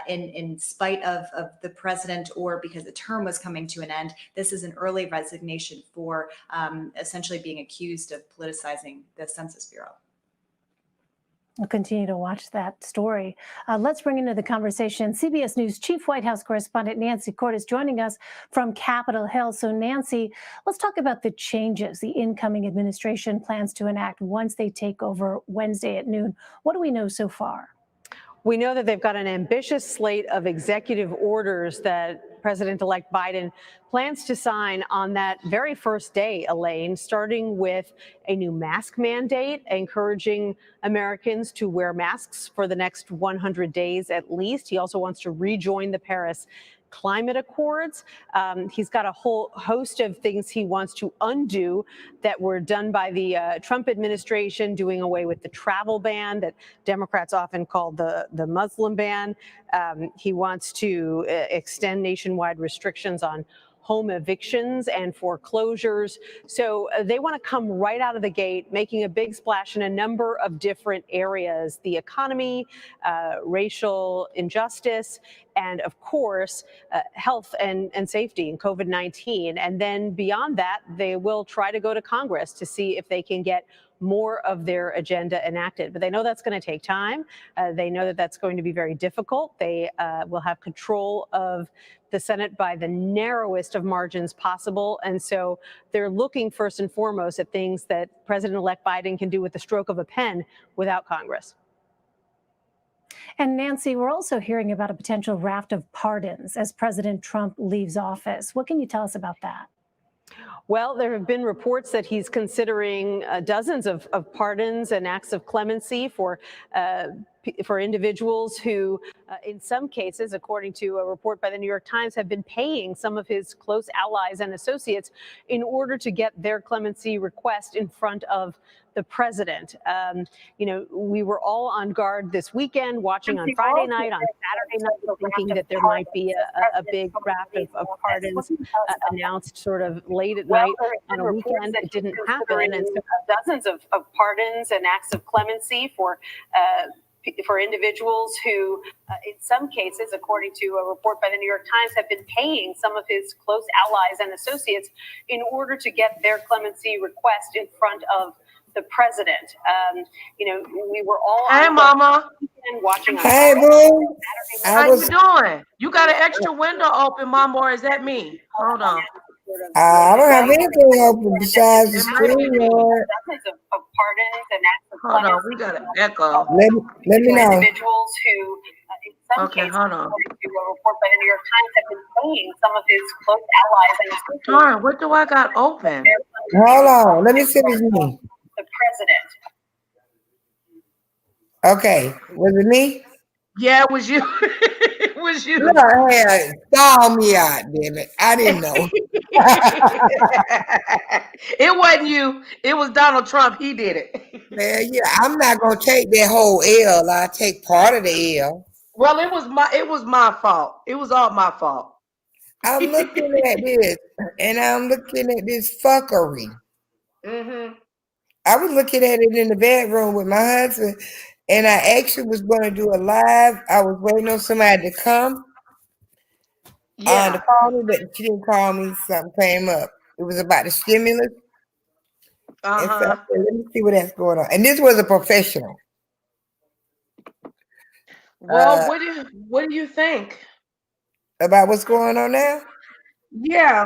in spite of the president or because the term was coming to an end. This is an early resignation for essentially being accused of politicizing the Census Bureau. We'll continue to watch that story. Let's bring into the conversation CBS News Chief White House Correspondent Nancy Cordes joining us from Capitol Hill. So Nancy, let's talk about the changes the incoming administration plans to enact once they take over Wednesday at noon. What do we know so far? We know that they've got an ambitious slate of executive orders that President-elect Biden plans to sign on that very first day, Elaine, starting with a new mask mandate, encouraging Americans to wear masks for the next 100 days at least. He also wants to rejoin the Paris Climate Accords. He's got a whole host of things he wants to undo that were done by the Trump administration, doing away with the travel ban that Democrats often call the Muslim ban. He wants to extend nationwide restrictions on home evictions and foreclosures. So they want to come right out of the gate, making a big splash in a number of different areas: the economy, racial injustice, and of course, health and safety and COVID-19. And then beyond that, they will try to go to Congress to see if they can get more of their agenda enacted. But they know that's going to take time. They know that that's going to be very difficult. They will have control of the Senate by the narrowest of margins possible. And so they're looking first and foremost at things that President-elect Biden can do with the stroke of a pen without Congress. And Nancy, we're also hearing about a potential raft of pardons as President Trump leaves office. What can you tell us about that? Well, there have been reports that he's considering dozens of pardons and acts of clemency for for individuals who, in some cases, according to a report by the New York Times, have been paying some of his close allies and associates in order to get their clemency request in front of the president. We were all on guard this weekend, watching on Friday night, on Saturday night, thinking that there might be a big raft of pardons announced sort of late at night on a weekend. It didn't happen. And so dozens of pardons and acts of clemency for individuals who, in some cases, according to a report by the New York Times, have been paying some of his close allies and associates in order to get their clemency request in front of the president. We were all Hey, Mama. watching. Hey, boo. How you doing? You got an extra window open, Mama, or is that me? Hold on. I don't have anything open besides the screen door. Hold on, we got an echo. Let me know. Individuals who, in some Okay, cases, hold on. according to a report by the New York Times, have been paying some of his close allies and associates. Darn, what do I got open? Hold on. Let me see if it's me. The president. Okay. Was it me? Yeah, it was you. It was you. Look, hey, stall me out, damn it. I didn't know. It wasn't you. It was Donald Trump. He did it. Man, yeah, I'm not gonna take that whole L. I take part of the L. Well, it was my fault. It was all my fault. I'm looking at this, and I'm looking at this fuckery. Mm-hmm. I was looking at it in the bedroom with my husband, and I actually was going to do a live. I was waiting on somebody to come. Yeah. To call me, but she didn't call me. Something came up. It was about the stimulus. And so I said, let me see what that's going on. And this was a professional. Well, what do you think about what's going on now? Yeah,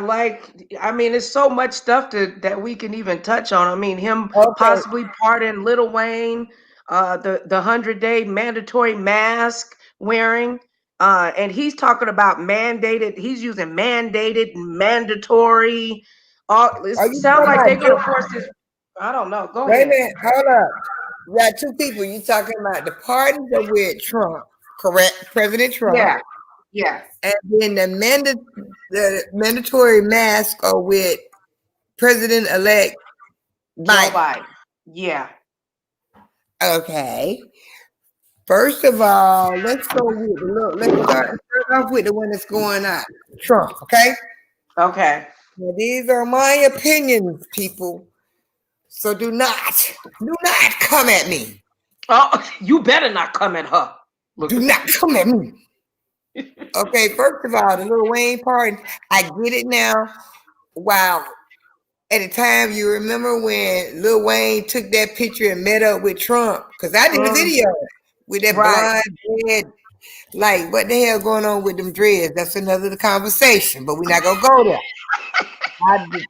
I mean, there's so much stuff that we can even touch on. I mean, him possibly pardon Lil Wayne, the 100-day mandatory mask wearing, and he's talking about mandated. He's using mandated, mandatory. It sounds like they're going to force this. I don't know. Go ahead. Wait a minute. Hold up. You got two people. You talking about the pardons are with Trump, correct? President Trump. Yeah. Yeah. And then the mandatory mask are with President-elect Biden. Yeah. Okay. First of all, let's go with let's start off with the one that's going on. Trump, okay? Okay. Now, these are my opinions, people. So do not come at me. Oh, you better not come at her. Do not come at me. Okay, first of all, the Lil Wayne pardon, I get it now. Wow. At the time, you remember when Lil Wayne took that picture and met up with Trump? Because I did a video with that blonde dread. Like, what the hell going on with them dreads? That's another conversation, but we're not going to go there.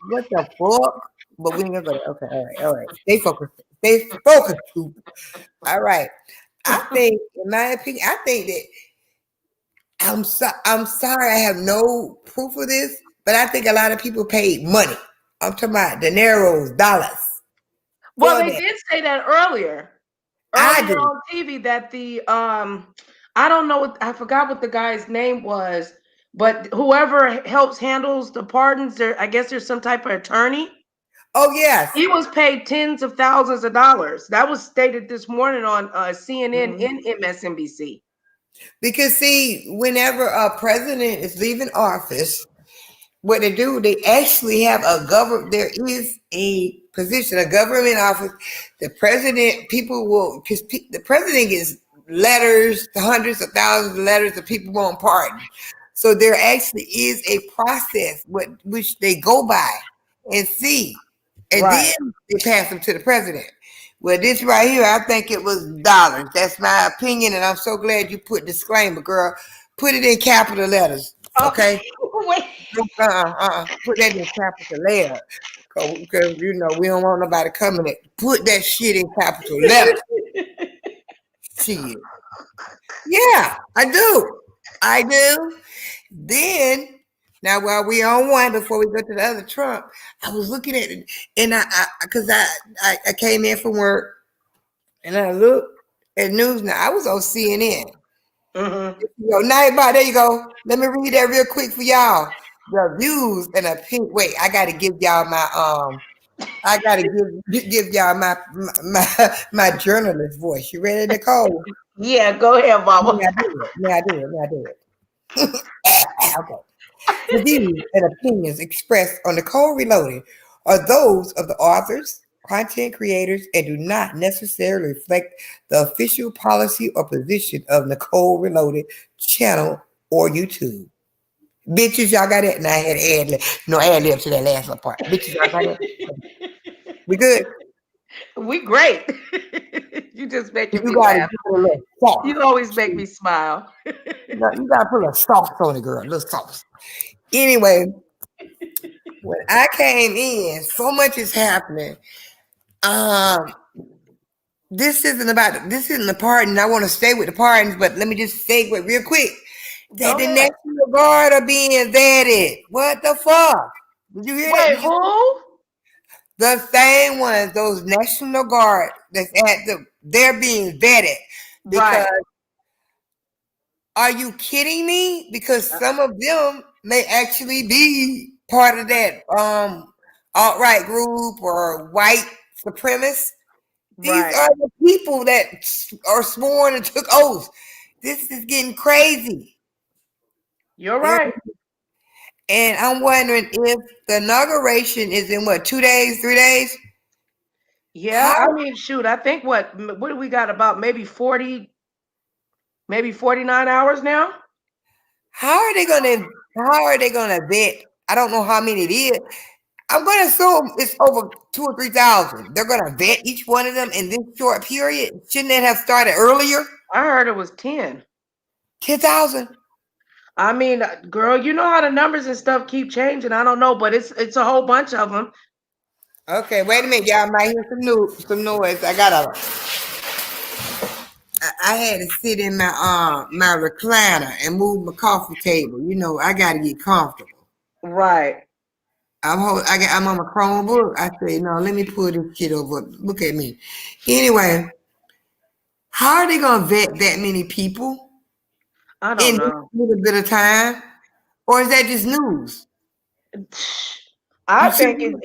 What the fuck? But we ain't going to go there. Okay, all right. Stay focused. Stay focused, people. All right. I think, in my opinion, I think that I'm sorry I have no proof of this, but I think a lot of people paid money. I'm talking about dineros, dollars. Well, they did say that earlier on TV that the I don't know, I forgot what the guy's name was, but whoever handles the pardons, I guess there's some type of attorney. Oh yes, he was paid tens of thousands of dollars. That was stated this morning on CNN and MSNBC. Because see, whenever a president is leaving office, what they do, they actually have there is a position, a government office. The president, because the president gets letters, hundreds of thousands of letters of people want pardon. So there actually is a process which they go by and see. And then they pass them to the president. Well, this right here, I think it was dollars. That's my opinion, and I'm so glad you put disclaimer, girl. Put it in capital letters, okay? Wait. Put that in capital letters, because we don't want nobody coming in. Put that shit in capital letters. Shit. Yeah, I do. Then. Now, while we on one, before we go to the other Trump, I was looking at it, and I came in from work, and I looked at news now. I was on CNN. Mm-hmm. You know, now everybody, there you go. Let me read that real quick for y'all. The views and opinion. Wait, I gotta give y'all my I gotta give y'all my journalist voice. You ready, Nicole? Yeah, go ahead, Mama. May I do it. Okay. The views and opinions expressed on Nicole Reloaded are those of the authors, content creators, and do not necessarily reflect the official policy or position of Nicole Reloaded channel or YouTube. Bitches, y'all got it? Now I had to ad lib to that last little part. Bitches, y'all got it? We good? We great. You just making me You gotta laugh. give it a little sauce. You always make me smile. You gotta put a little sauce on it, girl. A little sauce. Anyway, when I came in, so much is happening. This isn't the pardon. I want to stay with the pardons, but let me just segue real quick. That the National Guard are being vetted. What the fuck? Did you hear that? Wait, who? The same ones, those National Guard they're being vetted. Because are you kidding me? Because some of them may actually be part of that alt-right group or white supremacists. These are the people that are sworn and took oaths. This is getting crazy. You're right. And I'm wondering if the inauguration is in what, 2 days, 3 days? Yeah, I mean, shoot, I think what do we got, about maybe 40, maybe 49 hours now? How are they gonna vet? I don't know how many it is. I'm gonna assume it's over 2,000 or 3,000. They're gonna vet each one of them in this short period. Shouldn't that have started earlier? I heard it was 10. 10,000. I mean, girl, you know how the numbers and stuff keep changing. I don't know, but it's a whole bunch of them. Okay, wait a minute, y'all might hear some noise. I had to sit in my my recliner and move my coffee table. You know, I gotta get comfortable. Right. I'm on my Chromebook. I say, no, let me pull this shit over. Look at me. Anyway, how are they gonna vet that many people? I don't know. In a little bit of time, or is that just news? I think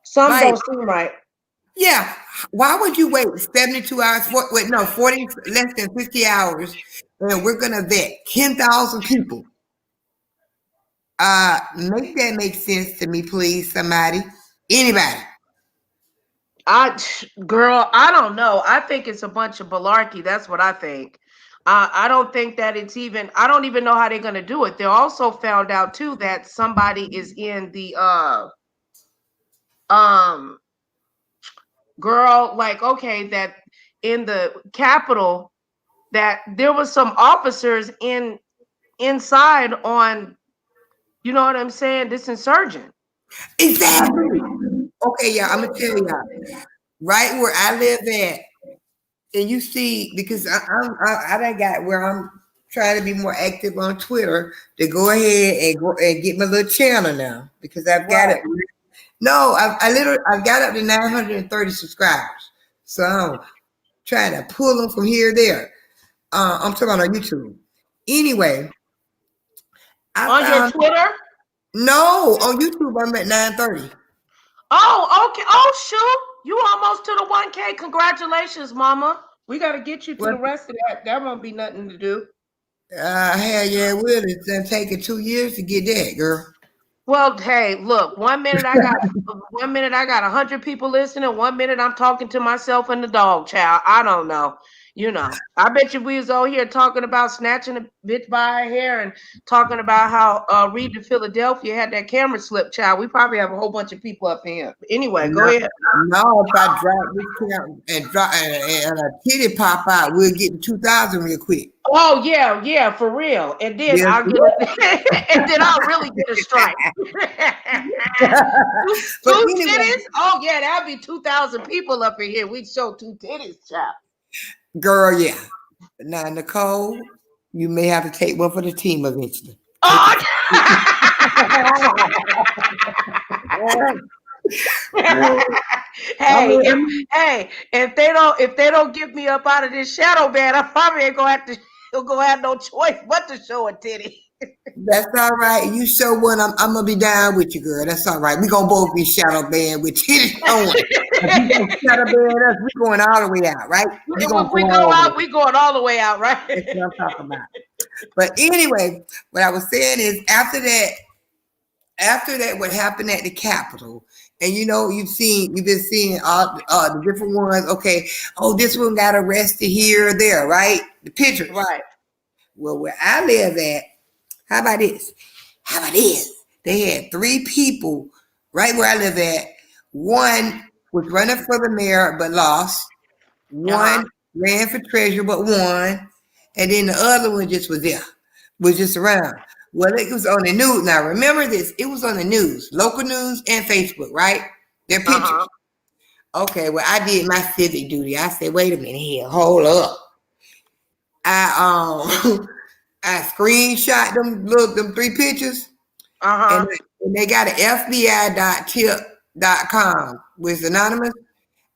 some don't seem right. Yeah. Why would you wait 72 hours? 40, less than 50 hours, and we're gonna vet 10,000 people. Make that make sense to me, please, somebody. Anybody. Girl, I don't know. I think it's a bunch of malarkey. That's what I think. I don't think that I don't even know how they're going to do it. They also found out too that somebody is in the girl, like, okay, that in the Capitol, that there was some officers inside on, you know what I'm saying, this insurgent. Exactly. Okay, y'all, I'm gonna tell y'all, right where I live at, and you see, because I done got where I'm trying to be more active on Twitter to go ahead and get my little channel now, because I've got it. No, I've got up to 930 subscribers, so I'm trying to pull them from here to there. I'm talking on YouTube. Anyway, On your Twitter? No, on YouTube I'm at 930. Oh, okay. Oh, shoot. You almost to the 1K. Congratulations, mama. We got to get you to the rest of that. That won't be nothing to do. Hell yeah, it will. It's done taken 2 years to get that, girl. Well, hey, look, 1 minute I got 100 people listening. 1 minute I'm talking to myself and the dog, child. I don't know. You know, I bet you we was over here talking about snatching a bitch by her hair and talking about how Reed to Philadelphia had that camera slip, child. We probably have a whole bunch of people up here. Anyway, go ahead. No, if I drop this camera and a titty pop out, we'll get to 2,000 real quick. Oh yeah, for real. And then I'll get and then I'll really get a strike. two titties? Oh yeah, that'll be 2,000 people up in here. We'd show 2 titties, child. Girl, yeah. Now, Nicole, you may have to take one for the team eventually. if they don't get me up out of this shadow band, I probably ain't gonna have no choice but to show a titty. That's all right. You show one, I'm gonna be down with you, girl. That's all right. We gonna both be shadow band with titties showing. If you gonna shadow band us, we going all the way out, right? If we go out, we going all the way out, right? That's what I'm talking about. But anyway, what I was saying is after that, what happened at the Capitol, and you've been seeing all the different ones. Okay, this one got arrested here or there, right? The pictures, right? Well, where I live at, how about this? They had 3 people right where I live at. One was running for the mayor but lost. One ran for treasurer but won, and then the other one just was there, was just around. Well, it was on the news. Now, remember this. It was on the news, local news and Facebook, right? Their pictures. Okay, well, I did my civic duty. I said, wait a minute here. Hold up. I screenshot them 3 pictures. And they got an FBI.tip.com, which is anonymous.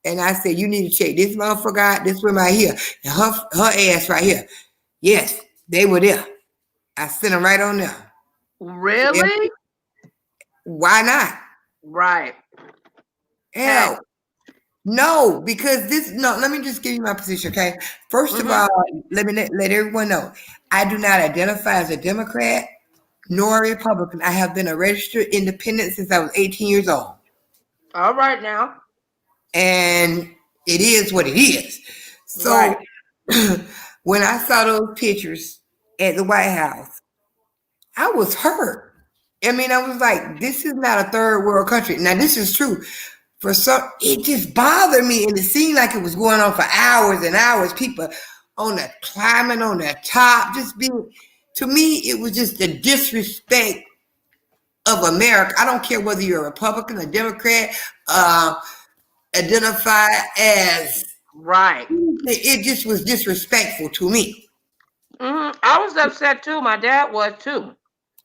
And I said, you need to check this motherfucker out. This one right here. And her ass right here. Yes, they were there. I sent them right on there. Really? Why not? Right. Hell, no, because let me just give you my position, okay? First of all, let everyone know, I do not identify as a Democrat nor a Republican. I have been a registered independent since I was 18 years old. All right now. And it is what it is. So when I saw those pictures at the White House, I was hurt. I mean, I was like, this is not a third world country. Now, this is true. It just bothered me, and it seemed like it was going on for hours and hours. People climbing on the top, to me, it was just the disrespect of America. I don't care whether you're a Republican or Democrat, identify as right. It just was disrespectful to me. I was upset too. My dad was too.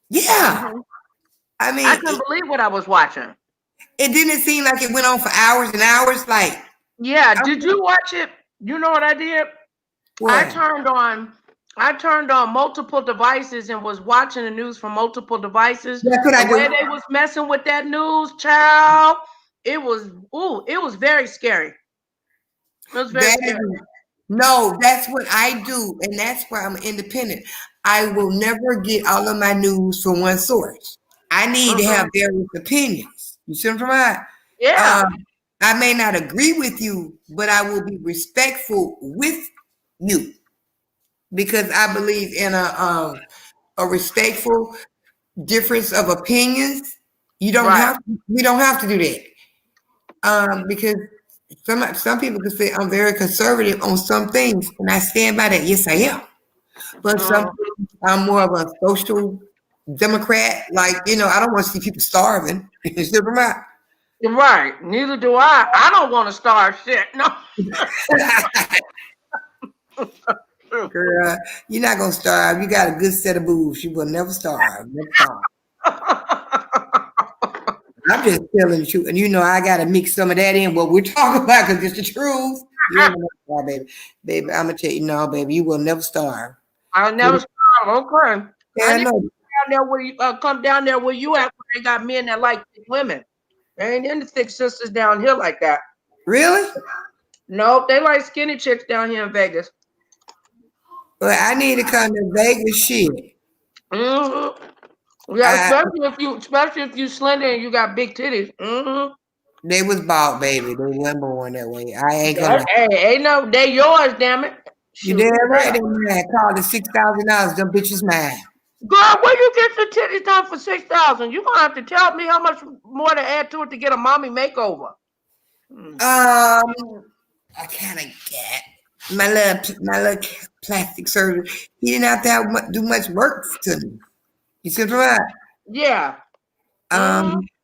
Yeah. I mean, I couldn't believe what I was watching. It didn't seem like it went on for hours and hours. Did you watch it? You know what I did? What? I turned on multiple devices and was watching the news from multiple devices. That's what I do. The way they was messing with that news, child, it was very scary. It was very scary. No, that's what I do, and that's why I'm independent. I will never get all of my news from one source. I need to have various opinions. You see what I'm talking about? Yeah. I may not agree with you, but I will be respectful with you because I believe in a respectful difference of opinions. We don't have to do that because some people could say I'm very conservative on some things, and I stand by that. Yes, I am. But I'm more of a social Democrat. I don't want to see people starving. Right. Neither do I. I don't want to starve shit. No. Girl, you're not gonna starve. You got a good set of boobs. You will never starve. I'm just telling you, and I gotta mix some of that in what we're talking about because it's the truth. You don't never starve, baby. I'm gonna tell you, no, baby, you will never starve. I'll never starve. Okay. Yeah, I know. Come down there where you at, where they got men that like women. They ain't into thick sisters down here like that. Really? Nope, they like skinny chicks down here in Vegas. Well, I need to come to Vegas shit. Yeah, especially if you slender and you got big titties. They was bald, baby. They weren't born that way. I ain't gonna. Hey, they yours, damn it. You damn right. They man called it $6,000. Them bitches mad. Girl, where you get your titties done for $6,000? You gonna have to tell me how much more to add to it to get a mommy makeover. I kind of get my little plastic surgeon. He didn't have to do much work to me. You see what I'm saying? Yeah.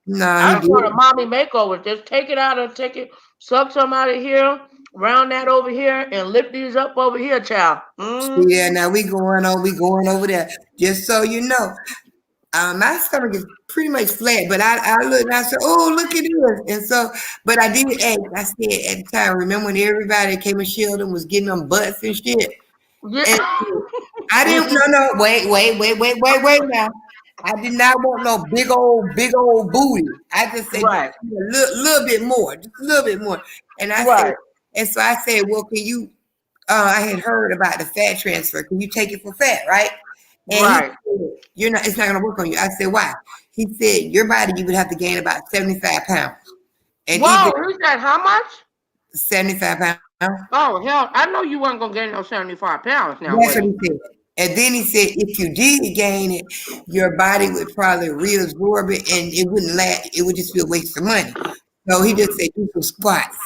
No, I just want a mommy makeover. Just take it, suck some out of here, round that over here, and lift these up over here, child. Yeah, now we going over there. Just so you know, My stomach is pretty much flat, but I looked and I said, "Oh, look at this!" And so, but I did ask. I said at the time, remember when everybody that came and shielded them was getting them butts and shit? Yeah. And I didn't. No, wait now. I did not want no big old booty. I just said Right. just a little bit more, just a little bit more. And I said, Right. and so I said, well, can you? I had heard about the fat transfer. Can you take it for fat, right? And he Right. said, you're not. It's not going to work on you. I said, why? He said, your body, you would have to gain about 75 pounds. And Whoa, even who's that? How much? 75 pounds. Oh hell, I know you weren't gonna gain no 75 pounds now. That's Was what you? he said. And then he said, if you did gain it, your body would probably reabsorb it, and it wouldn't last. It would just be a waste of money. So he just said, do some squats.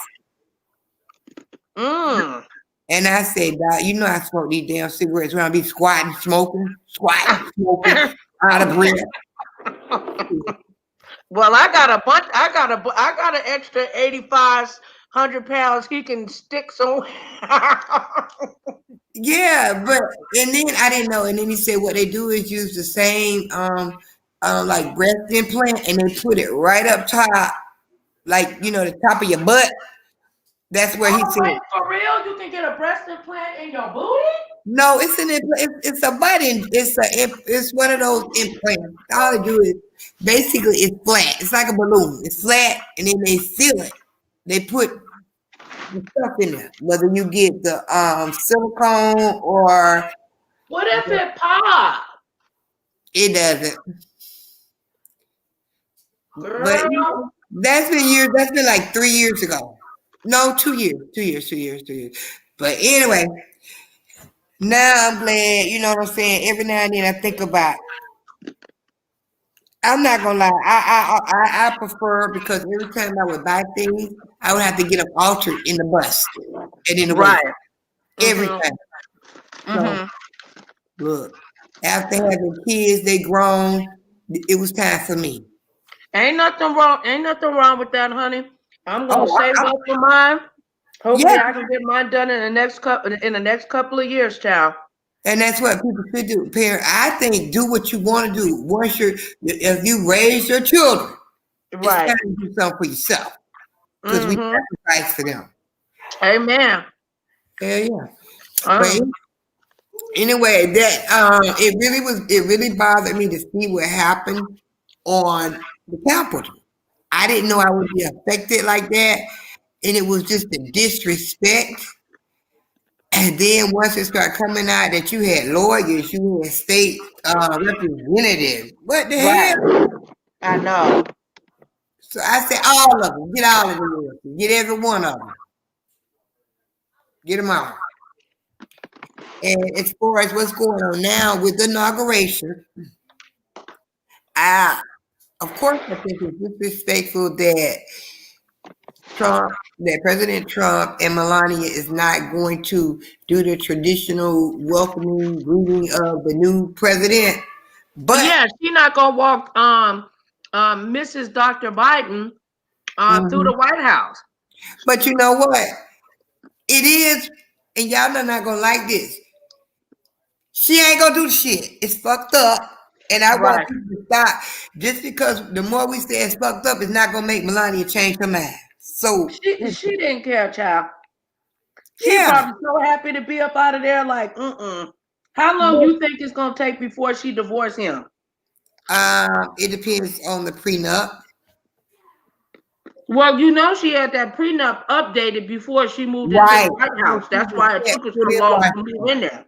Mm. And I said, you know, I smoke these damn cigarettes when I be squatting, smoking, out of breath. Well, I got a bunch. I got an extra 8,500 pounds. He can stick somewhere. Yeah, but and then I didn't know. And then he said what they do is use the same like breast implant, and they put it right up top, like you know, the top of your butt. That's where he said. Wait, for real? You can get a breast implant in your booty? No, it's it's a button. It's one of those implants. All they do is basically it's flat. It's like a balloon. It's flat, and then they fill it. They put the stuff in there. Whether you get the silicone or What if it pop? it doesn't. Girl. But you know, that's been years. That's been like 3 years ago. No, 2 years. 2 years. 2 years. 2 years. But anyway. Now I'm glad, you know what I'm saying? Every now and then I think about, I'm not gonna lie, I prefer, because every time I would buy things, I would have to get them altered in the bust and in the waist. Right. Every time. So look, after having kids, they grown, it was time for me. Ain't nothing wrong with that, honey. I'm gonna save up for mine. Hopefully I can get mine done in the next couple of years, child. And that's what people should do. Parent, I think do what you want to do. If you raise your children, it's time to do something for yourself. Because we sacrifice for them. Amen. Yeah. But anyway, that it really bothered me to see what happened on the Capitol. I didn't know I would be affected like that. And it was just the disrespect. And then once it started coming out that you had lawyers, you had state representatives. What the hell? I know. So I said, all of them. Get all of them. Get every one of them. Get them all. And as far as what's going on now with the inauguration, of course, I think it's disrespectful that President Trump and Melania is not going to do the traditional welcoming greeting of the new president. But yeah, she's not gonna walk Mrs. Dr. Biden through the White House. But you know what? It is, and y'all are not gonna like this. She ain't gonna do the shit. It's fucked up. And I want people to stop. Just because the more we say it's fucked up, it's not gonna make Melania change her mind. So she didn't care, child. She probably so happy to be up out of there. Like, How long you think it's gonna take before she divorce him? It depends on the prenup. Well, you know she had that prenup updated before she moved into the White House. That's why it took her so long to move in there.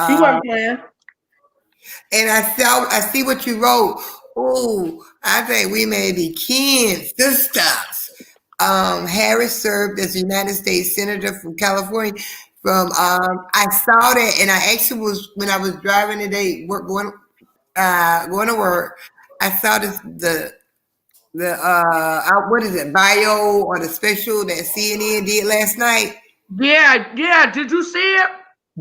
She wasn't playing. And I see what you wrote. Oh, I think we may be kin sisters. Harris served as a United States Senator from California. I saw that, and I actually was, when I was driving today, going to work, I saw the what is it, bio or the special that CNN did last night. Yeah. Did you see it?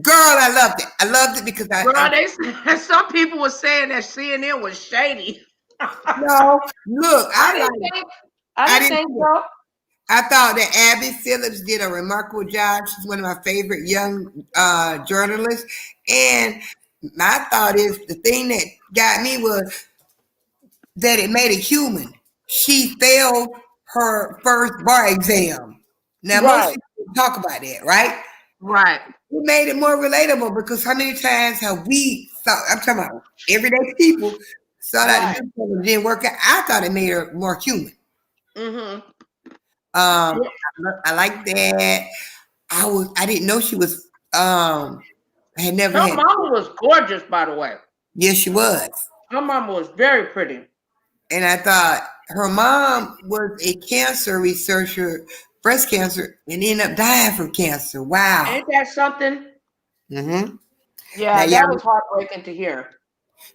Girl, I loved it. I loved it because some people were saying that CNN was shady. No, look, I didn't think so. I thought that Abby Phillips did a remarkable job. She's one of my favorite young journalists. And my thought is the thing that got me was that it made it human. She failed her first bar exam. Now, most people talk about that, right? Right. It made it more relatable because how many times have we thought, I'm talking about everyday people, saw that the newspaper didn't work out. I thought it made her more human. Mm-hmm. I like that. I didn't know she was I had never Her had. mama was gorgeous, by the way. Yes, she was. Her mama was very pretty. And I thought her mom was a cancer researcher, breast cancer, and ended up dying from cancer. Wow. Ain't that something? Mm-hmm. Yeah, that was heartbreaking to hear.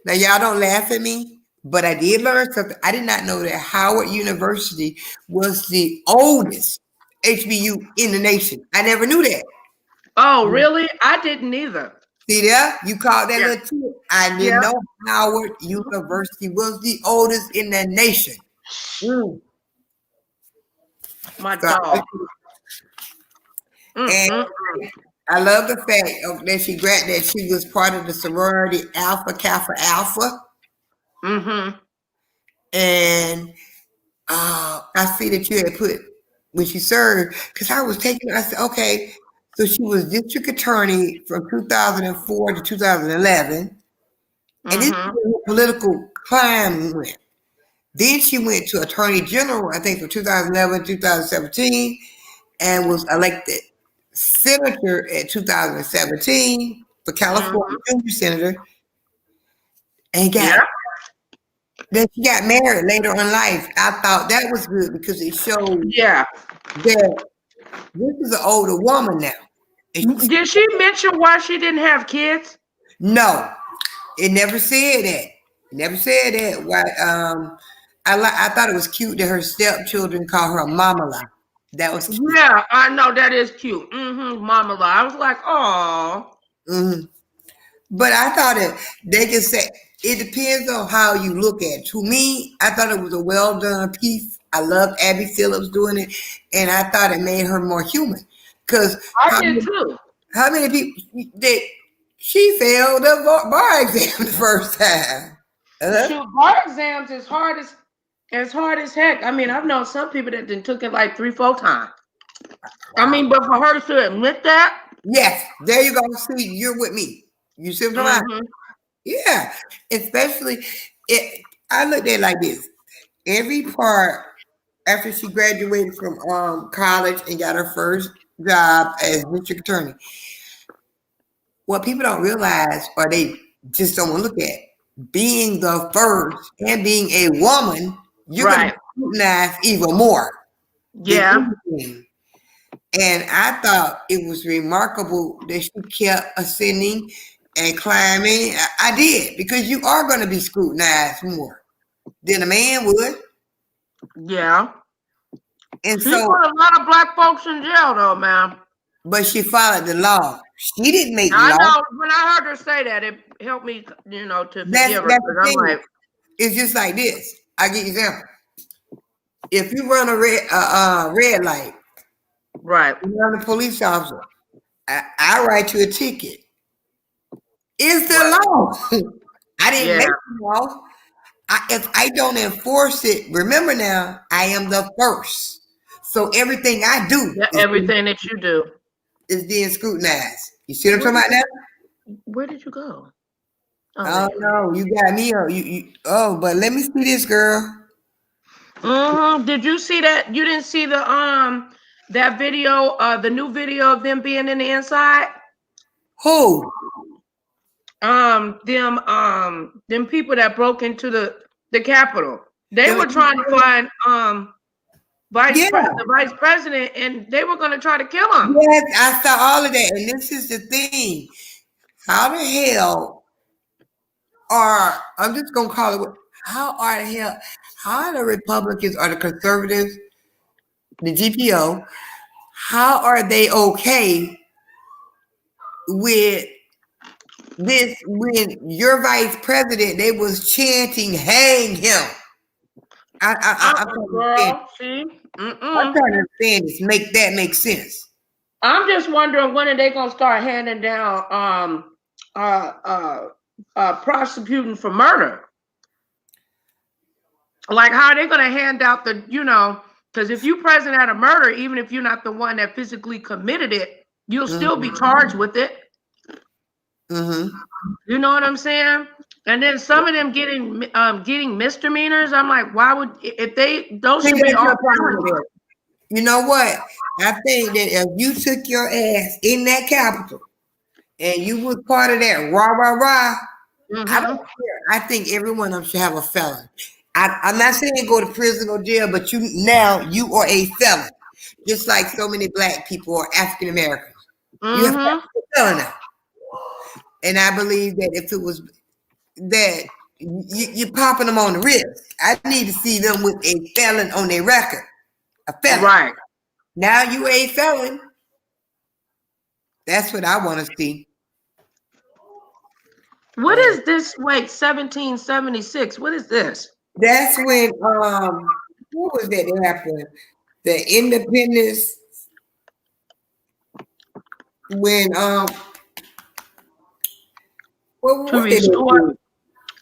Now, y'all don't laugh at me, but I did learn something. I did not know that Howard University was the oldest HBU in the nation. I never knew that. Oh, really? I didn't either. See there? You called that little tip. I didn't know Howard University was the oldest in the nation. My dog. And I love the fact that she was part of the sorority Alpha Kappa Alpha. Mm-hmm. And I see that you had put when she served, because I was taking, I said, okay, so she was district attorney from 2004 to 2011. And this is where her political climb went. Then she went to attorney general, I think, from 2011 to 2017, and was elected senator in 2017 for California junior senator. And then she got married later in life. I thought that was good because it showed that this is an older woman now. Did she mention why she didn't have kids? No, it never said that. It never said that. Why? I thought it was cute that her stepchildren call her Mamala. That was cute. Yeah, I know that is cute. Mm-hmm, Mamala. I was like, oh. Mm-hmm. But I thought they can say it depends on how you look at it. To me, I thought it was a well done piece. I loved Abby Phillips doing it, and I thought it made her more human. Because I did too. How many people she failed the bar exam the first time? Shoot, bar exams is hard as heck. I mean, I've known some people that done took it like 3-4 times. I mean, but for her to admit that. Yes, there you go. See, you're with me. You see what I'm talking about? Yeah, especially I looked at it like this. Every part after she graduated from college and got her first job as district attorney, what people don't realize or they just don't want to look at, being the first and being a woman, you're going to scrutinize even more. Yeah. And I thought it was remarkable that she kept ascending and climbing. I did, because you are going to be scrutinized more than a man would. Yeah. And she so put a lot of black folks in jail, though, man. But she followed the law. She didn't make I law. know. When I heard her say that, it helped me, to forgive her. That's the I'm thing. like, It's just like this. I give you an example. If you run a red light, right? You're a police officer. I write you a ticket. It's the law. I didn't make the law. If I don't enforce it, remember now, I am the first. So everything I do, everything that you do, is being scrutinized. You see what I'm talking about now? Where did you go? Oh no, you got me. But let me see this, girl. Did you see that? You didn't see the that video, the new video of them being in the inside? Who? Them people that broke into the Capitol. They were trying to find the vice president, and they were going to try to kill him. Yes, I saw all of that, and this is the thing. How the hell I'm just going to call it, how are the Republicans or the conservatives, the GPO, how are they okay with this when your vice president, they was chanting, hang him? Girl, see? I'm trying to understand this. Make that make sense. I'm just wondering when are they gonna start handing down prosecuting for murder? Like, how are they gonna hand out the, because if you present at a murder, even if you're not the one that physically committed it, you'll still be charged with it. You know what I'm saying? And then some of them getting misdemeanors. I'm like, why would, if those should be all. You know what? I think that if you took your ass in that Capitol and you was part of that rah, I don't care. I think everyone of them should have a felon. I'm not saying go to prison or jail, but you are a felon, just like so many black people or African Americans. You have a felon now. And I believe that if it was that you're popping them on the wrist, I need to see them with a felon on their record. A felon. Right. Now you a felon. That's what I want to see. What is this? Wait, 1776. What is this? That's when what was that happened? The independence when to restore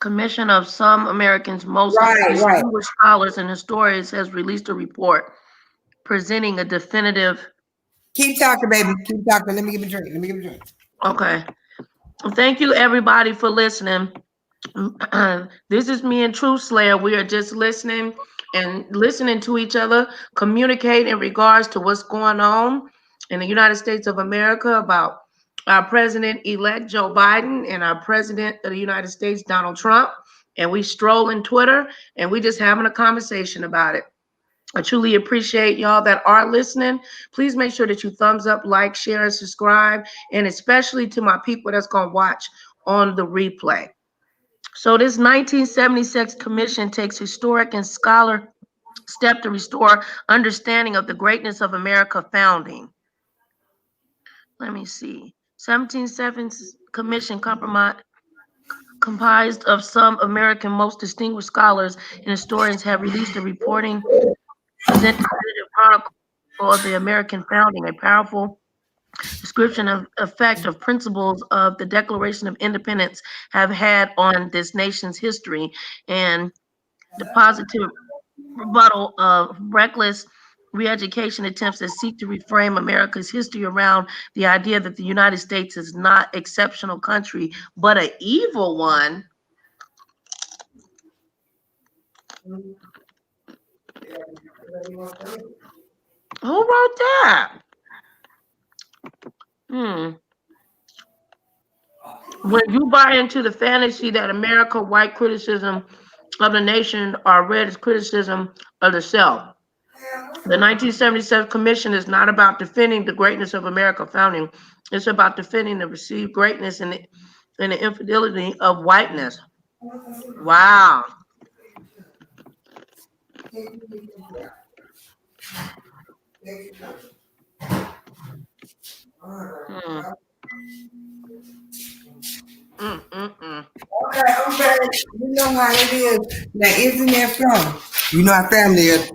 Commission of some Americans' most distinguished scholars and historians has released a report presenting a definitive. Keep talking, baby. Keep talking. Let me give a drink. Okay. Thank you, everybody, for listening. This is me and Truth Slayer. We are just listening to each other, communicate in regards to what's going on in the United States of America about our president-elect Joe Biden and our president of the United States, Donald Trump. And we strolling Twitter and we just having a conversation about it. I truly appreciate y'all that are listening. Please make sure that you thumbs up, like, share, and subscribe. And especially to my people that's going to watch on the replay. So this 1976 commission takes historic and scholar step to restore understanding of the greatness of America founding. Let me see. 1776 commission comprised of some American most distinguished scholars and historians have released a reporting presenting chronicle of the American founding, a powerful description of effect of principles of the Declaration of Independence have had on this nation's history, and the positive rebuttal of reckless re-education attempts that seek to reframe America's history around the idea that the United States is not an exceptional country, but an evil one. Who wrote that? When you buy into the fantasy that America white criticism of the nation are read as criticism of the self. The 1977 commission is not about defending the greatness of America founding. It's about defending the perceived greatness and the infidelity of whiteness. Wow. Okay. You know how it is. Now, isn't that fun? You know our family is.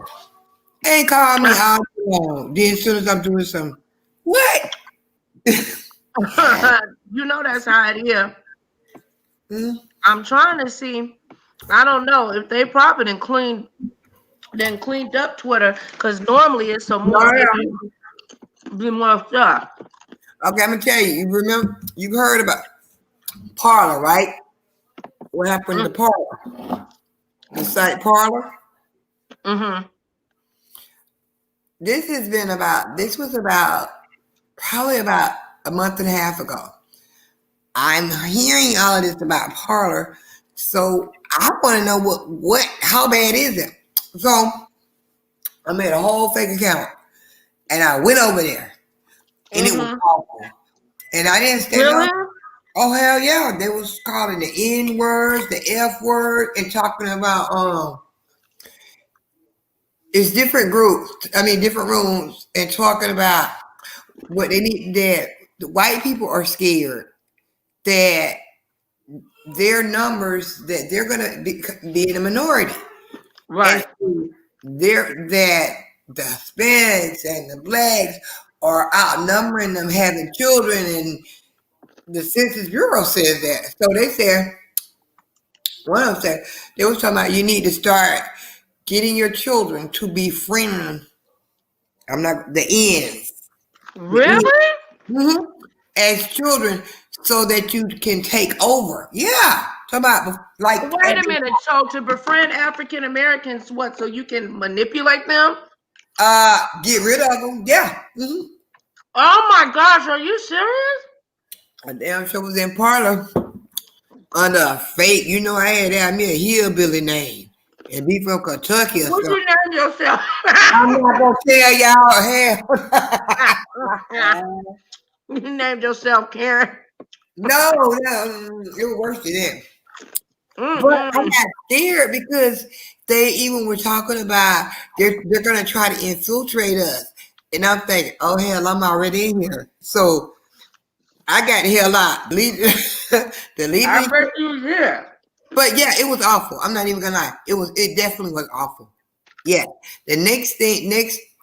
Ain't call me all long. Then as soon as I'm doing something, what? You know that's how it is. I'm trying to see. I don't know if they probably cleaned up Twitter, because normally it's some more stuff. Okay, I'm gonna tell you. You remember? You've heard about Parler, right? What happened to Parler? The site Parler. This was probably about a month and a half ago. I'm hearing all of this about Parler, so I want to know how bad is it? So I made a whole fake account and I went over there, and it was awful. And I didn't stay long. Oh hell yeah! They was calling the N words, the F word, and talking about it's different groups. I mean, different rooms, and talking about what they need. That the white people are scared that their numbers, that they're gonna be in a minority, Right. And that the Hispanics and the blacks are outnumbering them having children, and the Census Bureau says that. So they said, one of them said, they was talking about you need to start getting your children to be friends. I'm not the ends. Really? Mm-hmm. As children, so that you can take over. Yeah. Talk about like. Wait a minute. So to befriend African Americans, what? So you can manipulate them? Get rid of them. Yeah. Mm-hmm. Oh my gosh, are you serious? A damn sure was in parlor under a fake. You know, I had me a hillbilly name and be from Kentucky or What something. you name yourself? I'm not gonna tell y'all. Hell. You named yourself Karen. No, it was worse than that. But I got scared because they even were talking about they're gonna try to infiltrate us, and I'm thinking, oh hell, I'm already in here, so I got the hell out. Believe I bet you was here. But yeah, it was awful. I'm not even gonna lie. It definitely was awful. Yeah. The next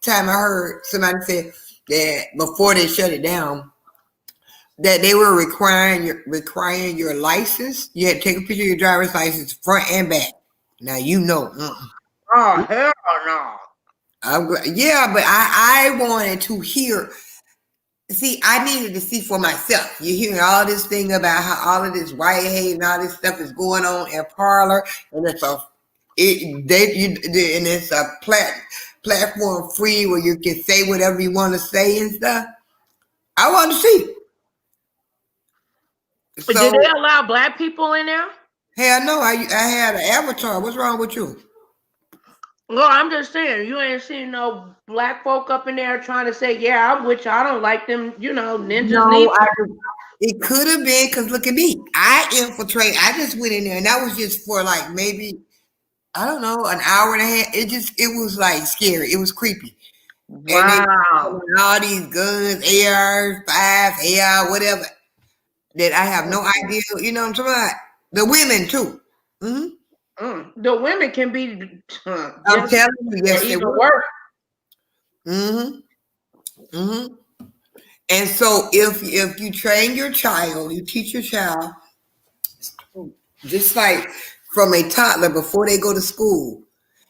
time I heard somebody say that before they shut it down, that they were requiring your license. You had to take a picture of your driver's license front and back. Now you know. Oh hell no. Yeah, but I wanted to hear. See, I needed to see for myself. You're hearing all this thing about how all of this white hate and all this stuff is going on in parlor, and it's a platform free where you can say whatever you want to say and stuff. I want to see. So, did they allow black people in there? Hell no, I had an avatar. What's wrong with you? Well, I'm just saying, you ain't seen no black folk up in there trying to say, yeah, I'm with you. I don't like them, ninjas. No, it could have been because look at me. I just went in there, and that was just for like maybe, I don't know, an hour and a half. It was like scary. It was creepy. Wow. And all these guns, AR-5, AR, whatever, that I have no idea. You know what I'm talking about? The women too. Mm-hmm. The women can be. I'm telling you, yes, even worse. Mm-hmm. Mm-hmm. And so if you train your child, you teach your child, just like from a toddler before they go to school.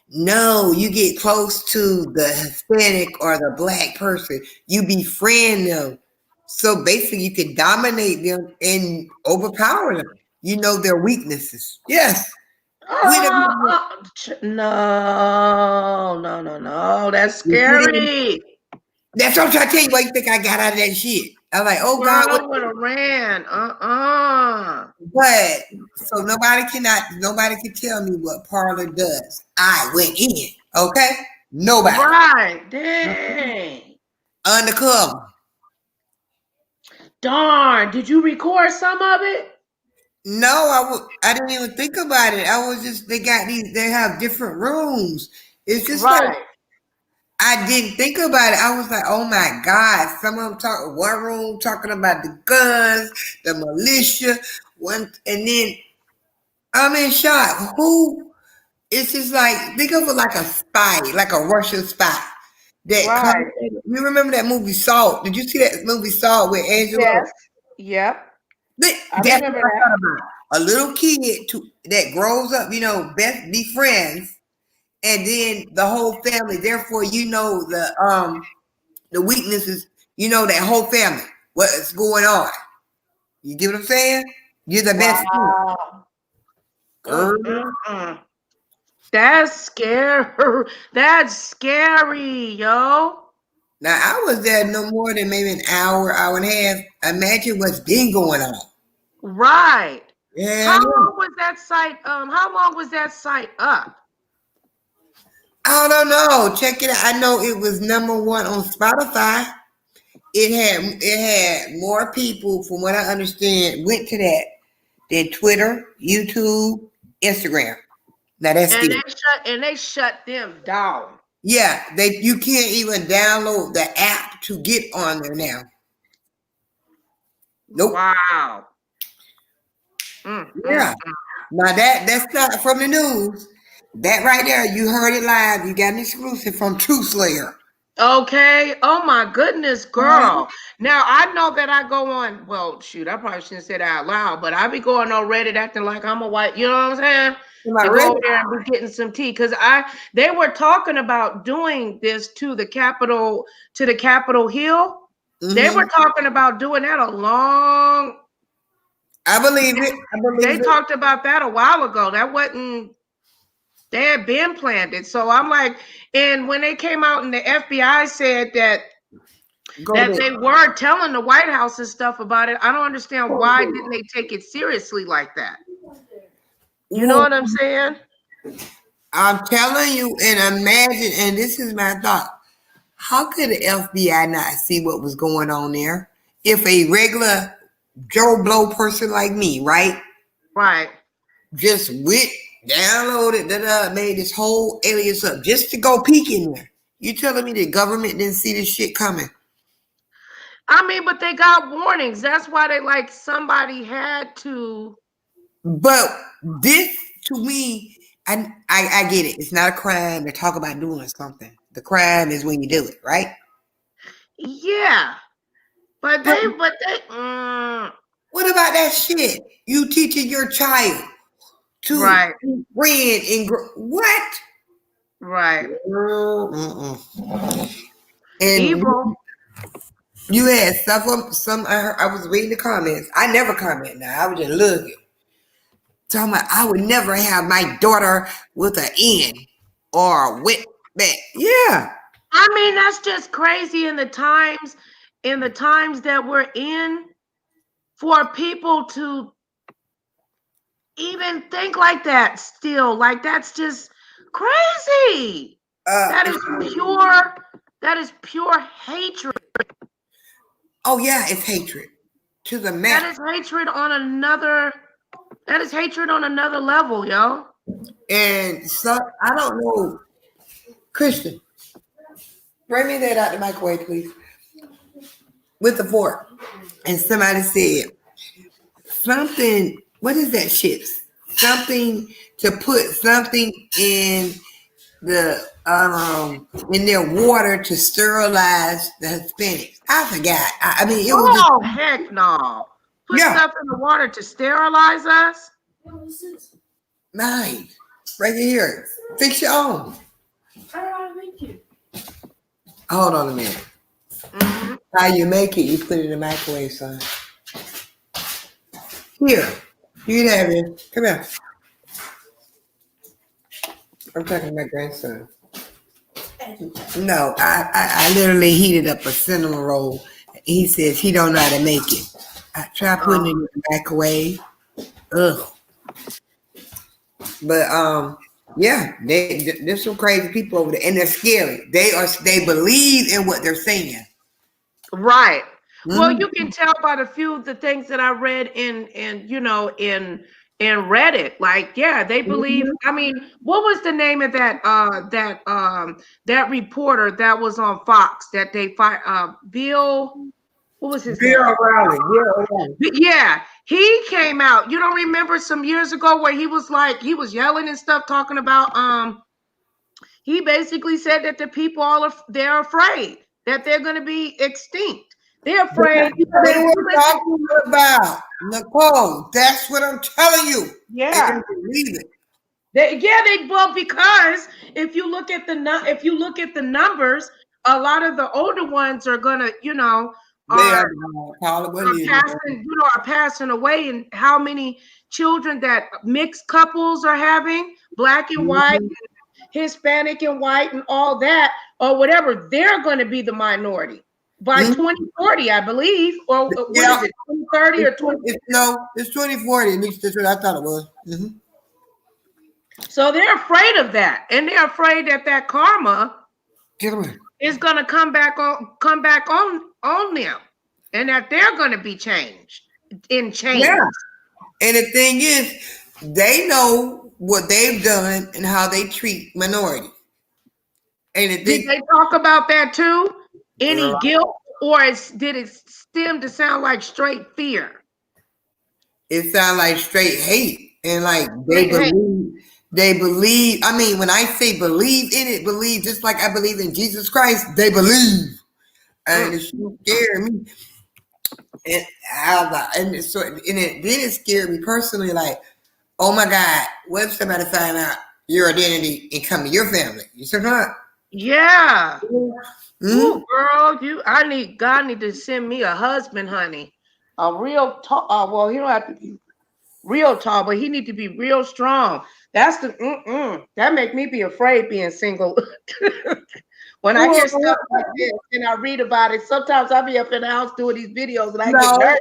No, you get close to the Hispanic or the black person, you befriend them. So basically, you can dominate them and overpower them. You know their weaknesses. Yes. No. That's scary. That's what I'm trying to tell you. Why you think I got out of that shit? I'm like, oh God, I would have ran. But so nobody can tell me what parlor does. I went in. Okay, nobody. Right. Dang. Undercover. Darn. Did you record some of it? No, I didn't even think about it. I was just they have different rooms. It's just right. Like I didn't think about it. I was like, oh my God. Some of them talking one room talking about the guns, the militia, and then I'm in shock. It's just like think of it like a spy, like a Russian spy. Right. You remember that movie Salt? Did you see that movie Salt with Angela? Yes. Yep. I remember that. A little kid that grows up, best be friends, and then the whole family. Therefore, the weaknesses. That whole family. What is going on? You get what I'm saying? You're the best. That's scary. That's scary, yo. Now I was there no more than maybe an hour and a half. Imagine what's been going on. Right. Yeah. How long was that site? How long was that site up? I don't know. Check it out. I know it was #1 on Spotify. It had more people, from what I understand, went to that than Twitter, YouTube, Instagram. Now that's they shut them down. Yeah, you can't even download the app to get on there now. Nope. Wow. Yeah. Now that's not from the news. That right there, you heard it live. You got an exclusive from True Slayer. Okay. Oh my goodness, girl. Now I know that I go on. Well, shoot, I probably shouldn't say that out loud, but I be going on Reddit acting like I'm a white. You know what I'm saying? To go over there and be getting some tea, because they were talking about doing this to the Capitol Hill. They were talking about doing that a long. I believe it. They talked about that a while ago. That wasn't. They had been planned it. So I'm like, and when they came out and the FBI said that they were telling the White House and stuff about it, I don't understand why didn't they take it seriously like that? You know what I'm saying? I'm telling you, and imagine, and this is my thought. How could the FBI not see what was going on there? If a regular Joe Blow person like me, right? Right. Just went, downloaded, made this whole alias up just to go peek in there. You telling me the government didn't see this shit coming? I mean, but they got warnings. That's why they like somebody had to. But this, to me, I get it. It's not a crime to talk about doing something. The crime is when you do it, right? Yeah. But they. What about that shit? You teaching your child to friend and what? Right. And evil. You had some. I was reading the comments. I never comment now. I was just looking. Talking about I would never have my daughter with an N or with that. Yeah. I mean, that's just crazy in the times that we're in, for people to even think like that still. Like, that's just crazy. That is pure hatred. Oh yeah, it's hatred to the max. That is hatred on another level, yo. And so I don't know, Christian, bring me that out the microwave, please, with the fork. And somebody said something. What is that shit? Something to put something in the in their water to sterilize the Hispanics. I forgot. I mean, it was. Oh heck no! Put stuff in the water to sterilize us. Mine, right here. Fix your own. Hold on a minute. How you make it? You put it in the microwave, son. Here, you can have it. Come here. I'm talking to my grandson. No, I literally heated up a cinnamon roll. He says he don't know how to make it. I try putting it in the microwave. Ugh. But yeah, there's some crazy people over there, and they're scary. They believe in what they're saying. Right. Well, you can tell by the few of the things that I read in Reddit. Like, yeah, they believe. I mean, what was the name of that reporter that was on Fox that they Bill? What was his name? Bill O'Reilly. Yeah, he came out. You don't remember some years ago where he was yelling and stuff, talking about he basically said that the people they're afraid that they're going to be extinct. They're afraid. They were talking about Nicole. That's what I'm telling you. Yeah, they can believe it. Because if you look at the numbers, a lot of the older ones are gonna, are passing away, and how many children that mixed couples are having, black and white, Hispanic and white, and all that, or whatever, they're going to be the minority by 2040, I believe, or what is it, 2030 or 20? No, it's 2040. At least that's what I thought it was. So they're afraid of that, and they're afraid that karma is going to come back on them, and that they're going to be changed. Yeah. And the thing is, they know what they've done and how they treat minorities. And did they talk about that too? Any guilt, or did it stem to sound like straight fear? It sounds like straight hate, and like they believe They believe. I mean, when I say believe in it, believe just like I believe in Jesus Christ. They believe, and it scared me. And then it scared me personally. Like, oh my God, what if somebody find out your identity and come to your family? You said what? Yeah. Mm-hmm. Ooh, girl, God need to send me a husband, honey. A real tall. Well, he don't have to be real tall, but he need to be real strong. That's the that make me be afraid being single. When I hear stuff like this and I read about it, sometimes I'll be up in the house doing these videos and I get nervous. Like,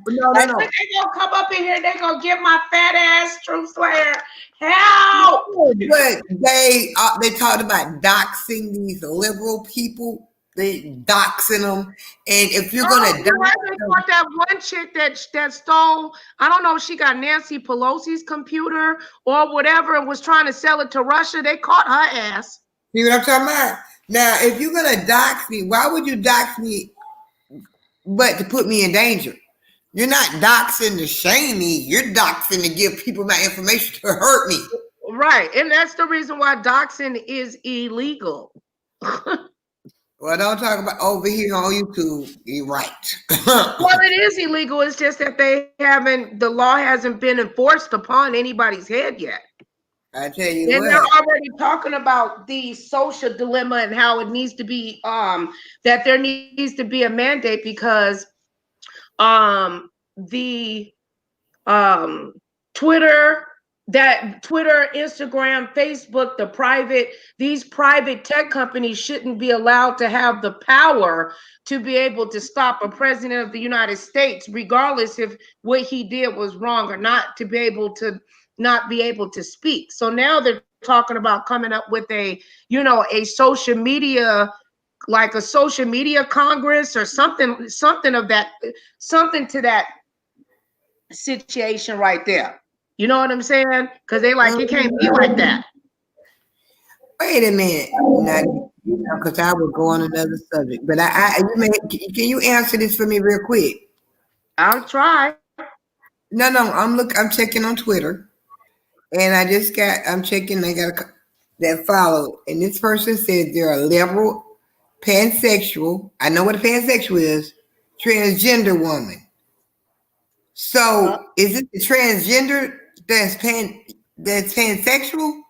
when they gonna come up in here, they gonna get my fat ass truth slayer help. But they talked about doxing these liberal people. They doxing them, and if you're gonna they caught that one chick that stole. I don't know if she got Nancy Pelosi's computer or whatever and was trying to sell it to Russia. They caught her ass. See what I'm talking about? Now, if you're gonna dox me, why would you dox me but to put me in danger? You're not doxing to shame me. You're doxing to give people my information to hurt me. Right. And that's the reason why doxing is illegal. Well, don't talk about over here on YouTube. You're right. Well, it is illegal. It's just that the law hasn't been enforced upon anybody's head yet. I tell you and what. they're already talking about the social dilemma and how it needs to be that there needs to be a mandate because the Twitter, Instagram, Facebook, these private tech companies shouldn't be allowed to have the power to be able to stop a president of the United States, regardless if what he did was wrong or not, to be able to not be able to speak. So now they're talking about coming up with a social media, like a social media Congress or something to that situation right there. You know what I'm saying? Because they like, it can't be like that. Wait a minute. Because I would go on another subject. But can you answer this for me real quick? I'll try. No, I'm checking on Twitter. And I'm checking, I got that follow. And this person said they're a liberal, pansexual. I know what a pansexual is. Transgender woman. So is it the transgender that's pansexual?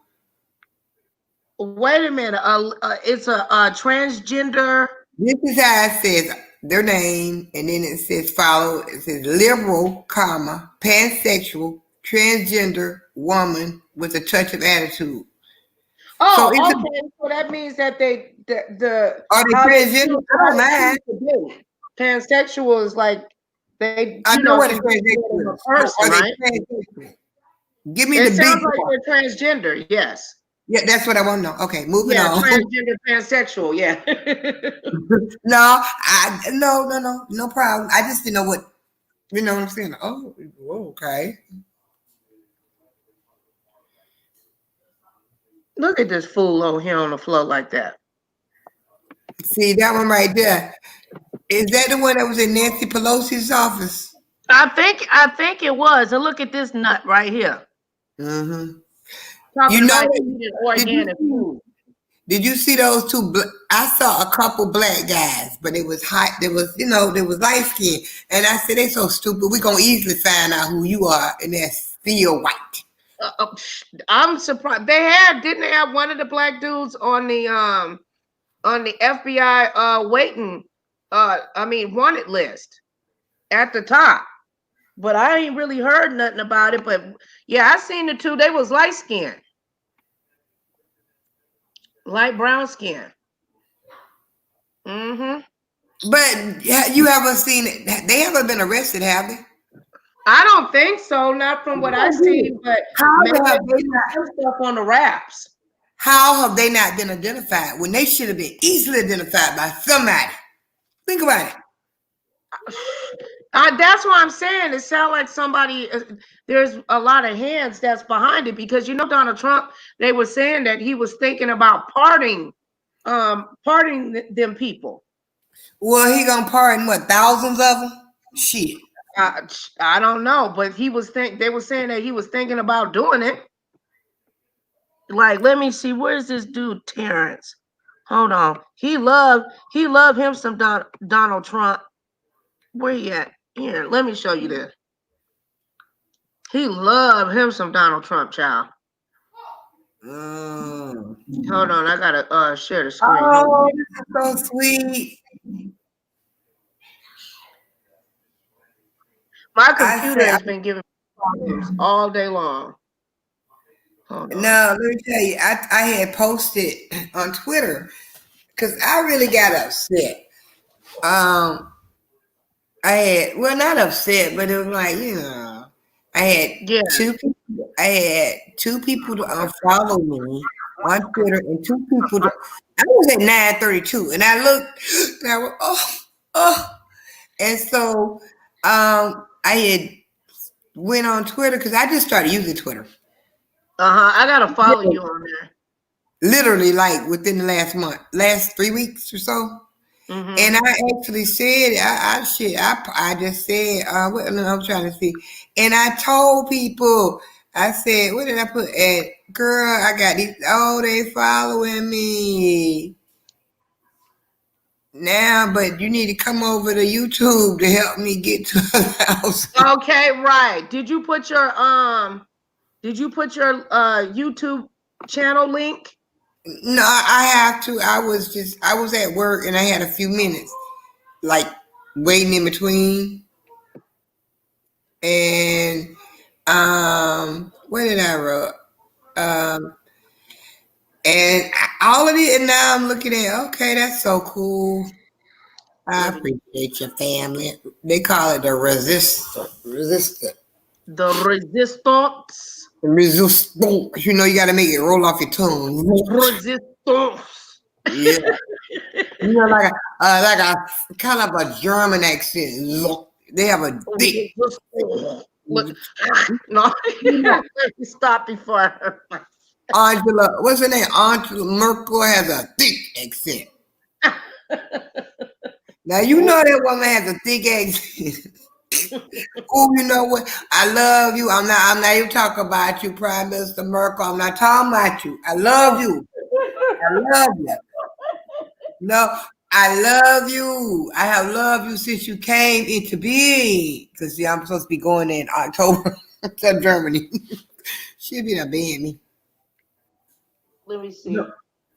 Wait a minute. It's a transgender. This is how it says their name, and then it says follow. It says liberal, pansexual, transgender woman with a touch of attitude. Oh, so okay. So that means that are they transgender? I don't mind. Pansexual is like they. I know what a transgender is. Person, right? Give me it the sounds big like part. they're transgender. Yes. Yeah, that's what I want to know. Okay, moving on. Transgender, pansexual. Yeah. No problem. I just didn't know what. You know what I'm saying? Oh, okay. Look at this fool over here on the floor like that. See that one right there? Is that the one that was in Nancy Pelosi's office? I think it was. And look at this nut right here. Mm-hmm. Talking about eating organic food. Did you see those two? I saw a couple black guys, but it was hot. There was light skin, and I said, "They're so stupid. We're gonna easily find out who you are, and they're still white." I'm surprised. Didn't they have one of the black dudes on the FBI wanted list at the top, but I ain't really heard nothing about it. But yeah, I seen the two. They was light skinned, light brown skin. Mm-hmm. But you haven't seen it. They haven't been arrested, have they? I don't think so. Not from what I've seen. But maybe have they not stuff on the wraps? How have they not been identified when they should have been easily identified by somebody? Think about it. That's what I'm saying. It sounds like somebody. There's a lot of hands that's behind it because Donald Trump. They were saying that he was thinking about pardoning them people. Well, he gonna pardon what, thousands of them? Shit. I don't know, but they were saying that he was thinking about doing it. Like, let me see. Where's this dude, Terrence? Hold on. He loved him some Donald Trump. Where he at? Here, let me show you this. He loved him some Donald Trump, child. Hold on, I gotta share the screen. Oh, this is so sweet. My computer has been giving problems all day long. Hold on. No, let me tell you, I had posted on Twitter because I really got upset. I had, well, not upset, but it was like, I had two people to unfollow me on Twitter and two people to, I was at 932 and I looked and I was, and so I had went on Twitter because I just started using Twitter. I gotta follow you on there. Literally, like within the last 3 weeks or so. And I actually said, I just said, what I'm trying to see. And I told people, I said, what did I put at? Girl, I got these, they following me now, but you need to come over to YouTube to help me get to the house. Okay, right. Did you put your YouTube channel link? No, I have to. I was at work and I had a few minutes, like waiting in between. And what did I wrote? And all of it, and now I'm looking at, okay, that's so cool. I appreciate your family. They call it the resistor. The resistance. Resistance. You know, you got to make it roll off your tongue. Resistance. Yeah. You know, like a kind of a German accent. They have a thick. No, stop before. Angela, what's her name? Angela Merkel has a thick accent. Now you know that woman has a thick accent. Oh, you know what? I love you. I'm not even talking about you, Prime Minister Merkel. I'm not talking about you. I love you. I love you. No, I love you. I have loved you since you came into being. Because see, I'm supposed to be going in October to Germany. She'll be there being me. Let me see. No.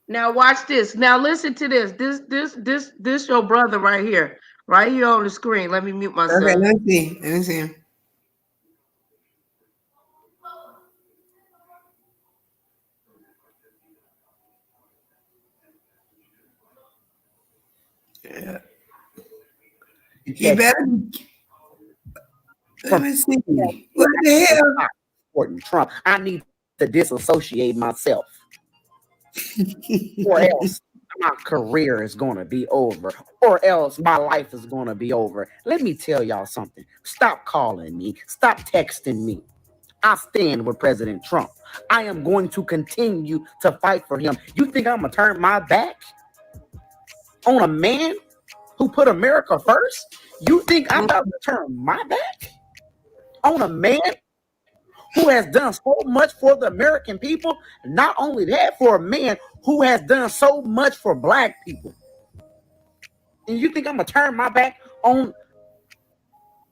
Now watch this. Now listen to this. This your brother right here on the screen. Let me mute myself. Okay, let me see him. Yeah. You better. Let me see. What the hell? Supporting Trump. I need to disassociate myself, or else my career is going to be over, or else my life is going to be over. Let me tell y'all something. Stop calling me. Stop texting me. I stand with President Trump. I am going to continue to fight for him. You think I'm going to turn my back on a man who put America first? You think I'm about to turn my back on a man who has done so much for the American people? Not only that, for a man who has done so much for black people. And you think I'm going to turn my back on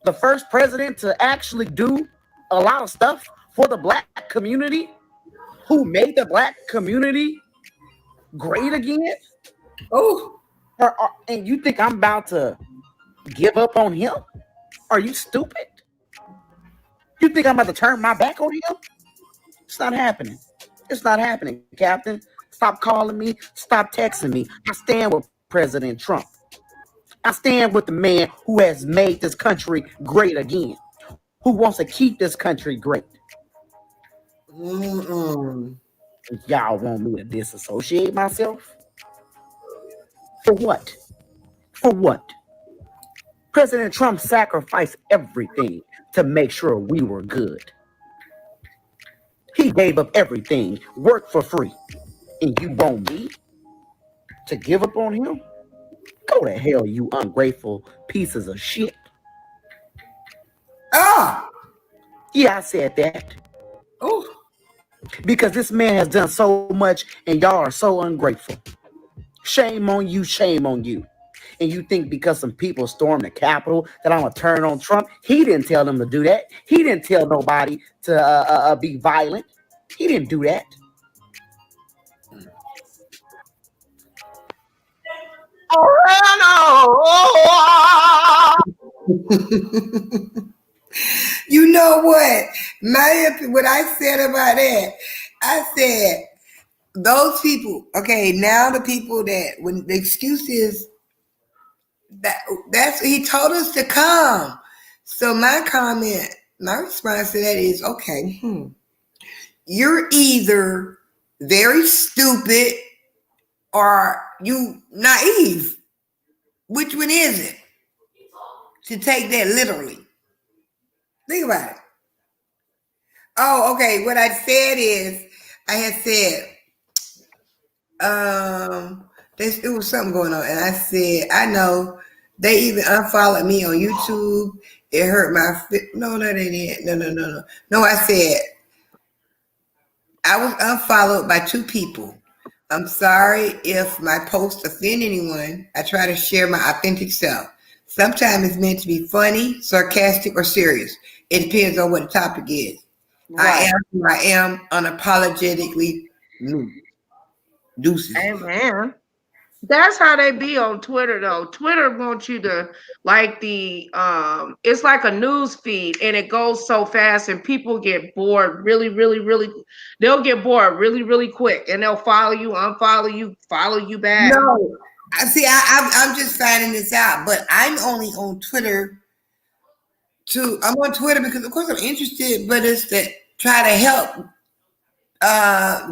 the first president to actually do a lot of stuff for the black community, who made the black community great again? Oh, and you think I'm about to give up on him? Are you stupid? You think I'm about to turn my back on him? It's not happening. It's not happening, Captain. Stop calling me. Stop texting me. I stand with President Trump. I stand with the man who has made this country great again, who wants to keep this country great. Y'all want me to disassociate myself? For what? For what? President Trump sacrificed everything to make sure we were good. He gave up everything, worked for free. And you want me to give up on him? Go to hell, you ungrateful pieces of shit. Ah! Yeah, I said that. Oh. because this man has done so much and y'all are so ungrateful. Shame on you, shame on you. And you think because some people stormed the Capitol that I'm going to turn on Trump? He didn't tell them to do that. He didn't tell nobody to be violent. He didn't do that. You know what? What I said about that, I said, those people, okay, now the people that, when the excuse is, that's he told us to come. So my response to that is, okay, you're either very stupid or you naive. Which one is it? To take that literally. Think about it. Oh, okay. What I said is, I had said, it was something going on, and I said, I know they even unfollowed me on YouTube. It hurt my no, they didn't. No. I said I was unfollowed by 2 people. I'm sorry if my post offend anyone. I try to share my authentic self. Sometimes it's meant to be funny, sarcastic, or serious. It depends on what the topic is. Right. I am who I am, unapologetically me. Deuces. Amen. That's how they be on Twitter though. Twitter wants you to like it's like a news feed and it goes so fast and people get bored really they'll get bored really quick and they'll follow you, unfollow you, follow you back. No. See, I'm just finding this out, but I'm only on Twitter I'm on Twitter because of course I'm interested, but it's to try to help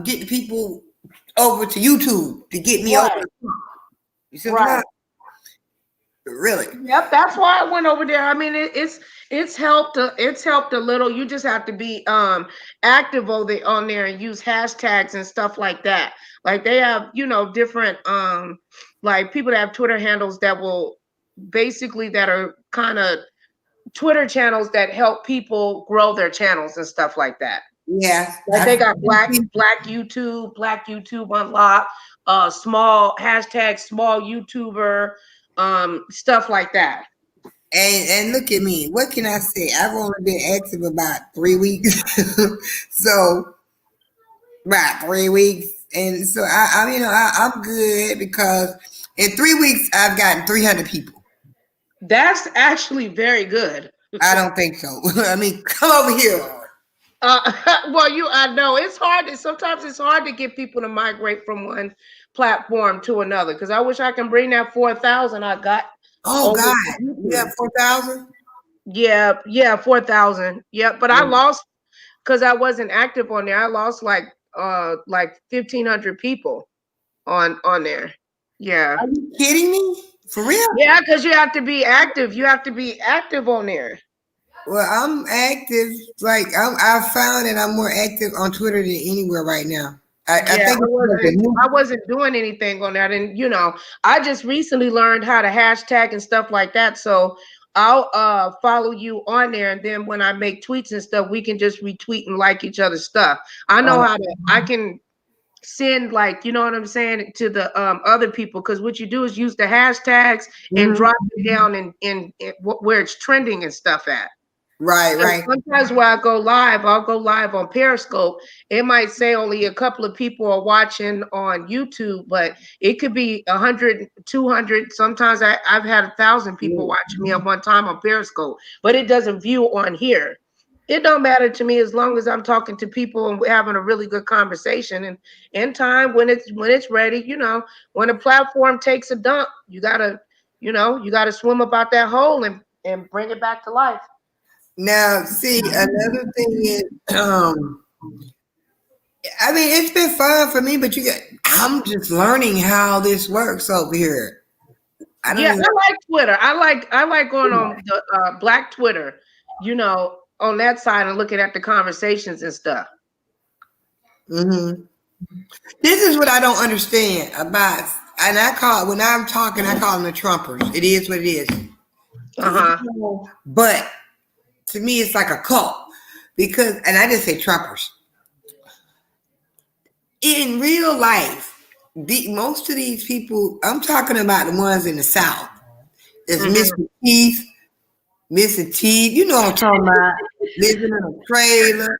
get the people over to YouTube to get me over. You see what I'm saying? Really? Yep, that's why I went over there. I mean, it's helped a little. You just have to be active on there and use hashtags and stuff like that. Like they have, different like people that have Twitter handles that will basically that are kind of Twitter channels that help people grow their channels and stuff like that. Yeah. Like they got black YouTube unlocked, small hashtag small YouTuber, stuff like that. And look at me. What can I say? I've only been active about 3 weeks. So about 3 weeks. And so I'm good because in 3 weeks I've gotten 300 people. That's actually very good. I don't think so. I mean, come over here. Well, I know it's hard. Sometimes it's hard to get people to migrate from one platform to another. Because I wish I can bring that 4,000 I got. Oh God, you got 4,000? Yeah, 4,000. Yeah, but I lost because I wasn't active on there. I lost like 1,500 people on there. Yeah. Are you kidding me? For real? Yeah, because you have to be active. You have to be active on there. Well, I'm active. Like I found that I'm more active on Twitter than anywhere right now. I think I wasn't doing anything on that, and I just recently learned how to hashtag and stuff like that. So I'll follow you on there, and then when I make tweets and stuff, we can just retweet and like each other's stuff. I know how to. I can send what I'm saying to the other people, because what you do is use the hashtags and drop it down in where it's trending and stuff at. Right. Sometimes when I'll go live on Periscope. It might say only a couple of people are watching on YouTube, but it could be 100, 200. Sometimes I've had 1,000 people watching me at one time on Periscope, but it doesn't view on here. It don't matter to me as long as I'm talking to people and we're having a really good conversation. And in time, when it's ready, when a platform takes a dump, you gotta swim about that hole and bring it back to life. Now, see, another thing is, it's been fun for me, but I'm just learning how this works over here. I like Twitter. I like going on the Black Twitter, on that side and looking at the conversations and stuff. Mm-hmm. This is what I don't understand about, and when I'm talking, I call them the Trumpers. It is what it is. But to me, it's like a cult and I just say Trumpers in real life, most of these people, I'm talking about the ones in the South, is missing teeth, you know what I'm talking about, living in a trailer.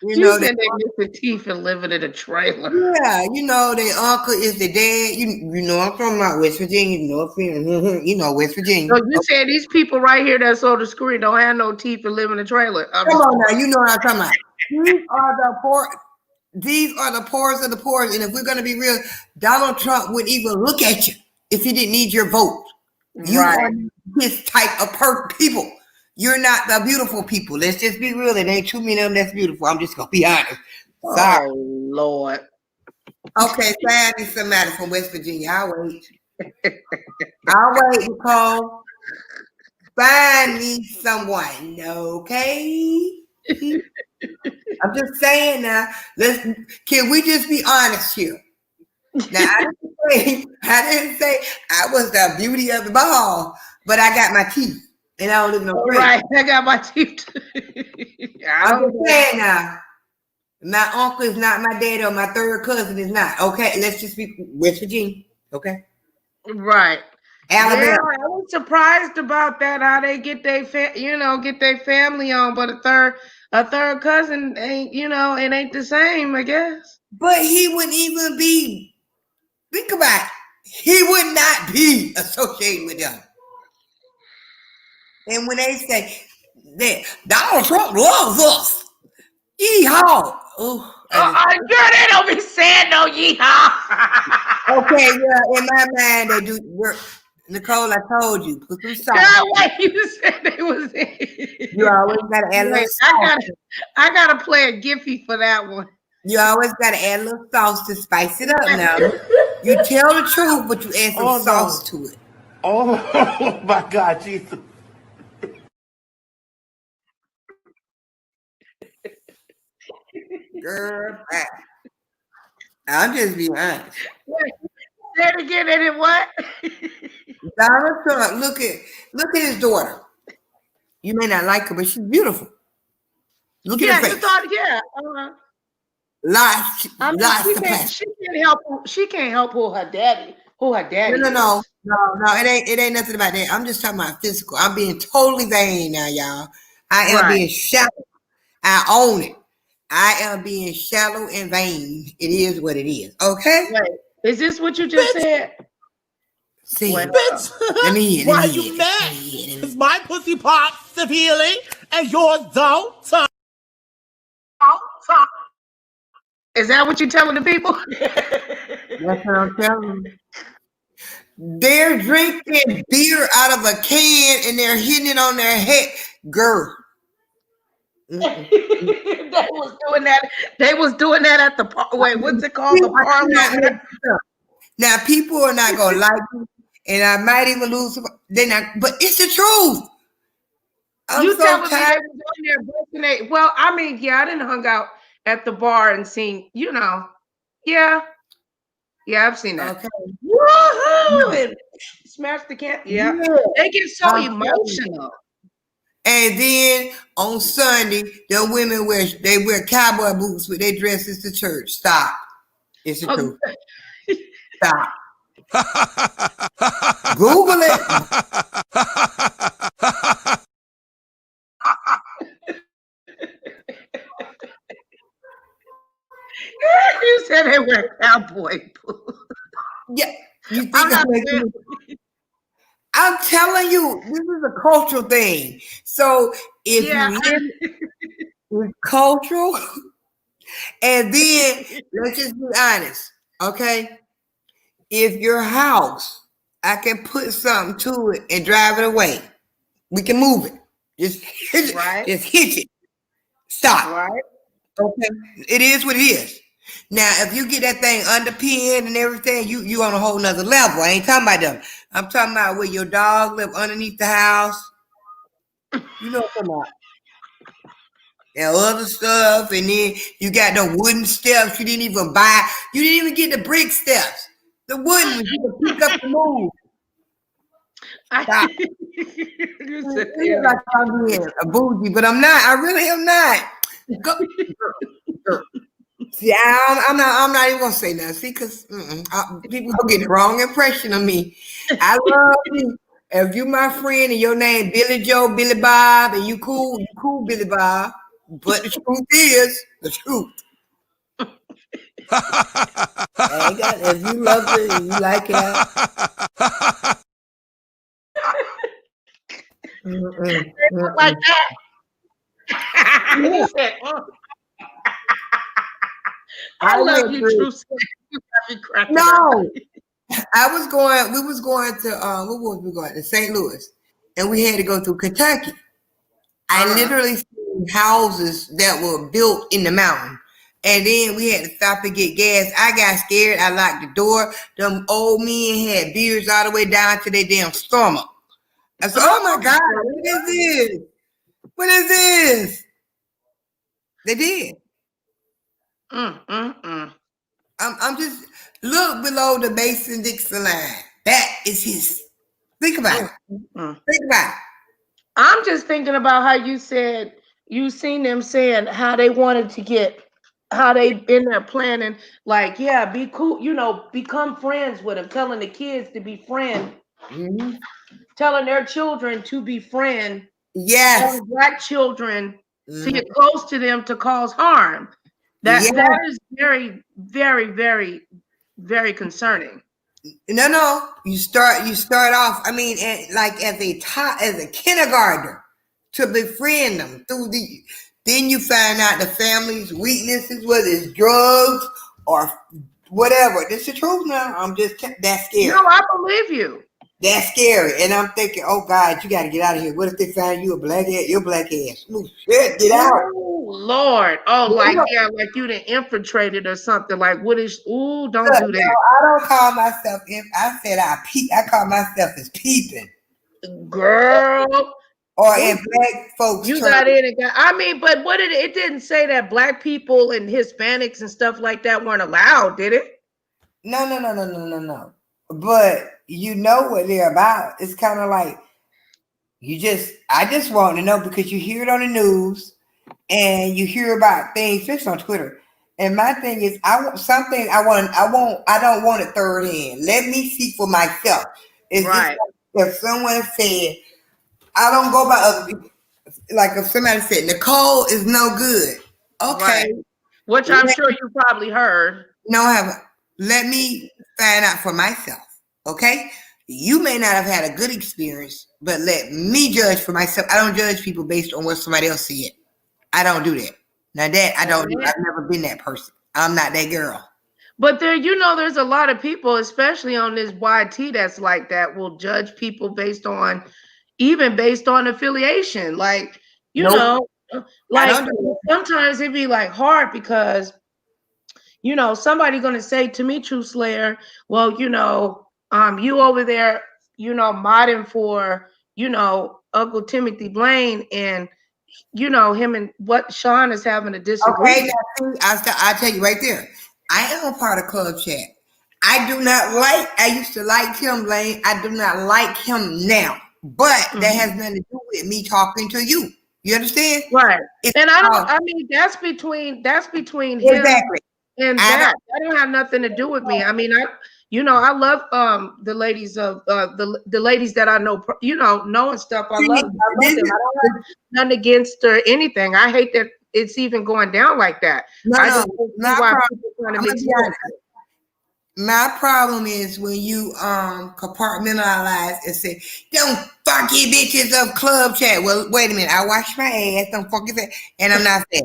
You said they missing teeth and living in a trailer. Yeah, you know, their uncle is the dad. You know I'm talking about West Virginia, you know West Virginia. So you said these people right here that's on the screen don't have no teeth and live in a trailer. Come on now, you know what I'm talking about. These are the poor. These are the poorest of the poor. And if we're going to be real, Donald Trump wouldn't even look at you if he didn't need your vote. You are this type of people. You're not the beautiful people. Let's just be real. It ain't too many of them that's beautiful. I'm just going to be honest. Sorry. Oh, Lord. Okay, find me somebody from West Virginia. I'll wait. I'll wait, Nicole. Find me someone, okay? I'm just saying now. Can we just be honest here? Now I didn't say I was the beauty of the ball, but I got my teeth, and I don't live in no trailer. Right, I got my teeth. I'm just saying now. My uncle is not my dad, or my third cousin is not. Okay, let's just be West Virginia. Okay. Right. Alabama. Yeah, I was surprised about that. How they get their family on, but a third cousin ain't, it ain't the same, I guess. But he wouldn't even be. Think about it. He would not be associated with them. And when they say that Donald Trump loves us, yeehaw! Oh, girl, they don't be saying no yeehaw. Okay, yeah, in my mind they do work. Nicole, I told you, put some salt. God, wait, you said they was. You always gotta add a little sauce. I gotta play a Giphy for that one. You always gotta add a little sauce to spice it up. Now, you tell the truth, but you add some sauce to it. Oh my God, Jesus! Girl, I'm just being honest. Say it again, and it what? Donald Trump, look at his daughter. You may not like her, but she's beautiful. Look at her face. She can't help who her daddy is. No, it ain't nothing about that. I'm just talking about physical. I'm being totally vain now, y'all. I am being shallow. I own it. I am being shallow and vain. It is what it is. Okay? Wait, is this what you just said? See, bitch. Why are you mad? Is my pussy part severely and yours don't? Is that what you're telling the people? That's what I'm telling you. They're drinking beer out of a can and they're hitting it on their head. Girl. They was doing that at the what's it called? The parlor. Now people are not gonna like you, and I might even lose some. They're not, but it's the truth. You telling me they was on there busting it? Well, I mean, yeah, I didn't hung out at the bar and seen, yeah, I've seen that. Okay. Woohoo! And smash the can. Yeah, they get so emotional. And then on Sunday, the women wear cowboy boots with their dresses to church. Stop. It's the truth. Stop. Google it. You said they wear cowboy boots. Yeah. You think I'm telling you, this is a cultural thing. So if you live with cultural, and then let's just be honest, okay? If your house, I can put something to it and drive it away. We can move it. Just hit it. Just hit it. Stop. Right. Okay. It is what it is. Now, if you get that thing underpinned and everything, you on a whole nother level. I ain't talking about them. I'm talking about where your dog live underneath the house. You know what I'm talking about. And other stuff, and then you got the wooden steps you didn't even buy. You didn't even get the brick steps. The wooden ones you can pick up and move. Stop. Like I'm being a bougie, but I'm not. I really am not. Go. See, I'm not even gonna say nothing. See, because people gonna get the wrong impression of me. I love you. If you my friend and your name Billy Joe, Billy Bob, and you cool Billy Bob. But the truth is the truth. If you love it and you like it, like that. He said, I love you, True. No, we was going to what was we going to St. Louis, and we had to go through Kentucky. I literally seen houses that were built in the mountain. And then we had to stop and get gas. I got scared. I locked the door. Them old men had beards all the way down to their damn stomach. I said, oh my God, what is this? What is this? They did. I'm just look below the Mason-Dixon line. That is his. Think about it. Think about it. I'm just thinking about how you said you seen them saying how they wanted to get, how they in there planning, like, yeah, be cool, become friends with them, telling the kids to be friends, telling their children to befriend, telling Black children to get close to them to cause harm. That is very, very, very, very concerning. No. You start off. I mean, like as a kindergartner, to befriend them then you find out the family's weaknesses, whether it's drugs or whatever. This is the truth now. I'm just that's scary. No, I believe you. That's scary, and I'm thinking, oh God, you got to get out of here. What if they find you your black ass? Ooh, shit, get out. Oh Lord. Oh, like you done infiltrated or something. Like what is? Ooh, don't do that. No, I don't call myself. I said I call myself as peeping. Girl. Or in Black folks. You got in and got. I mean, but what it didn't say that Black people and Hispanics and stuff like that weren't allowed, did it? No. But you know what they're about. It's kind of like I just want to know because you hear it on the news and you hear about things, especially on Twitter. And my thing is, I want something. I don't want it third hand. Let me see for myself. It's right. Just if someone said, I don't go by other people. Like if somebody said Nicole is no good. Okay. Right. Which I'm sure you probably heard. No, I haven't. Let me find out for myself. Okay. You may not have had a good experience, but let me judge for myself. I don't judge people based on what somebody else said. I don't do that. Now that I don't do. I've never been that person. I'm not that girl. But there's a lot of people, especially on this YT, that's like that, will judge people based on affiliation. Like, like sometimes it'd be like hard because, somebody gonna say to me, True Slayer, well, you over there, modding for, Uncle Timothy Blaine and, him and what Sean is having a disagreement. Okay, I'll tell you right there. I am a part of Club Chat. I used to like Tim Blaine. I do not like him now. But that has nothing to do with me talking to you. You understand? Right. And that's between exactly. him and that. That don't have nothing to do with me. I mean, I love the ladies of the ladies that I know, know and stuff. I love them. I don't have nothing against or anything. I hate that it's even going down like that. My problem is when you compartmentalize and say, "Don't funky bitches of Club Chat." Well, wait a minute. I wash my ass. Don't funky fat, and I'm not fat.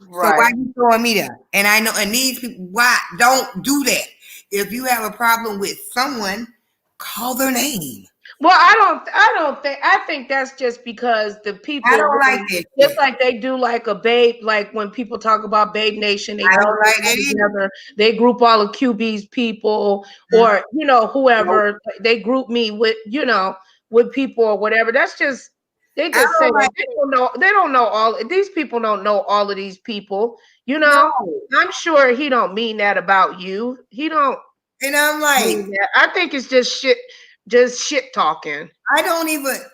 Right. So why you throwing me there? And I know, and these people, why don't do that? If you have a problem with someone, call their name. Well, I think that's just because the people I don't like it. Just like they do like a Babe, like when people talk about Babe Nation, they they group all of QB's people or whoever they group me with, with people or whatever. That's just they just say they don't know all these people don't know all of these people, I'm sure he don't mean that about you. He don't. And I'm like, I think it's just shit talking.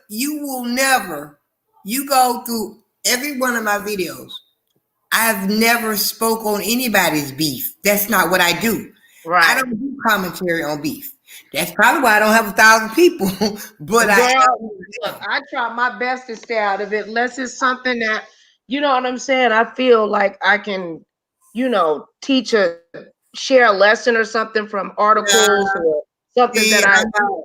You will never, you go through every one of my videos I've never spoke on anybody's beef. That's not what I do. Right. I don't do commentary on beef. That's probably why I don't have 1,000 people. But Girl, look, I try my best to stay out of it unless it's something that, you know what I'm saying, I feel like I can, share a lesson or something from articles or something that I know.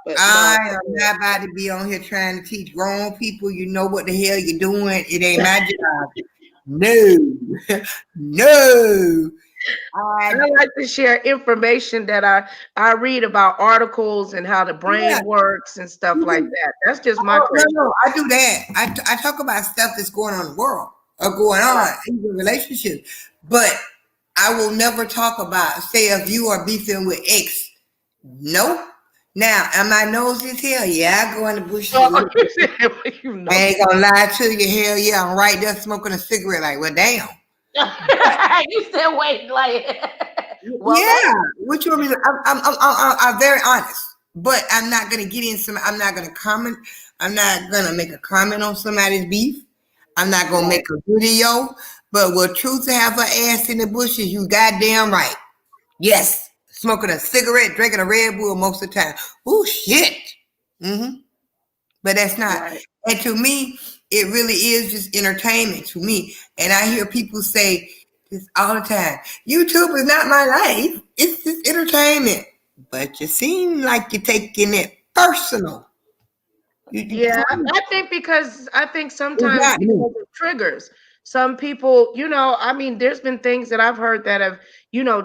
But I am not about to be on here trying to teach grown people. You know what the hell you're doing. It ain't my job. No, no. I like to share information that I read about articles and how the brain works and stuff like that. That's just my no, I do that. I talk about stuff that's going on in the world or going on in the relationship. But I will never talk about, say, if you are beefing with X. Nope. Now, am I nosy as hell? Yeah, I go in the bushes. I ain't gonna lie to you. Hell yeah, I'm right there smoking a cigarette. Like, well, damn. You said wait, like What you want me to? I'm very honest, but I'm not gonna get in some. I'm not gonna comment. I'm not gonna make a comment on somebody's beef. I'm not gonna make a video. But will truth have her ass in the bushes? You goddamn right. Yes, smoking a cigarette, drinking a Red Bull most of the time. Oh shit. But that's not. And to me, it really is just entertainment to me. And I hear people say this all the time. YouTube is not my life. It's just entertainment. But you seem like you're taking it personal. I think because sometimes because of triggers. Some people, there's been things that I've heard that have,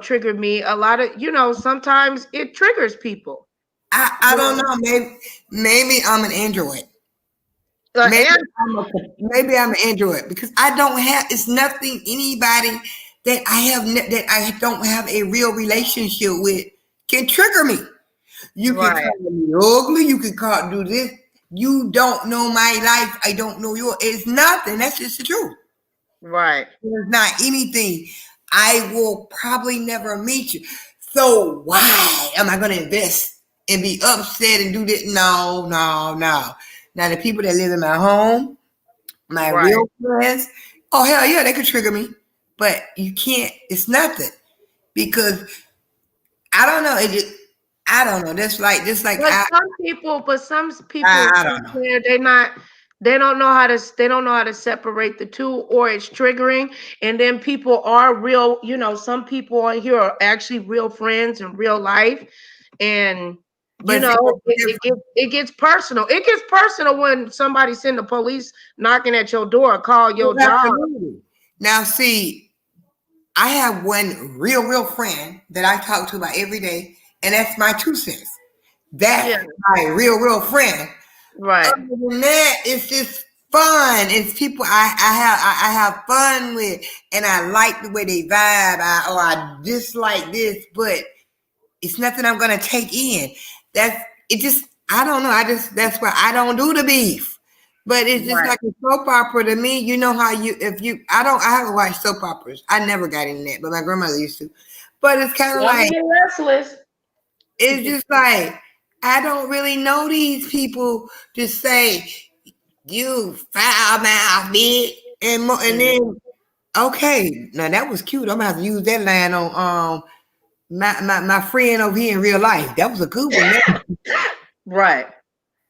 triggered me. A lot of, sometimes it triggers people. I don't know. Maybe I'm an Android. Maybe I'm an Android because I don't have. It's nothing anybody that I don't have a real relationship with can trigger me. You can call me ugly. You can do this. You don't know my life. I don't know yours. It's nothing. That's just the truth. Right. There's not anything. I will probably never meet you. So why am I going to invest and be upset and do this? No. Now, the people that live in my home, my real friends, oh, hell yeah, they could trigger me. But you can't, it's nothing. Because I don't know. I don't know. That's like, some people, they don't know how to separate the two, or it's triggering. And then people are real, some people on here are actually real friends in real life. And it gets personal. It gets personal when somebody send the police knocking at your door, call your job. Now, see, I have one real friend that I talk to about every day, and that's my 2 cents. That's my real friend. Right. Other than that, it's just fun. It's people I have fun with, and I like the way they vibe. I dislike this, but it's nothing I'm gonna take in. I don't know. That's why I don't do the beef. But it's just like a soap opera to me. You know how I haven't watched soap operas. I never got into that, but my grandmother used to. But it's kind of like restless. It's just like I don't really know these people to say you foul mouth bitch, and then okay, now that was cute. I'm gonna have to use that line on my friend over here in real life. That was a good one. Right.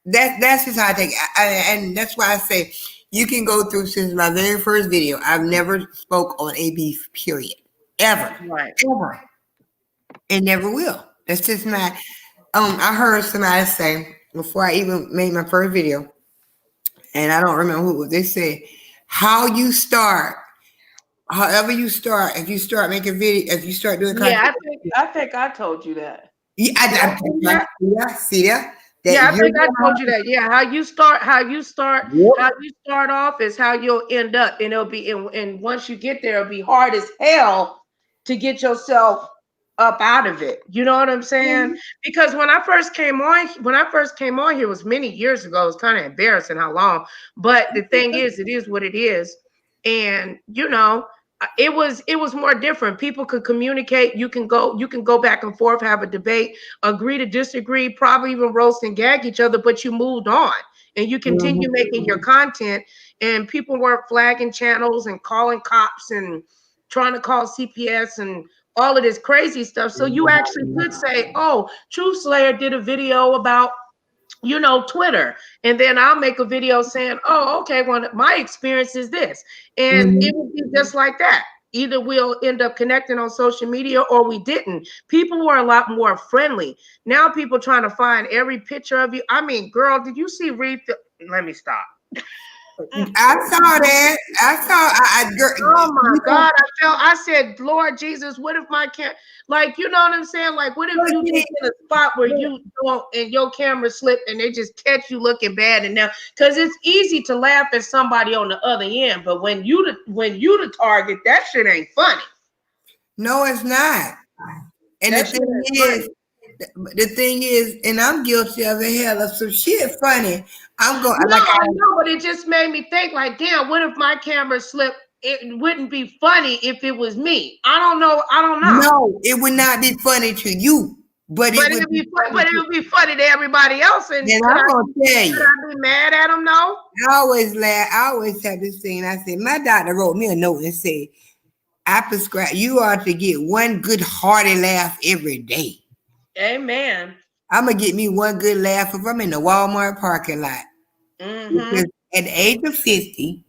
That's just how I take it. And that's why I say you can go through since my very first video. I've never spoke on a beef, period. Ever. Right. Ever. And never will. That's just my I heard somebody say before I even made my first video, and I don't remember who it was, they said, how you start, however you start, if you start making video, if you start doing content. I think I told you that. Yeah, see that? I think I told you that. Yeah, how you start off is how you'll end up, and it'll be, and once you get there, it'll be hard as hell to get yourself up out of it. You know what I'm saying? Because when I first came on here was many years ago. It's kind of embarrassing how long, but the thing is, it is what it is, and it was more different. People could communicate. You can go back and forth, have a debate, agree to disagree, probably even roast and gag each other, but you moved on and you continue making your content. and people weren't flagging channels and calling cops and trying to call CPS and all of this crazy stuff. So you actually could say, oh, Truth Slayer did a video about, you know, Twitter, and then I'll make a video saying, oh, okay, well, my experience is this, and it would be just like that. Either we'll end up connecting on social media or we didn't. People were a lot more friendly. Now people trying to find every picture of you. I mean, girl, did you see Reed? Let me stop. I saw that. Oh my God! I said, Lord Jesus, what if my like, you know what I'm saying? Like, what if you just in a spot where you don't and your camera slipped and they just catch you looking bad? And now, because it's easy to laugh at somebody on the other end, but when you the target, that shit ain't funny. No, it's not. And That the thing is, and I'm guilty of it. Hell, of some shit funny. I'm going no, I know, but it just made me think, like, damn, what if my camera slipped? It wouldn't be funny if it was me. I don't know. No, it would not be funny to you, but it would be funny. But it would be funny to everybody else. And I'm gonna tell you, could I be mad at them? No. I always laugh. I always have this thing. I said, my doctor wrote me a note and said, I prescribe you are to get one good hearty laugh every day. Amen. I'm gonna get me one good laugh if I'm in the Walmart parking lot. Because at the age of 50,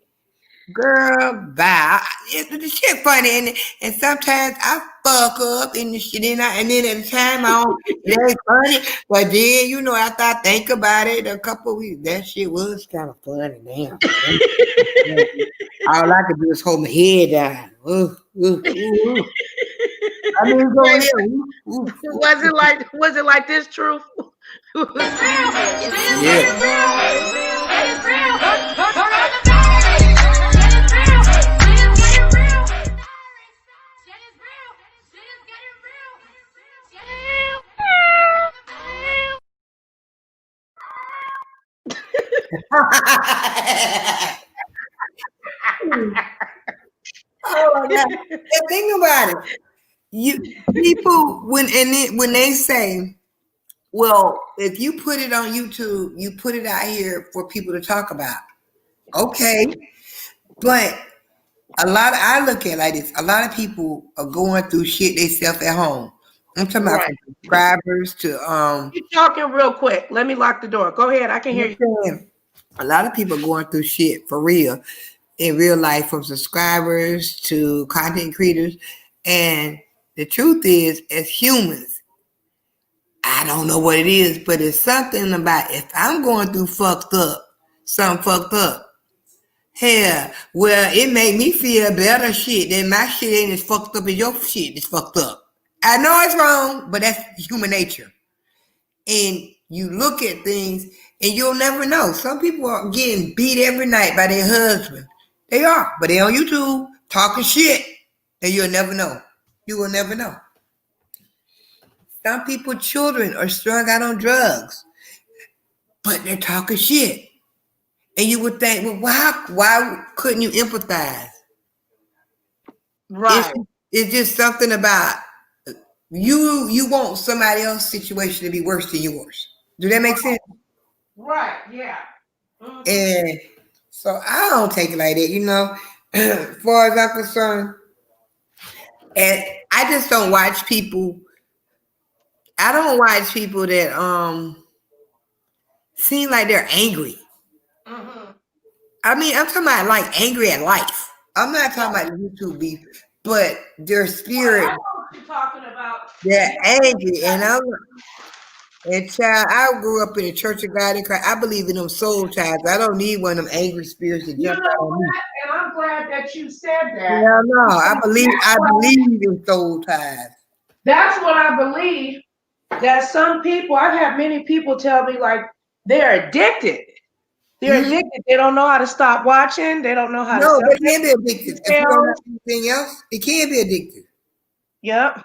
girl, bye. The shit funny, and sometimes I fuck up in the shit, and then at the time I don't. It ain't funny, but then you know after I think about it, a couple of weeks, that shit was kind of funny. Damn. All I could do is hold my head down. Ooh, ooh, ooh. I mean, was it like this, Truth? Oh my God. Think about it. People when they say, well, if you put it on YouTube, you put it out here for people to talk about. Okay. But I look at it like this. A lot of people are going through shit themselves at home. I'm talking about from subscribers to You talking real quick. Let me lock the door. Go ahead. I can hear you. A lot of people are going through shit for real in real life, from subscribers to content creators. And the truth is, as humans, I don't know what it is, but it's something about if I'm going through something fucked up, hell, well, it made me feel better shit that my shit ain't as fucked up as your shit is fucked up. I know it's wrong, but that's human nature. And you look at things and you'll never know. Some people are getting beat every night by their husband. They are, but they're on YouTube talking shit, and you'll never know. You will never know. Some people, children, are strung out on drugs, but they're talking shit. And you would think, well, why couldn't you empathize? Right. It's just something about you want somebody else's situation to be worse than yours. Do that make sense? Right, yeah. And so I don't take it like that, you know. As far as I'm concerned, and I just don't watch people. I don't watch people that seem like they're angry. I mean, I'm talking about like angry at life. I'm not talking about YouTube beef, but their spirit. I know what you're talking about. They're angry, and child, I grew up in a Church of God in Christ. I believe in them soul ties. I don't need one of them angry spirits to jump out on me. And I'm glad that you said that. Hell no, I believe in soul ties. That's what I believe. That some people, I've had many people tell me like they're addicted. They're addicted. They don't know how to stop watching. They don't know how to. No, they can be addicted. If you don't have anything else, it can be addictive. Yep.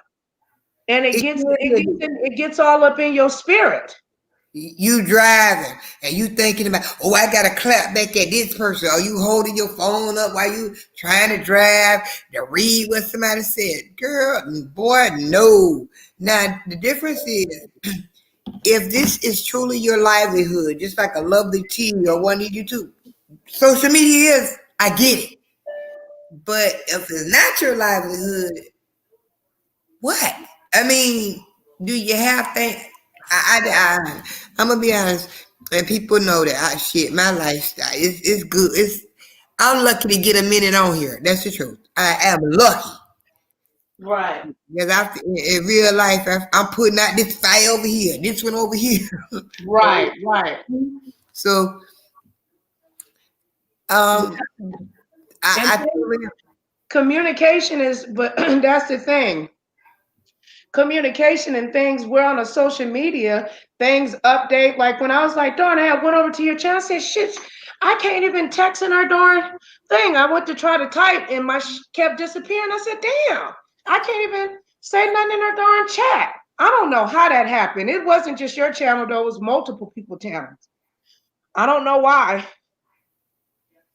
And it gets all up in your spirit. You driving and you thinking about, oh, I gotta clap back at this person. Are you holding your phone up while you trying to drive to read what somebody said? Girl, boy, no. Now the difference is, if this is truly your livelihood, just like a lovely tea or one of you two, social media is, I get it. But if it's not your livelihood, what? I mean, do you have things? I'm gonna be honest, and people know that my lifestyle is good. I'm lucky to get a minute on here. That's the truth. I am lucky. Right. Because in real life, I'm putting out this fire over here, this one over here. Right, right. So, Communication is, but that's the thing. Communication and things, we're on a social media, things update. Like when I was like, darn, I went over to your channel, I said, shit, I can't even text in our darn thing. I went to try to type and my kept disappearing. I said, damn, I can't even say nothing in our darn chat. I don't know how that happened. It wasn't just your channel, though. It was multiple people's channels. I don't know why.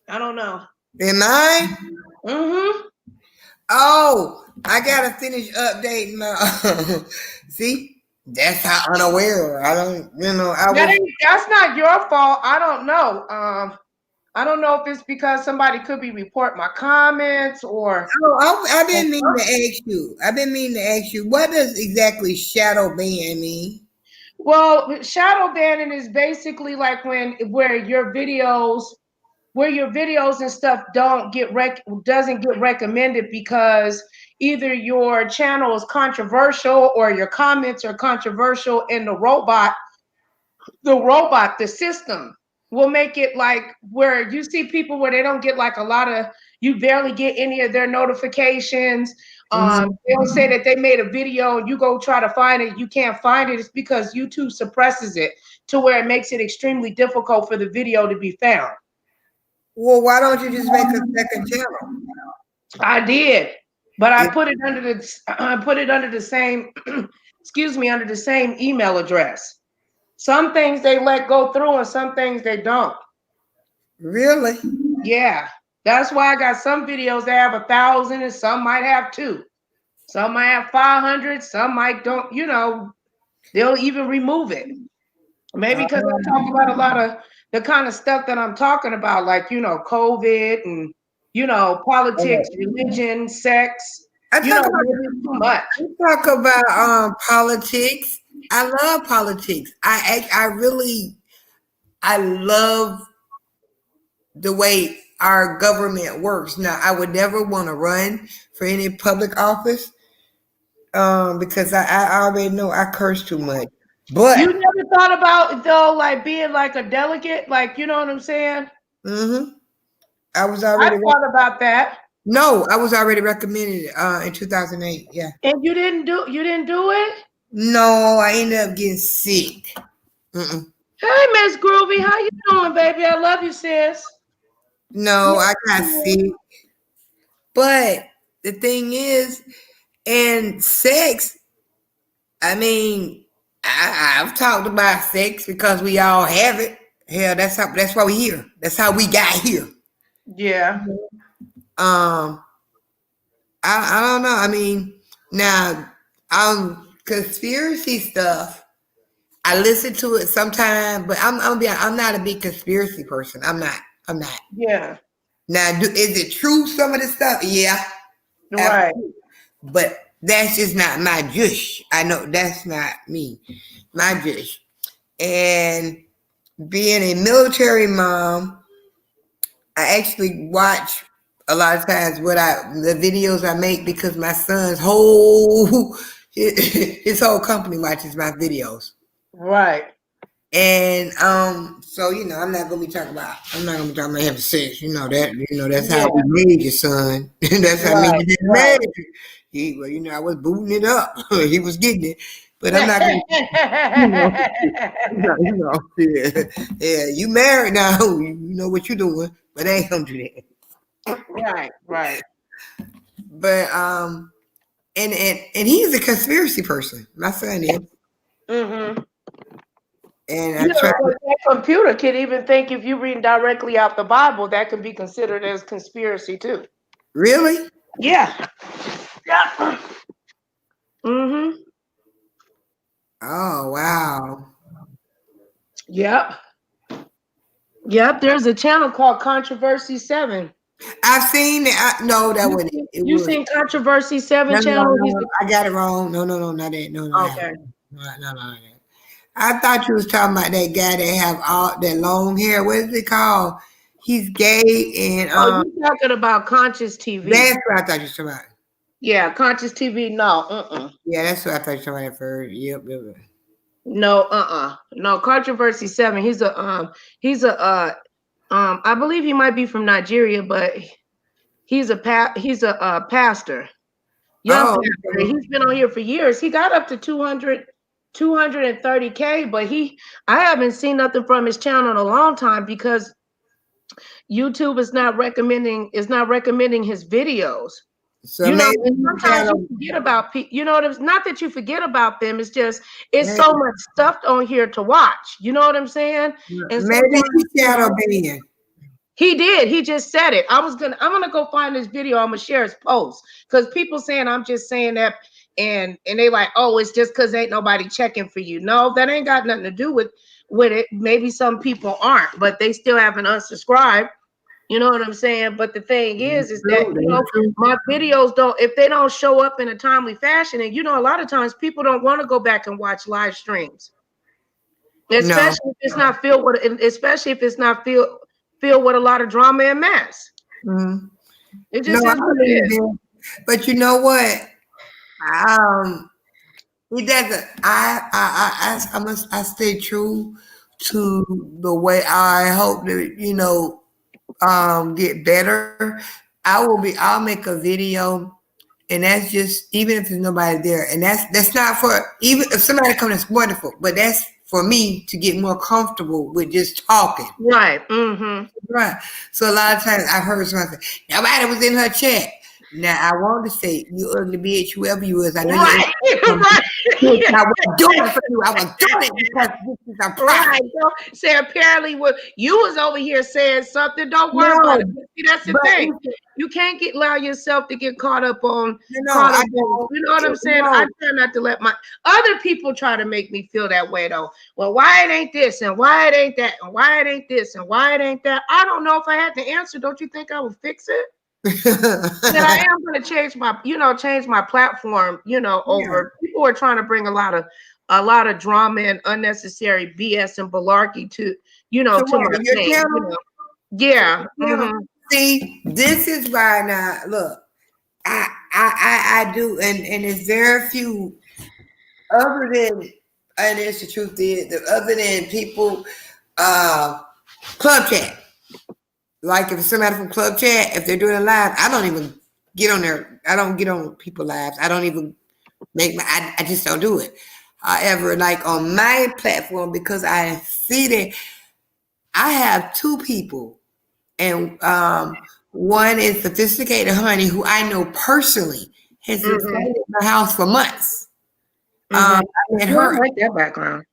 I don't know. Am I? Mm-hmm. Oh, I gotta finish updating my. See, that's how unaware. I don't, That's not your fault. I don't know. I don't know if it's because somebody could be report my comments or. Oh, I've been meaning to ask you. What does exactly shadow ban mean? Well, shadow banning is basically like where your videos and stuff doesn't get recommended because either your channel is controversial or your comments are controversial, and the system will make it like where you see people where they don't get like a lot of, you barely get any of their notifications. They'll say that they made a video and you go try to find it, you can't find it. It's because YouTube suppresses it to where it makes it extremely difficult for the video to be found. Well, why don't you just make a second channel? I did, but I put it under the same excuse me, under the same email address. Some things they let go through and some things they don't. Really? Yeah. That's why I got some videos that have 1,000 and some might have 2. Some might have 500, some might don't, they'll even remove it. Maybe because I talk about a lot of the kind of stuff that I'm talking about, like, COVID and, politics, religion, sex, maybe too much. You talk about politics. I love politics. I love the way our government works. Now, I would never want to run for any public office because I already know I curse too much. But you never thought about though, like being like a delegate, like, you know what I'm saying? I was already. I thought about that. No, I was already recommended in 2008. Yeah. And you didn't do it? No, I ended up getting sick. Hey, Miss Groovy, how you doing, baby? I love you, sis. No, I got sick. But the thing is, and sex, I mean, I've talked about sex because we all have it. Hell, that's why we're here. That's how we got here. Yeah. I don't know. I mean, now conspiracy stuff. I listen to it sometimes, but I'm not a big conspiracy person. I'm not. Yeah. Now, is it true, some of this stuff? Yeah. Right. Absolutely. But that's just not my juice. I know that's not me. My juice. And being a military mom, I actually watch a lot of times the videos I make because my son's his whole company watches my videos. Right. And so I'm not gonna be talking about having sex. That's how we made your son. That's how we get married. I was booting it up. He was getting it. But I'm not gonna yeah, you married now. You know what you're doing, but I ain't gonna do that. Right. But and he's a conspiracy person. My son is. And that computer can even think if you read directly out the Bible, that could be considered as conspiracy too. Really? Yeah. Yeah. Oh wow. Yep. Yep, there's a channel called Controversy 7. I've seen it. No, that wasn't it. It You was. seen Controversy 7 No, channel? I got it wrong. No, not that. No, Okay. no. I thought you was talking about that guy that have all that long hair. What is it called? He's gay and Oh, you talking about Conscious TV? That's what I thought you was talking about. Yeah, Conscious TV. No, Yeah, that's what I thought you were talking about at first. Yep. No, no. Controversy 7. He's a I believe he might be from Nigeria, but he's a pastor. Young pastor. Okay. He's been on here for years. He got up to 230K, but I haven't seen nothing from his channel in a long time because YouTube is not recommending his videos. So you know, maybe sometimes you forget about people. You know, it's not that you forget about them. It's just so much stuff on here to watch. You know what I'm saying? And maybe he shadow banned. He did. He just said it. I'm gonna go find this video. I'm gonna share his post because people saying I'm just saying that, and they like, oh, it's just because ain't nobody checking for you. No, that ain't got nothing to do with it. Maybe some people aren't, but they still haven't unsubscribed. You know what I'm saying? But the thing is that my videos if they don't show up in a timely fashion, and a lot of times people don't want to go back and watch live streams, especially if it's not filled with a lot of drama and mess. Mm-hmm. It just is what it is. But you know what? He doesn't. I stay true to the way I hope to get better. I'll make a video, and that's just even if there's nobody there, and that's not for even if somebody comes. It's wonderful, but that's for me to get more comfortable with just talking. Right. Mm-hmm. Right. So a lot of times I've heard someone say, nobody was in her chat. Now I want to say, you ugly bitch, whoever you is, I know right. Right. I was doing it for you. I was doing it because this is a problem. Right. Say apparently you was over here saying something. Don't worry about it. See, that's the thing. You can't allow yourself to get caught up on. You know what I'm saying? I try not to let my other people try to make me feel that way though. Well, why it ain't this and why it ain't that and why it ain't this and why it ain't that? I don't know if I had the answer. Don't you think I would fix it? That I am going to change my platform, over people are trying to bring a lot of drama and unnecessary BS and malarkey to my thing. Yeah. Mm-hmm. See, this is why now look, I do, and it's very few other than, and it's the truth is, other than people, club chat. Like if somebody from club chat, if they're doing a live, I don't even get on there. I don't get on people lives. I don't even I just don't do it. However, like on my platform, because I see that I have two people, and one is Sophisticated Honey, who I know personally has been staying in my house for months. I met her. I like that background.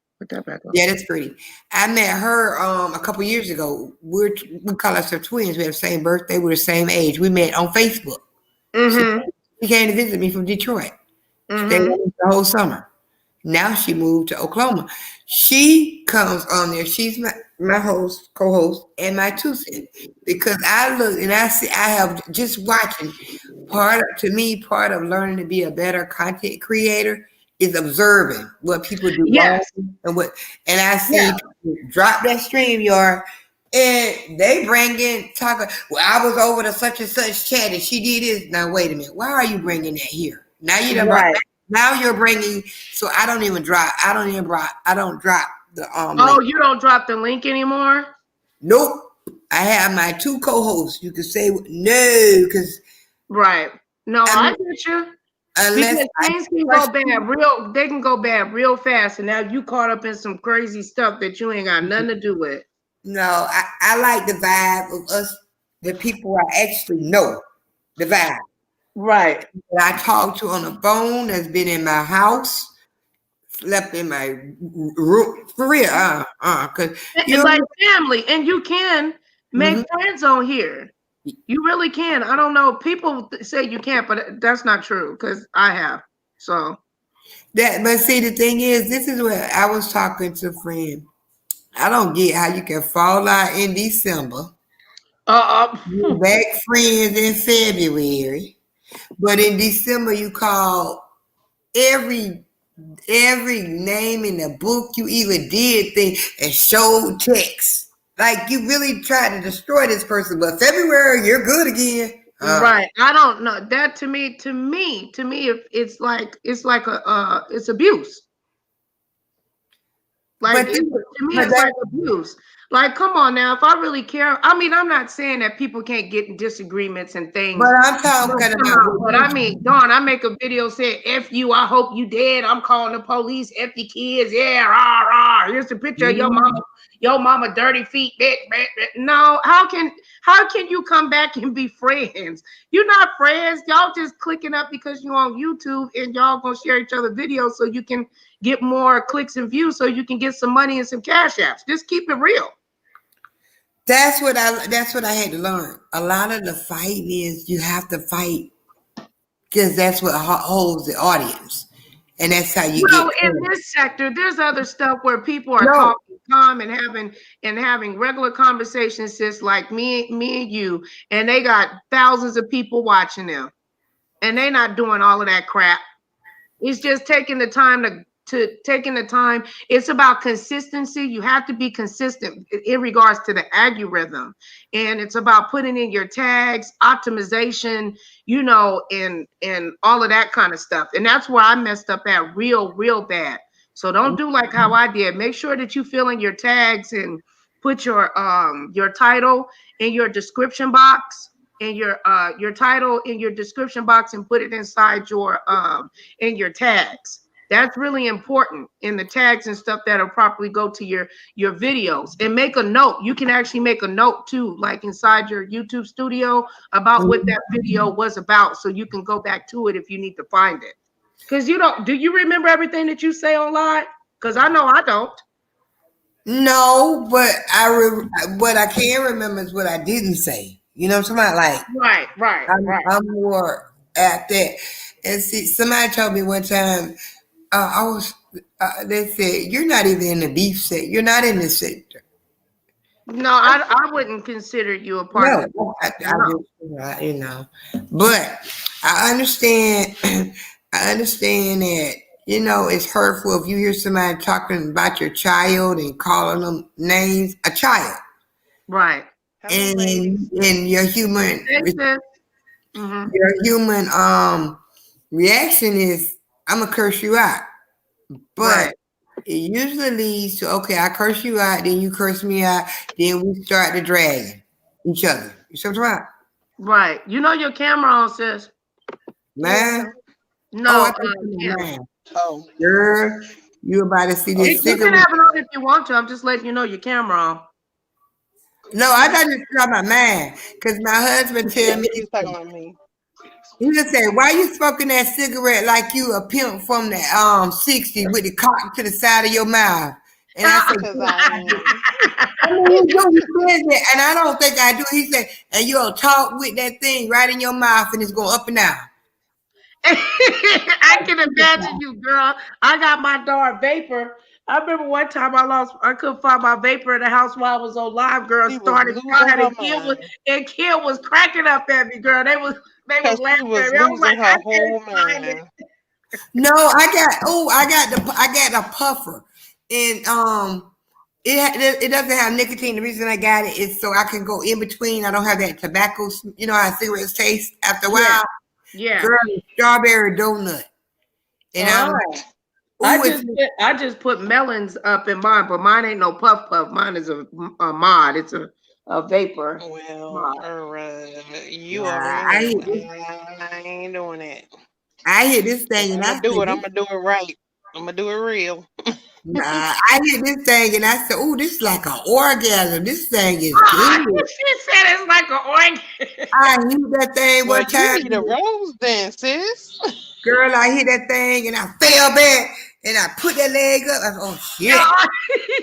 Yeah, that's pretty. I met her a couple years ago. We call ourselves twins. We have the same birthday. We're the same age. We met on Facebook. She came to visit me from Detroit. Stayed with me the whole summer. Now she moved to Oklahoma. She comes on there. She's my host, co-host, and my 2 cents. Because I look and I see, I have just watching part of learning to be a better content creator is observing what people do wrong and I see people drop that StreamYard and they bring in talking. Well, I was over to such and such chat and she did this. Now wait a minute, why are you bringing that here? Now you don't. Now you're bringing. So I don't drop the link. You don't drop the link anymore? Nope. I have my 2 co-hosts. You can say no because No, I get you. Because things can go bad they can go bad real fast, and now you caught up in some crazy stuff that you ain't got nothing to do with. No, I like the vibe of us, the people I actually know, the vibe. Right. That I talk to on the phone that's been in my house, slept in my room, for real, because it's like family, and you can make friends on here. You really can. I don't know. People say you can't, but that's not true because I have. So but see, the thing is, this is where I was talking to a friend. I don't get how you can fall out in December. You back friends in February, but in December you call every name in the book you even did thing and showed text. Like you really tried to destroy this person, but February you're good again. Right. I don't know. That to me, it's like it's abuse. Like to me, it's like abuse. Like, come on now. If I really care, I mean, I'm not saying that people can't get in disagreements and things. But I'm talking about. But I mean, Dawn, I make a video saying, "F you, I hope you dead. I'm calling the police. F your kids. Yeah, rah rah. Here's the picture of your mama dirty feet. No, how can you come back and be friends? You're not friends. Y'all just clicking up because you're on YouTube and y'all gonna share each other videos so you can get more clicks and views so you can get some money and some cash apps. Just keep it real. That's what I had to learn. A lot of the fight is you have to fight because that's what holds the audience. And that's how you get in this sector, there's other stuff where people are talking calm and having regular conversations just like me and you, and they got thousands of people watching them. And they're not doing all of that crap. It's just taking the time it's about consistency. You have to be consistent in regards to the algorithm, and it's about putting in your tags, optimization, and all of that kind of stuff. And that's where I messed up at real bad. So don't do like how I did. Make sure that you fill in your tags and put your title in your description box, and your title in your description box, and put it inside your in your tags. That's really important in the tags and stuff that'll properly go to your videos. And make a note. You can actually make a note too, like inside your YouTube studio, about what that video was about, so you can go back to it if you need to find it. Because do you remember everything that you say on live? Because I know I don't. No, but what I can remember is what I didn't say. You know what I'm talking about? Like, right. I'm more at that. And see, somebody told me one time, they said, you're not even in the beef sector. You're not in this sector. No, I wouldn't consider you a part of it. But I understand. I understand that, it's hurtful if you hear somebody talking about your child and calling them names, a child. Right. And your human, reaction is, I'm going to curse you out. But it usually leads to, okay, I curse you out, then you curse me out, then we start to drag each other. You see what I'm talking about? Right. You know your camera on, sis. Man. No. Girl, you about to see this cigarette. You can have it on if you want to. I'm just letting you know your camera on. No, I thought you were talking about mine. Because my husband tell me. He's talking about me. He just said, why you smoking that cigarette like you a pimp from the 60s with the cock to the side of your mouth? And I said, and I don't think I do. He said, and you'll talk with that thing right in your mouth and it's going up and down. I can imagine you, girl. I got my darn vapor. I remember one time I couldn't find my vapor in the house while I was on live, girl. Started crying, and Kim was cracking up at me, girl. They was laughing at me. I was like, I can't find it. No, I got a puffer. And it doesn't have nicotine. The reason I got it is so I can go in between. I don't have that tobacco, how cigarettes taste after a while. Yeah. Girl, strawberry donut. And I just put melons up in mine, but mine ain't no puff. Mine is a mod. It's a vapor. Well, all right. You already know. I ain't doing it. I hear this thing and I'm gonna do it right. I'm gonna do it real. I hear this thing and I said, "Oh, this is like an orgasm. This thing is good." She said it's like an orgasm. I hear that thing one time. You need a rose then, sis. Girl, I hit that thing and I fell back and I put that leg up. I said, "Oh shit!"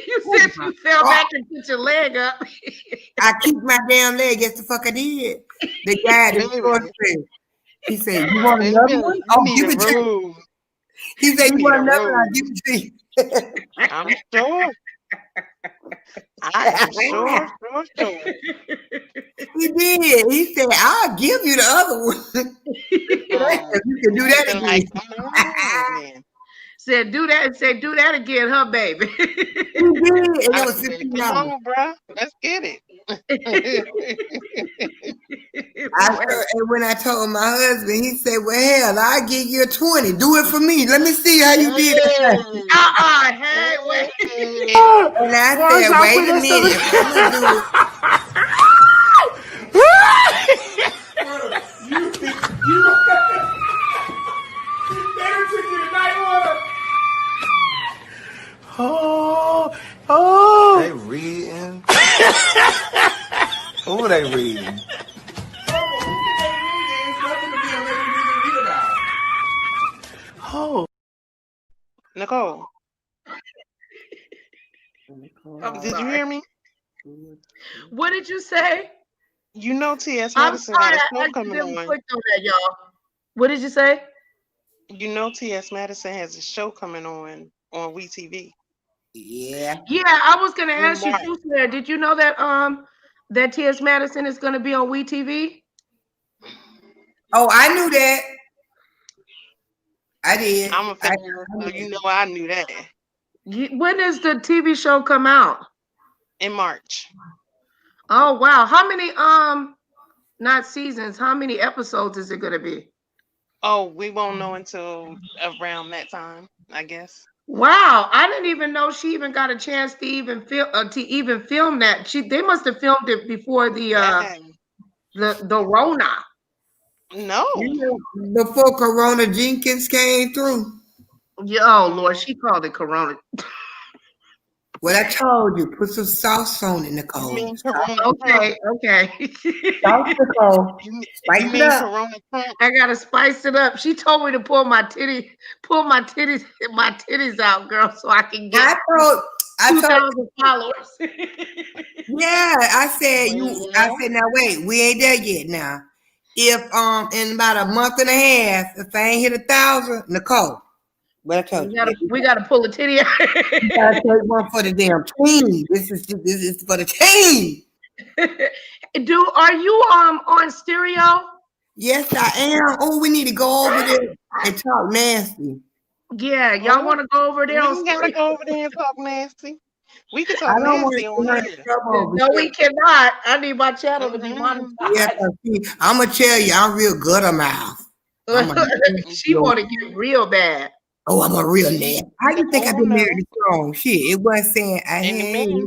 You said you fell back and put your leg up. I kicked my damn leg. Yes, the fuck I did. The guy at the store said, he said, "You want another one? Oh, give it to me." He said, "You want another one? I'll give it to you." I'm sure. I am sure. He did. He said, "I'll give you the other one if you can do that again." Like, come on, man. Said do that. Said do that again, huh, baby? He did. And it I was said, $15. come on, bro. Let's get it. And when I told my husband, he said, "Well, hell, I'll give you a 20. Do it for me. Let me see how you did it." Hey, wait. And I said, "Wait a minute. I'm gonna do it." Oh. They reading. Who are they reading? Oh. Nicole. Did you hear me? What did you say? You know T.S. I'm Madison sorry, got a I show coming accidentally on. clicked on that, y'all. What did you say? You know T.S. Madison has a show coming on WeTV. Yeah. Yeah, I was gonna In ask you March. too, Sarah. Did you know that that T.S. Madison is gonna be on WeTV? Oh, I knew that. I did. I'm a fan, so you know I knew that. When does the TV show come out? In March. Oh wow. How many not seasons, how many episodes is it gonna be? Oh, we won't know until around that time, I guess. Wow, I didn't even know she even got a chance to even film that. They must have filmed it before the Rona. No. Before Corona Jenkins came through. Yeah, oh Lord, she called it Corona. What I told you, put some sauce on it, Nicole. Okay. Sauce, Nicole. Spice it up. Corona Trump? I gotta spice it up. She told me to pull my titties out, girl, so I can get I told 2,000 followers. Yeah, I said now wait, we ain't there yet now. If in about a month and a half, if I ain't hit 1,000, Nicole, what I told you. We gotta pull a titty out. You gotta take one for the damn team. This is for the team. Are you on stereo? Yes, I am. Oh, we need to go over there and talk nasty. Yeah, y'all want to go over there? We gotta go over there and talk nasty. We can talk I don't nasty on here. No, we cannot. I need my channel to be monetized. Yeah, I'm gonna tell you, I'm real good on mouth. She want to get real bad. Oh, I'm a real nasty. How you think I've been married this long? Shit, it wasn't saying hey.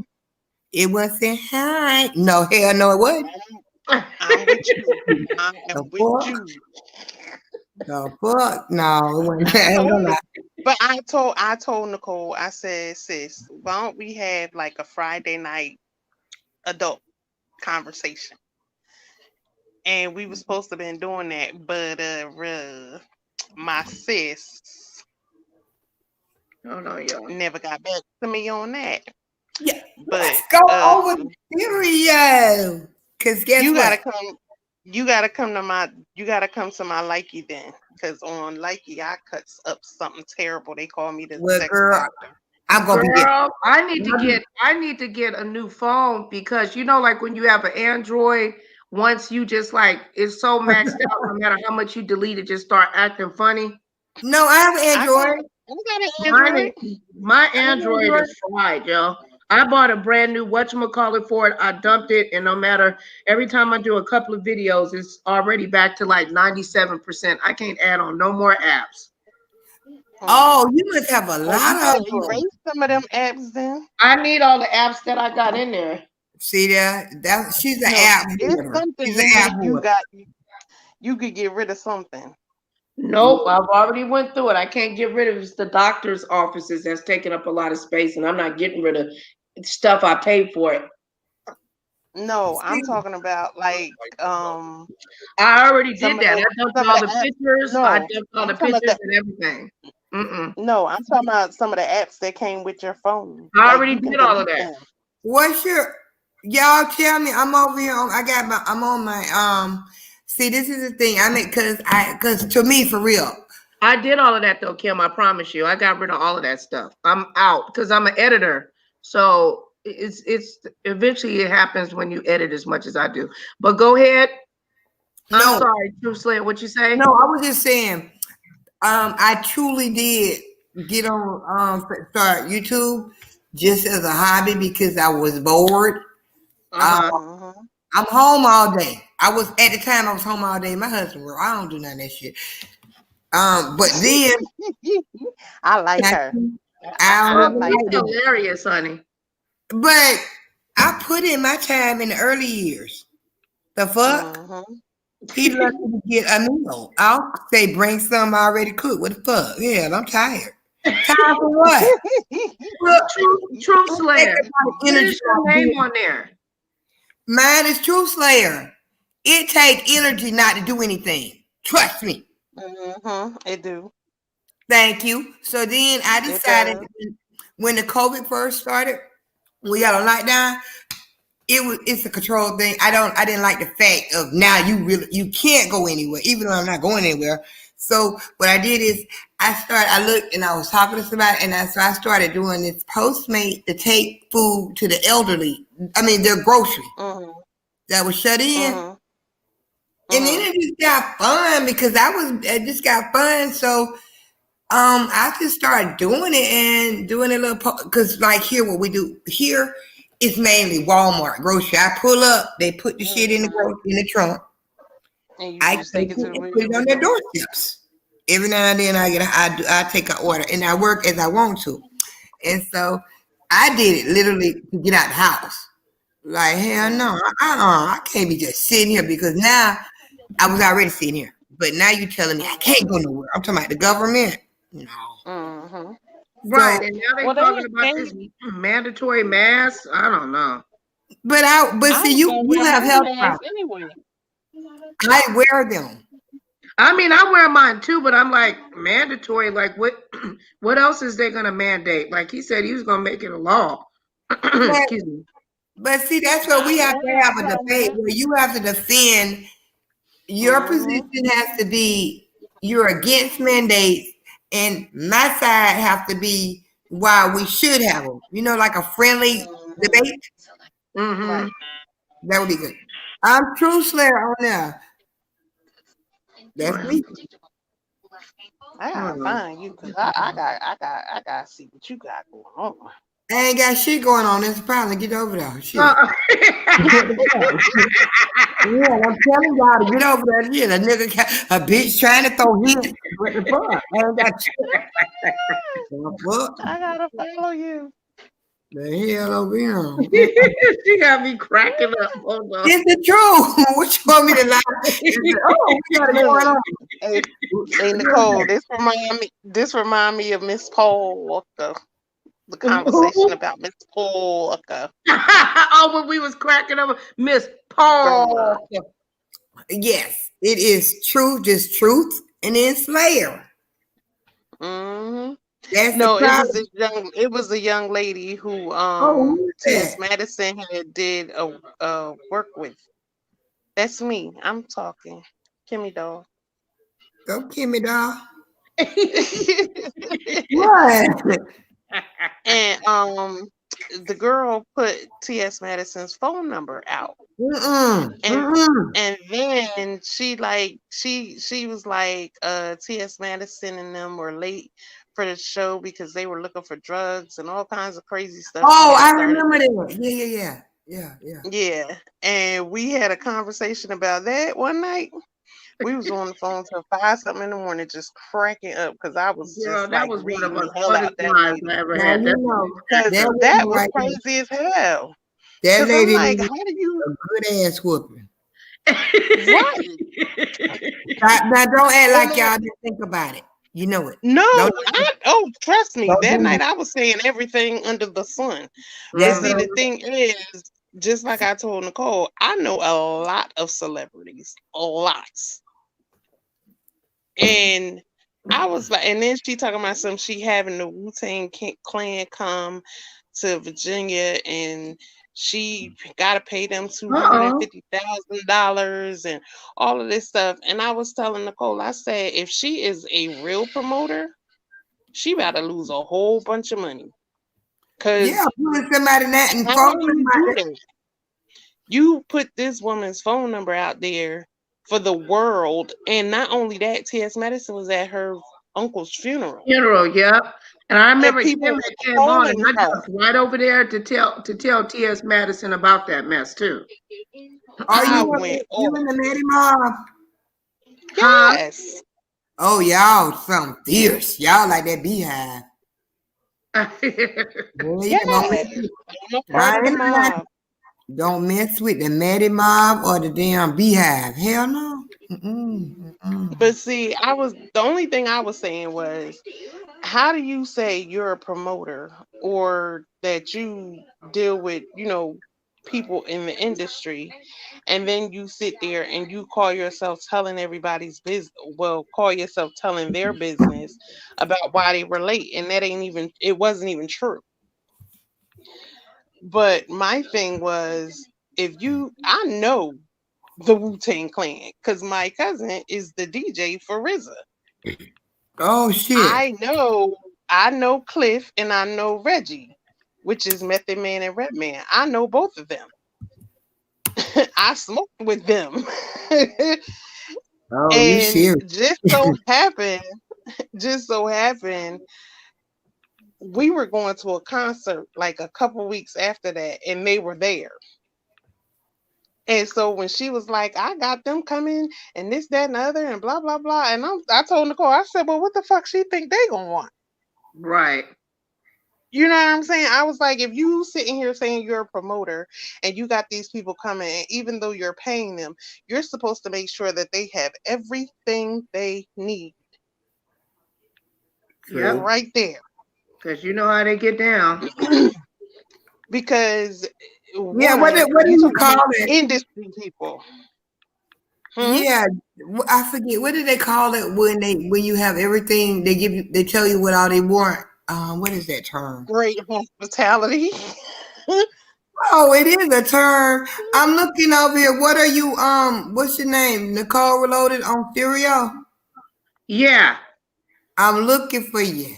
It wasn't saying hi. No, hell no, it wasn't. I'm with you. I am with you. The fuck? No, it wasn't. But I told Nicole, I said, sis, why don't we have like a Friday night adult conversation? And we were supposed to been doing that, but my sis never got back to me on that. Yeah, but let's go over the stereo. Cause guess you what? You gotta come to my likey then. Cause on likey I cuts up something terrible. They call me the sex doctor. I'm gonna be I need to get a new phone because like when you have an Android, once you just like it's so maxed out, no matter how much you delete it, just start acting funny. No, I have an Android. My Android is fried, yo. I bought a brand new whatchamacallit for it. I dumped it, and no matter every time I do a couple of videos, it's already back to like 97%. I can't add on no more apps. Oh, you must have a lot of them. Erase some of them apps then. I need all the apps that I got in there. See that she's an app. She's an app. You could get rid of something. Nope, I've already went through it. I can't get rid of it. It's the doctor's offices that's taking up a lot of space, and I'm not getting rid of stuff I paid for it. No, I'm talking about like I already did that. I dumped all the pictures. I dumped all the pictures and everything. No, I'm talking about some of the apps that came with your phone. I already did all of that. What's y'all tell me? I'm over here I'm on my see, this is the thing. I mean, cause to me, for real. I did all of that though, Kim. I promise you. I got rid of all of that stuff. I'm out because I'm an editor. So it's eventually it happens when you edit as much as I do. But go ahead. I'm sorry, True Slayer. What you say? No, I was just saying. I truly did get on start YouTube just as a hobby because I was bored. I'm home all day. I was at the time I was home all day. My husband worked. I don't do none of that shit. But then I like her. I He's hilarious, honey. But I put in my time in the early years. The fuck? He lucky to get a meal. I'll say bring some already cooked. What the fuck? Hell, I'm tired. Tired for what? True Slayer. What is your name on there? Mine is True Slayer. It takes energy not to do anything. Trust me. It do. Thank you. So then I decided when the COVID first started, we got a lockdown. It's a control thing. I didn't like the fact of now you can't go anywhere, even though I'm not going anywhere. So what I did is I looked and I was talking to somebody, and I started doing this Postmate to take food to the elderly. I mean, their grocery that was shut in. And then it just got fun because it just got fun. So I just started doing it and doing a little because like here what we do here is mainly Walmart grocery. I pull up, they put the shit in the trunk. And I take it and put it on their doorsteps. Every now and then I take an order and I work as I want to. And so I did it literally to get out the house. Like, hell no, I can't be just sitting here because now I was already sitting here. But now you're telling me I can't go nowhere. I'm talking about the government. No. Right, and now they're talking about this mandatory mask. I don't know. But see, you have health problems. Anyway. I wear them. I mean, I wear mine too, but I'm like mandatory. Like, what else is they gonna mandate? Like he said, he was gonna make it a law. Excuse me. But see, that's what we have to have a debate where you have to defend your position has to be you're against mandates, and my side have to be why we should have them. You know, like a friendly debate. Right. That would be good. I'm True Slayer on there. That's me. I gotta find you because I gotta see what you got going on. I ain't got shit going on. That's the problem. Get over there. Shit. Yeah, I'm telling y'all to get over there. Shit, a bitch trying to throw hit. What the fuck? I ain't got shit. I gotta follow you. The hell over here. She got me cracking up. Hold on. It's the truth. What you want me to lie? We got it going on. Hey, Nicole, this remind me of Miss Paul Walker. The conversation about Miss Paul Walker. Oh, when we was cracking up, Miss Paul. Yes, it is truth, just truth, and then Slayer. That's no, it was a young lady who T.S. Madison had did a work with. That's me. I'm talking. Kimmy doll. Go Kimmy doll. What? And the girl put T.S. Madison's phone number out. And then she was like T.S. Madison and them were late for the show because they were looking for drugs and all kinds of crazy stuff. Oh, I remember that. Yeah. And we had a conversation about that one night. We was on the phone till 5-something in the morning, just cracking up because I was just that was one of the funniest times I ever had. That was crazy as hell. That lady like, how do you a good ass whooping. Right. Now don't act like y'all didn't think about it. You know it. No, trust me. That night I was saying everything under the sun. But see, the thing is, just like I told Nicole, I know a lot of celebrities, lots. And I was like, and then she talking about she having the Wu-Tang Clan come to Virginia, and she got to pay them $250,000 and all of this stuff. And I was telling Nicole, I said, if she is a real promoter, she about to lose a whole bunch of money. Cause Yeah, put somebody that and how phone do you number. do that? You put this woman's phone number out there for the world, and not only that, T.S. Madison was at her uncle's funeral. Yep. And I And remember people Kim were had came on, and calling I her. jumped right over there to tell T.S. Madison about that mess too. Are I you went in off. the Maddie Mob? Huh? Yes. Oh, y'all some fierce. Y'all like that beehive. Yes. I'm a part of the mob. Don't mess with the Maddie Mob or the damn beehive. Hell no. But see, the only thing I was saying was, how do you say you're a promoter or that you deal with, people in the industry, and then you sit there and you call yourself telling everybody's business, call yourself telling their business about why they were late, and it wasn't even true. But my thing was, I know the Wu-Tang Clan because my cousin is the DJ for RZA. Oh shit. I know Cliff and I know Reggie, which is Method Man and Redman. I know both of them. I smoked with them. Oh, you And serious? just so happened, we were going to a concert like a couple weeks after that, and they were there. And so when she was like, I got them coming and this, that, and the other, and blah, blah, blah. And I told Nicole, I said, well, what the fuck she think they gonna want? Right. You know what I'm saying? I was like, if you sitting here saying you're a promoter and you got these people coming, and even though you're paying them, you're supposed to make sure that they have everything they need. Yep. Right there. Because you know how they get down. Because yeah, what do you call it? Industry people. Yeah, I forget, what do they call it when you have everything? They tell you what all they want. What is that term? Great hospitality. Oh, it is a term. I'm looking over here. What are you? What's your name? Nicole Reloaded on Stereo. Yeah. I'm looking for you.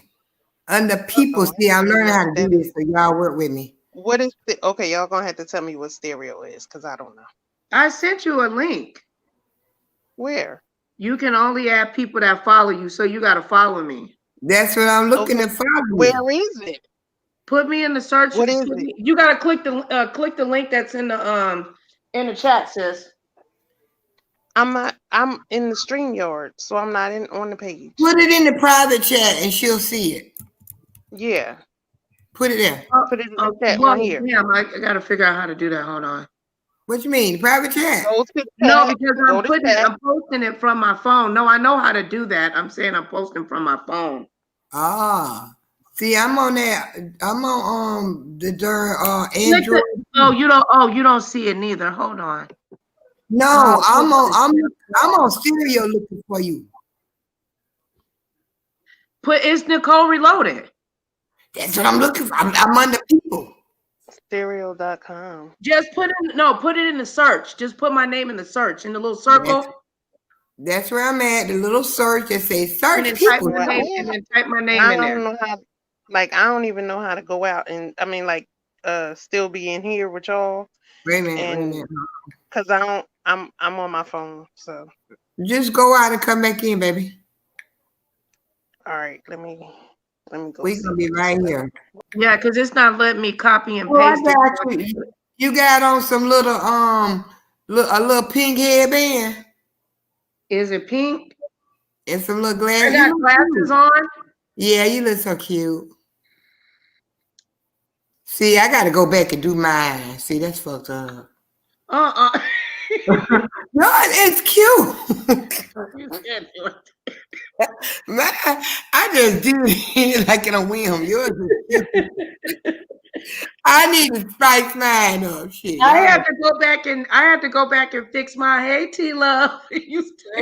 Under people, see, I'm learning how to do this, so y'all work with me. What is okay? Y'all gonna have to tell me what Stereo is, because I don't know. I sent you a link. Where? You can only add people that follow you, so you got to follow me. That's what I'm looking to follow. Where is it? Put me in the search. What is it? You got to click the link that's in the chat, sis. I'm in the StreamYard, so I'm not on the page. Put it in the private chat and she'll see it. Yeah. Put it there. Put it in the chat on here. Damn, I got to figure out how to do that. Hold on. What you mean, private chat? No, because I'm posting it from my phone. No, I know how to do that. I'm saying I'm posting from my phone. Ah, see, I'm on that. I'm on the Android. You don't see it neither. Hold on. No, I'm on Stereo looking for you. It's Nicole Reloaded. That's what I'm looking for. I'm under people. Stereo.com. Just put it in the search. Just put my name in the search in the little circle. That's where I'm at. The little search that says search and then people. Type my name I in there. don't know how. Like, I don't even know how to go out and still be in here with y'all. Wait a minute. Because I'm on my phone. So just go out and come back in, baby. All right, let me go. We're gonna be right here. Yeah, because it's not letting me copy and paste. I got you. You got on some little a little pink headband. Is it pink? And some little glasses. I got glasses on. Yeah, you look so cute. See, I got to go back and do mine. See, that's fucked up. No, it's cute. Man, I just do it like in a whim. Yours is cute. I need to spice mine up. Shit. I have to go back and fix my hey T-Love. Hey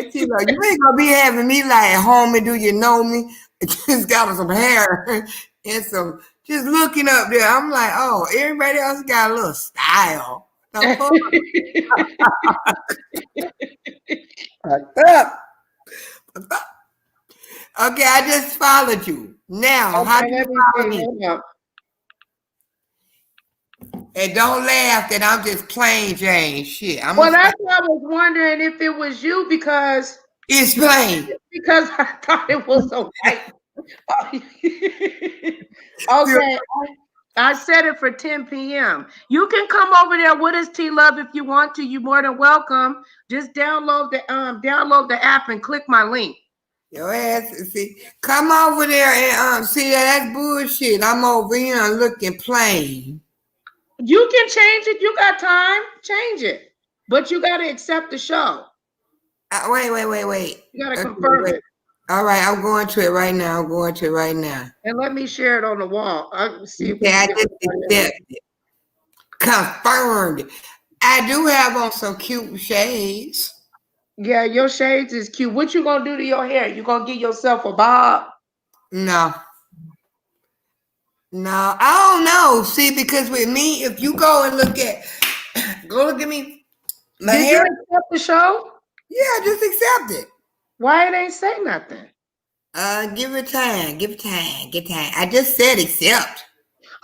T-Love, you ain't gonna be having me like home and do you know me? Just got some hair and some just looking up there. I'm like, oh, everybody else got a little style. Okay, I just followed you. Now, how do you follow me? And don't laugh that I'm just plain Jane. Shit. Well, that's why I was wondering if it was you because it's plain. Because I thought it was so white. Okay. I set it for 10 p.m. You can come over there with us, T Love, if you want to. You're more than welcome. Just download the app and click my link. Your ass, see, come over there and see that's bullshit. I'm over here looking plain. You can change it. You got time. Change it. But you got to accept the show. Wait. You got to confirm it. All right, I'm going to it right now. And let me share it on the wall. I'll see if I just accept it. Confirmed. I do have on some cute shades. Yeah, your shades is cute. What you gonna do to your hair? You gonna get yourself a bob? No, I don't know. See, because with me, if you go look at me. My Did hair. you accept the show? Yeah, just accept it. Why it ain't say nothing? Give it time. I just said accept.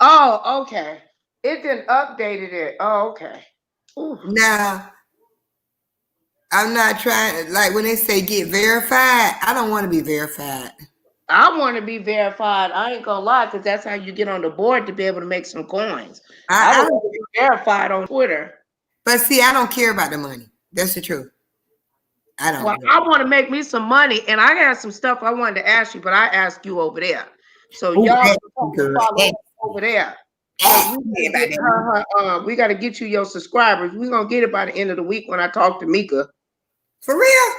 Oh, okay. It didn't updated it. Oh, okay. Ooh. Now, I'm not trying, like when they say get verified, I don't want to be verified. I want to be verified. I ain't gonna lie, because that's how you get on the board to be able to make some coins. I don't want to be verified on Twitter. But see, I don't care about the money. That's the truth. I don't. Well, I want to make me some money, and I got some stuff I wanted to ask you, but I asked you over there. So y'all follow over there. We got to get you your subscribers. We're gonna get it by the end of the week when I talk to Mika. For real?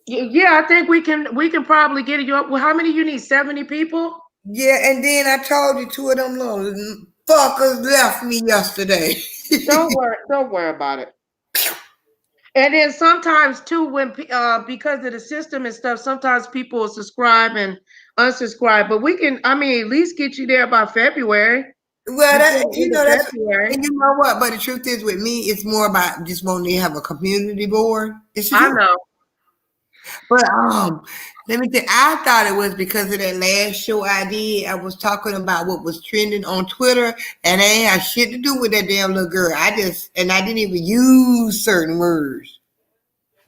Yeah, I think we can probably get it. Well, how many you need? 70 people? Yeah, and then I told you 2 of them little fuckers left me yesterday. Don't worry about it. And then sometimes too, when because of the system and stuff, sometimes people will subscribe and unsubscribe. But we can, at least get you there by February. Well, that's and you know what? But the truth is, with me, it's more about just wanting to have a community board. I know. But let me tell you, I thought it was because of that last show I did. I was talking about what was trending on Twitter, and it ain't had shit to do with that damn little girl. I didn't even use certain words.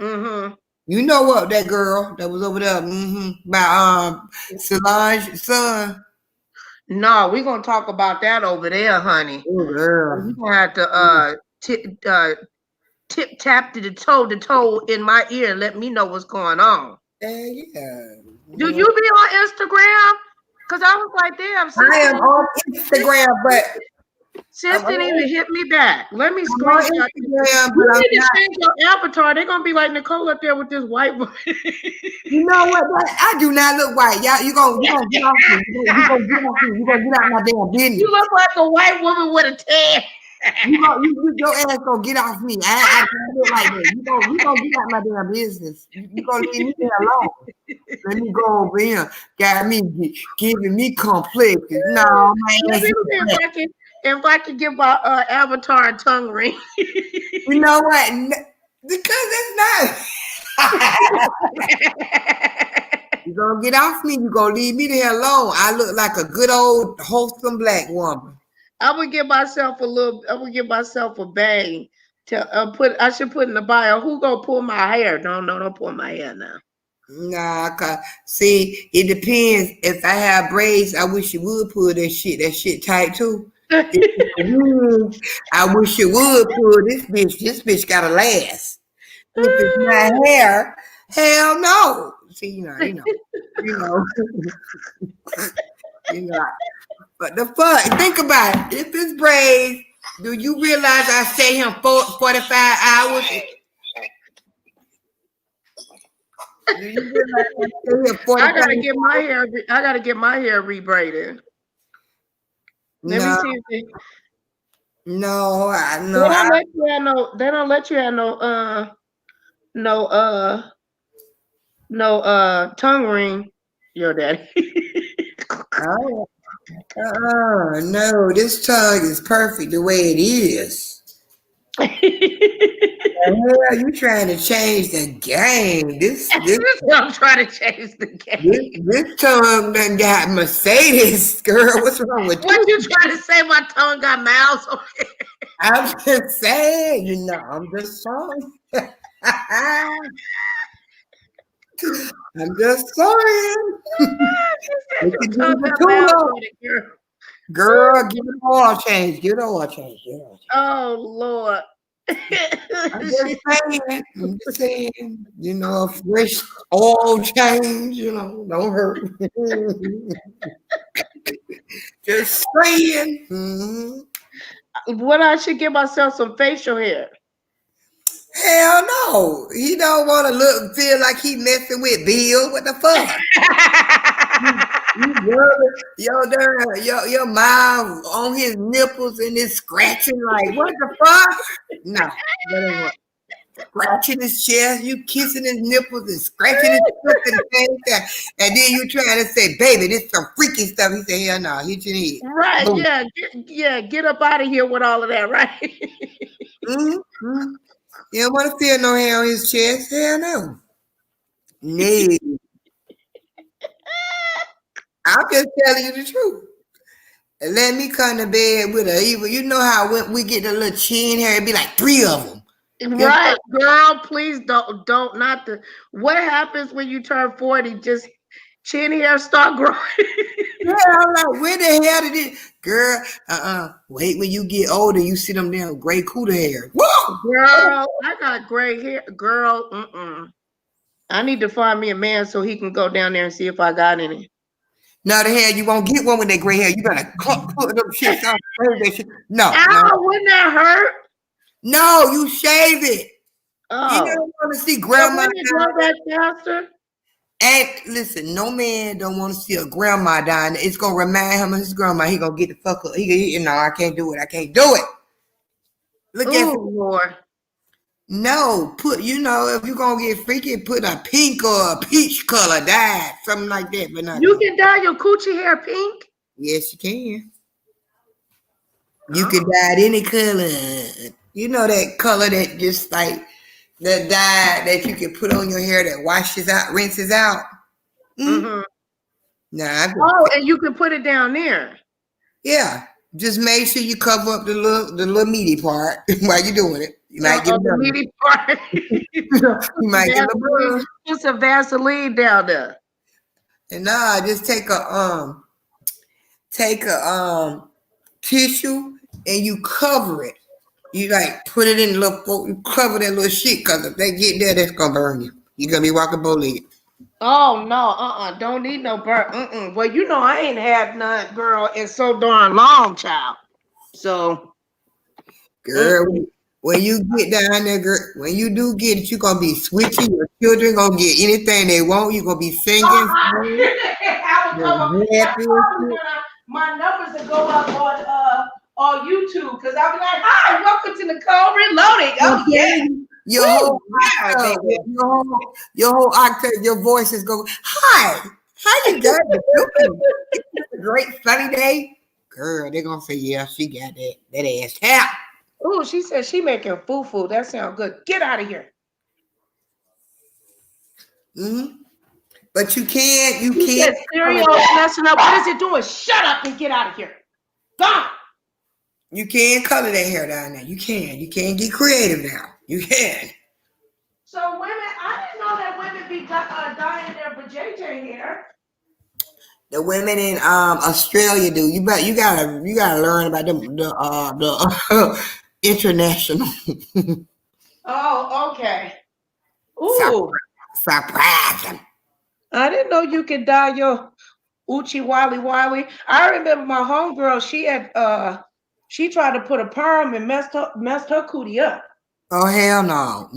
Mm-hmm. You know what? That girl that was over there, by Solange's son. No, we're gonna talk about that over there, honey. Oh, girl. We're gonna have to tip tap to toe in my ear and let me know what's going on. Yeah. Do you be on Instagram? Because I was like, damn, I am on Instagram, but sis didn't even hit me back. Let me screenshot. You need to change your avatar. They're gonna be like Nicole up there with this white woman. You know what? I do not look white. Y'all, you gonna get off me. You gonna get out my damn business. You look like a white woman with a tan. Your ass gonna get off me. I don't look like that. You gonna get out my damn business. You gonna leave me there alone. Let me go over here. Got me giving me complexes. No, man. Let me see if I can give my avatar a tongue ring. You know what? Because it's not. You gonna get off me. You gonna leave me there alone. I look like a good old wholesome black woman. I would give myself a bang to I should put in the bio. Who gonna pull my hair? Don't pull my hair now. Nah, see, it depends. If I have braids, I wish you would pull that shit tight too. I wish you would pull this bitch. This bitch gotta last. If it's my hair, hell no. See, you know. But the fuck, think about it. If it's braids, do you realize I stay here 45 hours? Do you realize I stay here 45 I gotta get my hair rebraided. Let me see if No, they don't let you have no tongue ring. Your daddy. No, this tongue is perfect the way it is. You trying to change the game. This I'm trying to change the game. This tongue done got Mercedes, girl. What's wrong with what you trying to say? My tongue got miles on it. I'm just saying, you know, I'm just saying. I'm just saying. We can do the tune-up. Girl, give it an oil change. Give it an oil change. Give it an oil change. Oh Lord. I'm just saying, you know, a fresh oil change, you know, don't hurt. Just saying. What I should give myself some facial hair. Hell no. He don't want to feel like he messing with Bill. What the fuck? Your mom on his nipples and it's scratching like what the fuck? No, that ain't what. Scratching his chest, you kissing his nipples and scratching his foot at the same time, and then you trying to say, "Baby, this some freaky stuff." He said, "Hell no, hit your head." Right? Boom. Get up out of here with all of that, right? Mm-hmm. You don't want to feel no hair on his chest. Hell no. No. I'm just telling you the truth. Let me come to bed with a evil. You know how when we get the little chin hair, it'd be like 3 of them. Right, girl, please don't not the what happens when you turn 40, just chin hair start growing. Yeah, I'm like, where the hell did it? Girl, wait when you get older, you see them damn gray cooter hair. Whoa! Girl, I got gray hair. Girl, I need to find me a man so he can go down there and see if I got any. No, the hell, you won't get one with that gray hair. You gotta put them shit out. No, wouldn't that hurt? No, you shave it. Oh. You don't want to see grandma die that faster. And listen, no man don't want to see a grandma dying. It's gonna remind him of his grandma. He gonna get the fuck up. No, I can't do it. I can't do it. Look at Lord. No, if you're gonna get freaky, put a pink or a peach color dye, something like that. But not you can dye your coochie hair pink. Yes, you can. You can dye it any color. You know that color that just like the dye that you can put on your hair that washes out, rinses out. Mm-hmm. Nah. And you can put it down there. Yeah, just make sure you cover up the little meaty part while you're doing it. You might get the meaty part. You might get a Just a Vaseline down there. And just take a tissue and you cover it. You like put it in you cover that little shit because if they get there, that's gonna burn you. You're gonna be walking bow-legged. Oh no, don't need no burn. Well, I ain't had none, girl, in so darn long, child. So, girl, when you get down there, girl, when you do get it, you're gonna be switching. Your children gonna get anything they want. You're gonna be singing. My numbers will go up on YouTube because I'll be like, "Hi, welcome to Nicole Reloading." Oh yeah. Your whole octave, your voice is going, "Hi, how you got it? It's a great sunny day." Girl, they're gonna say, "Yeah, she got that ass tap." Oh, she said she making foo-foo. That sounds good. Get out of here. But you can't. Stereo is messing up. What is it doing? Shut up and get out of here. Gone. You can't color that hair down there. You can. You can't get creative now. You can. So women, I didn't know that women be dyeing their vajayjay hair. The women in Australia do. You gotta learn about the international. Oh, okay. Ooh. Surprising. I didn't know you could dye your Uchi Wally. I remember my homegirl, she tried to put a perm and messed her cootie up. Oh hell no.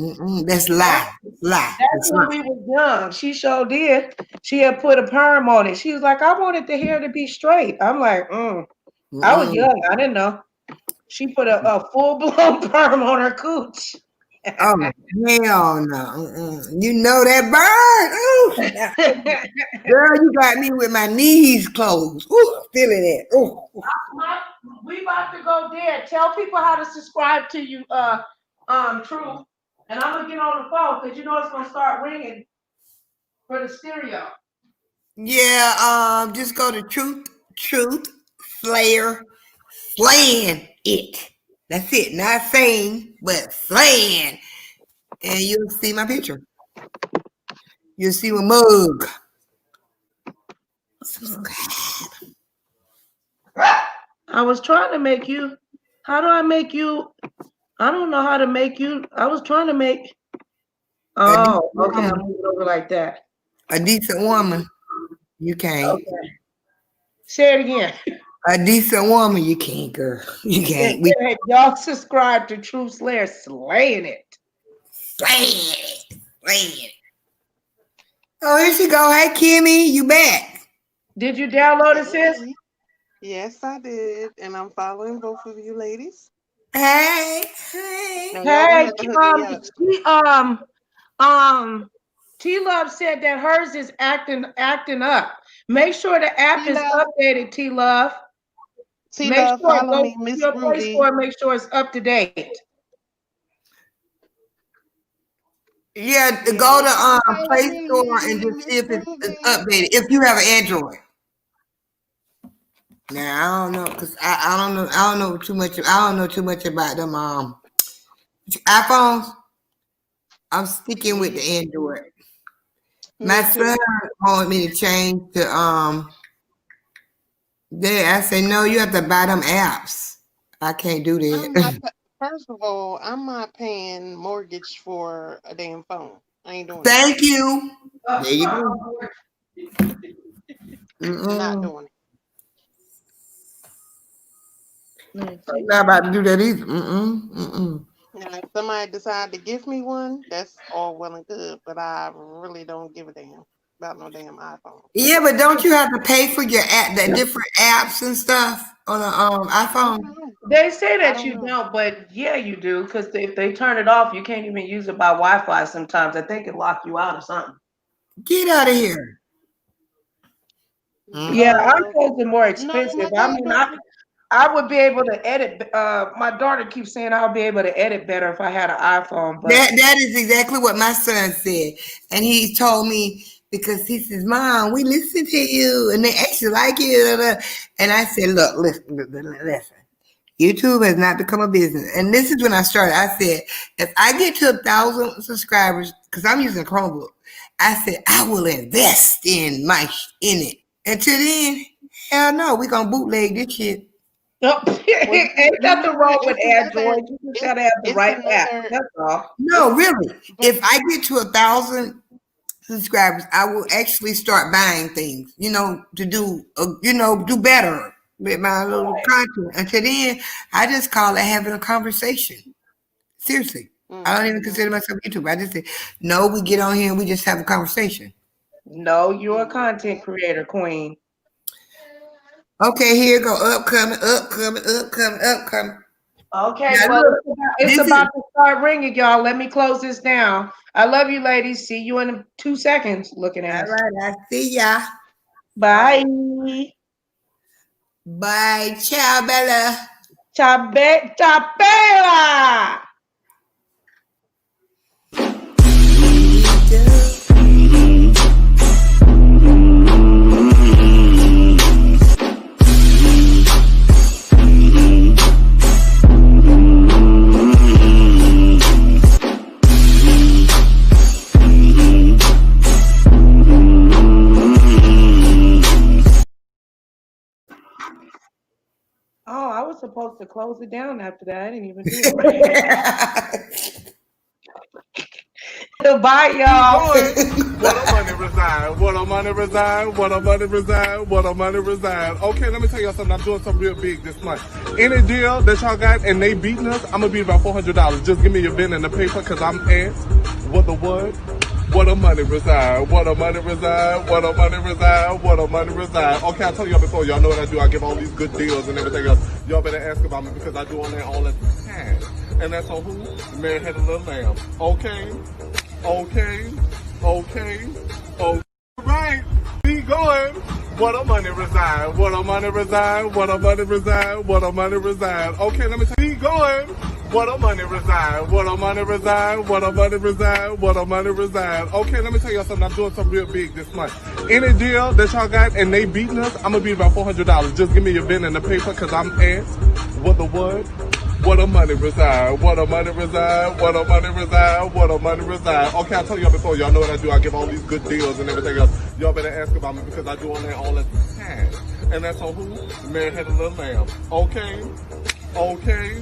That's lie. That's when we was young. She sure did. She had put a perm on it. She was like, I wanted the hair to be straight. I'm like, I was young. I didn't know. She put a full-blown perm on her cooch. Oh hell no. You know that bird. Girl, you got me with my knees closed. Ooh, feeling it. Ooh. We about to go there. Tell people how to subscribe to you, True. And I'm gonna get on the phone because it's gonna start ringing for the stereo. Yeah, just go to Truth Slayer, slaying it. That's it. Not saying, but slaying. And you'll see my picture. You'll see my mug. I was trying to make you. How do I make you? I don't know how to make you. I was trying to make. Oh, okay. I'll move it over like that. A decent woman, you can't. Okay. Say it again. A decent woman, you can't, girl. You can't. Hey, y'all subscribe to True Slayer, slaying it. Slaying it. Oh, here she go. Hey, Kimmy, you back? Did you download it, sis? Yes, I did, and I'm following both of you ladies. Hey. Hey, T-Love said that hers is acting up. Make sure the app is updated, T-Love. T-Love, follow me, Miss your Play Ruby. Store, make sure it's up to date. Yeah, go to Play Store and just see if it's updated. If you have an Android. Now I don't know, cause I don't know too much. I don't know too much about them iPhones. I'm sticking with the Android. My son wanted me to change to I said no, you have to buy them apps. I can't do that. First of all, I'm not paying mortgage for a damn phone. I ain't doing Thank you. There you go. Not doing it. I'm not about to do that either. Now, if somebody decide to give me one, that's all well and good, but I really don't give a damn about no damn iPhone. Yeah, but don't you have to pay for your app, the different apps and stuff on an iPhone? They say that you don't, but yeah, you do, because if they turn it off, you can't even use it by Wi-Fi sometimes. I think it lock you out or something. Get out of here. Yeah, iPhones are more expensive. I would be able to edit. My daughter keeps saying I'll be able to edit better if I had an iPhone. But That is exactly what my son said. And he told me, because he says, Mom, we listen to you and they actually like you. And I said, look, listen. YouTube has not become a business. And this is when I started. I said, if I get to 1,000 subscribers, because I'm using a Chromebook, I said, I will invest in it. Until then, hell no, we're going to bootleg this shit. Ain't nothing wrong with Android. You just gotta have the right app. That's all. No, really. If I get to 1,000 subscribers, I will actually start buying things, to do, do better with my little content. Until then, I just call it having a conversation. Seriously. I don't even consider myself YouTube. I just say, no, we get on here and we just have a conversation. No, you're a content creator, queen. Okay, here go upcoming. Okay, now, well, look, it's about to start ringing, y'all. Let me close this down. I love you, ladies. See you in 2 seconds. Looking at us. All right, I see ya. Bye. Bye. Ciao, Bella. Ciao, Bella. Oh, I was supposed to close it down after that. I didn't even do it. Bye, y'all. What a money reside, what a money reside, what a money reside, what a money reside. Okay, let me tell y'all something. I'm doing something real big this month. Any deal that y'all got and they beating us, I'm gonna be about $400. Just give me your pen and the paper, because I'm asked what the what? What a money reside, what a money reside, what a money reside, what a money reside. Okay, I told y'all before, y'all know what I do. I give all these good deals and everything else. Y'all better ask about me, because I do on that all the time. And that's on who? The man had a little lamb. Okay. Right. Be going. What a money reside, what a money reside, what a money reside, what a money reside. Okay, let me tell you. Be going. What a money reside, what a money reside, what a money reside, what a money reside. Okay, let me tell y'all something. I'm doing something real big this month. Any deal that y'all got and they beating us, I'm gonna be about $400. Just give me your pen and the paper, because I'm asked what the what? Where the money reside, where the money reside, where the money reside, where the money reside. Okay, I told y'all before, y'all know what I do. I give all these good deals and everything else. Y'all better ask about me because I do on that all the time. And that's on who? The man had a little lamb. Okay? Okay?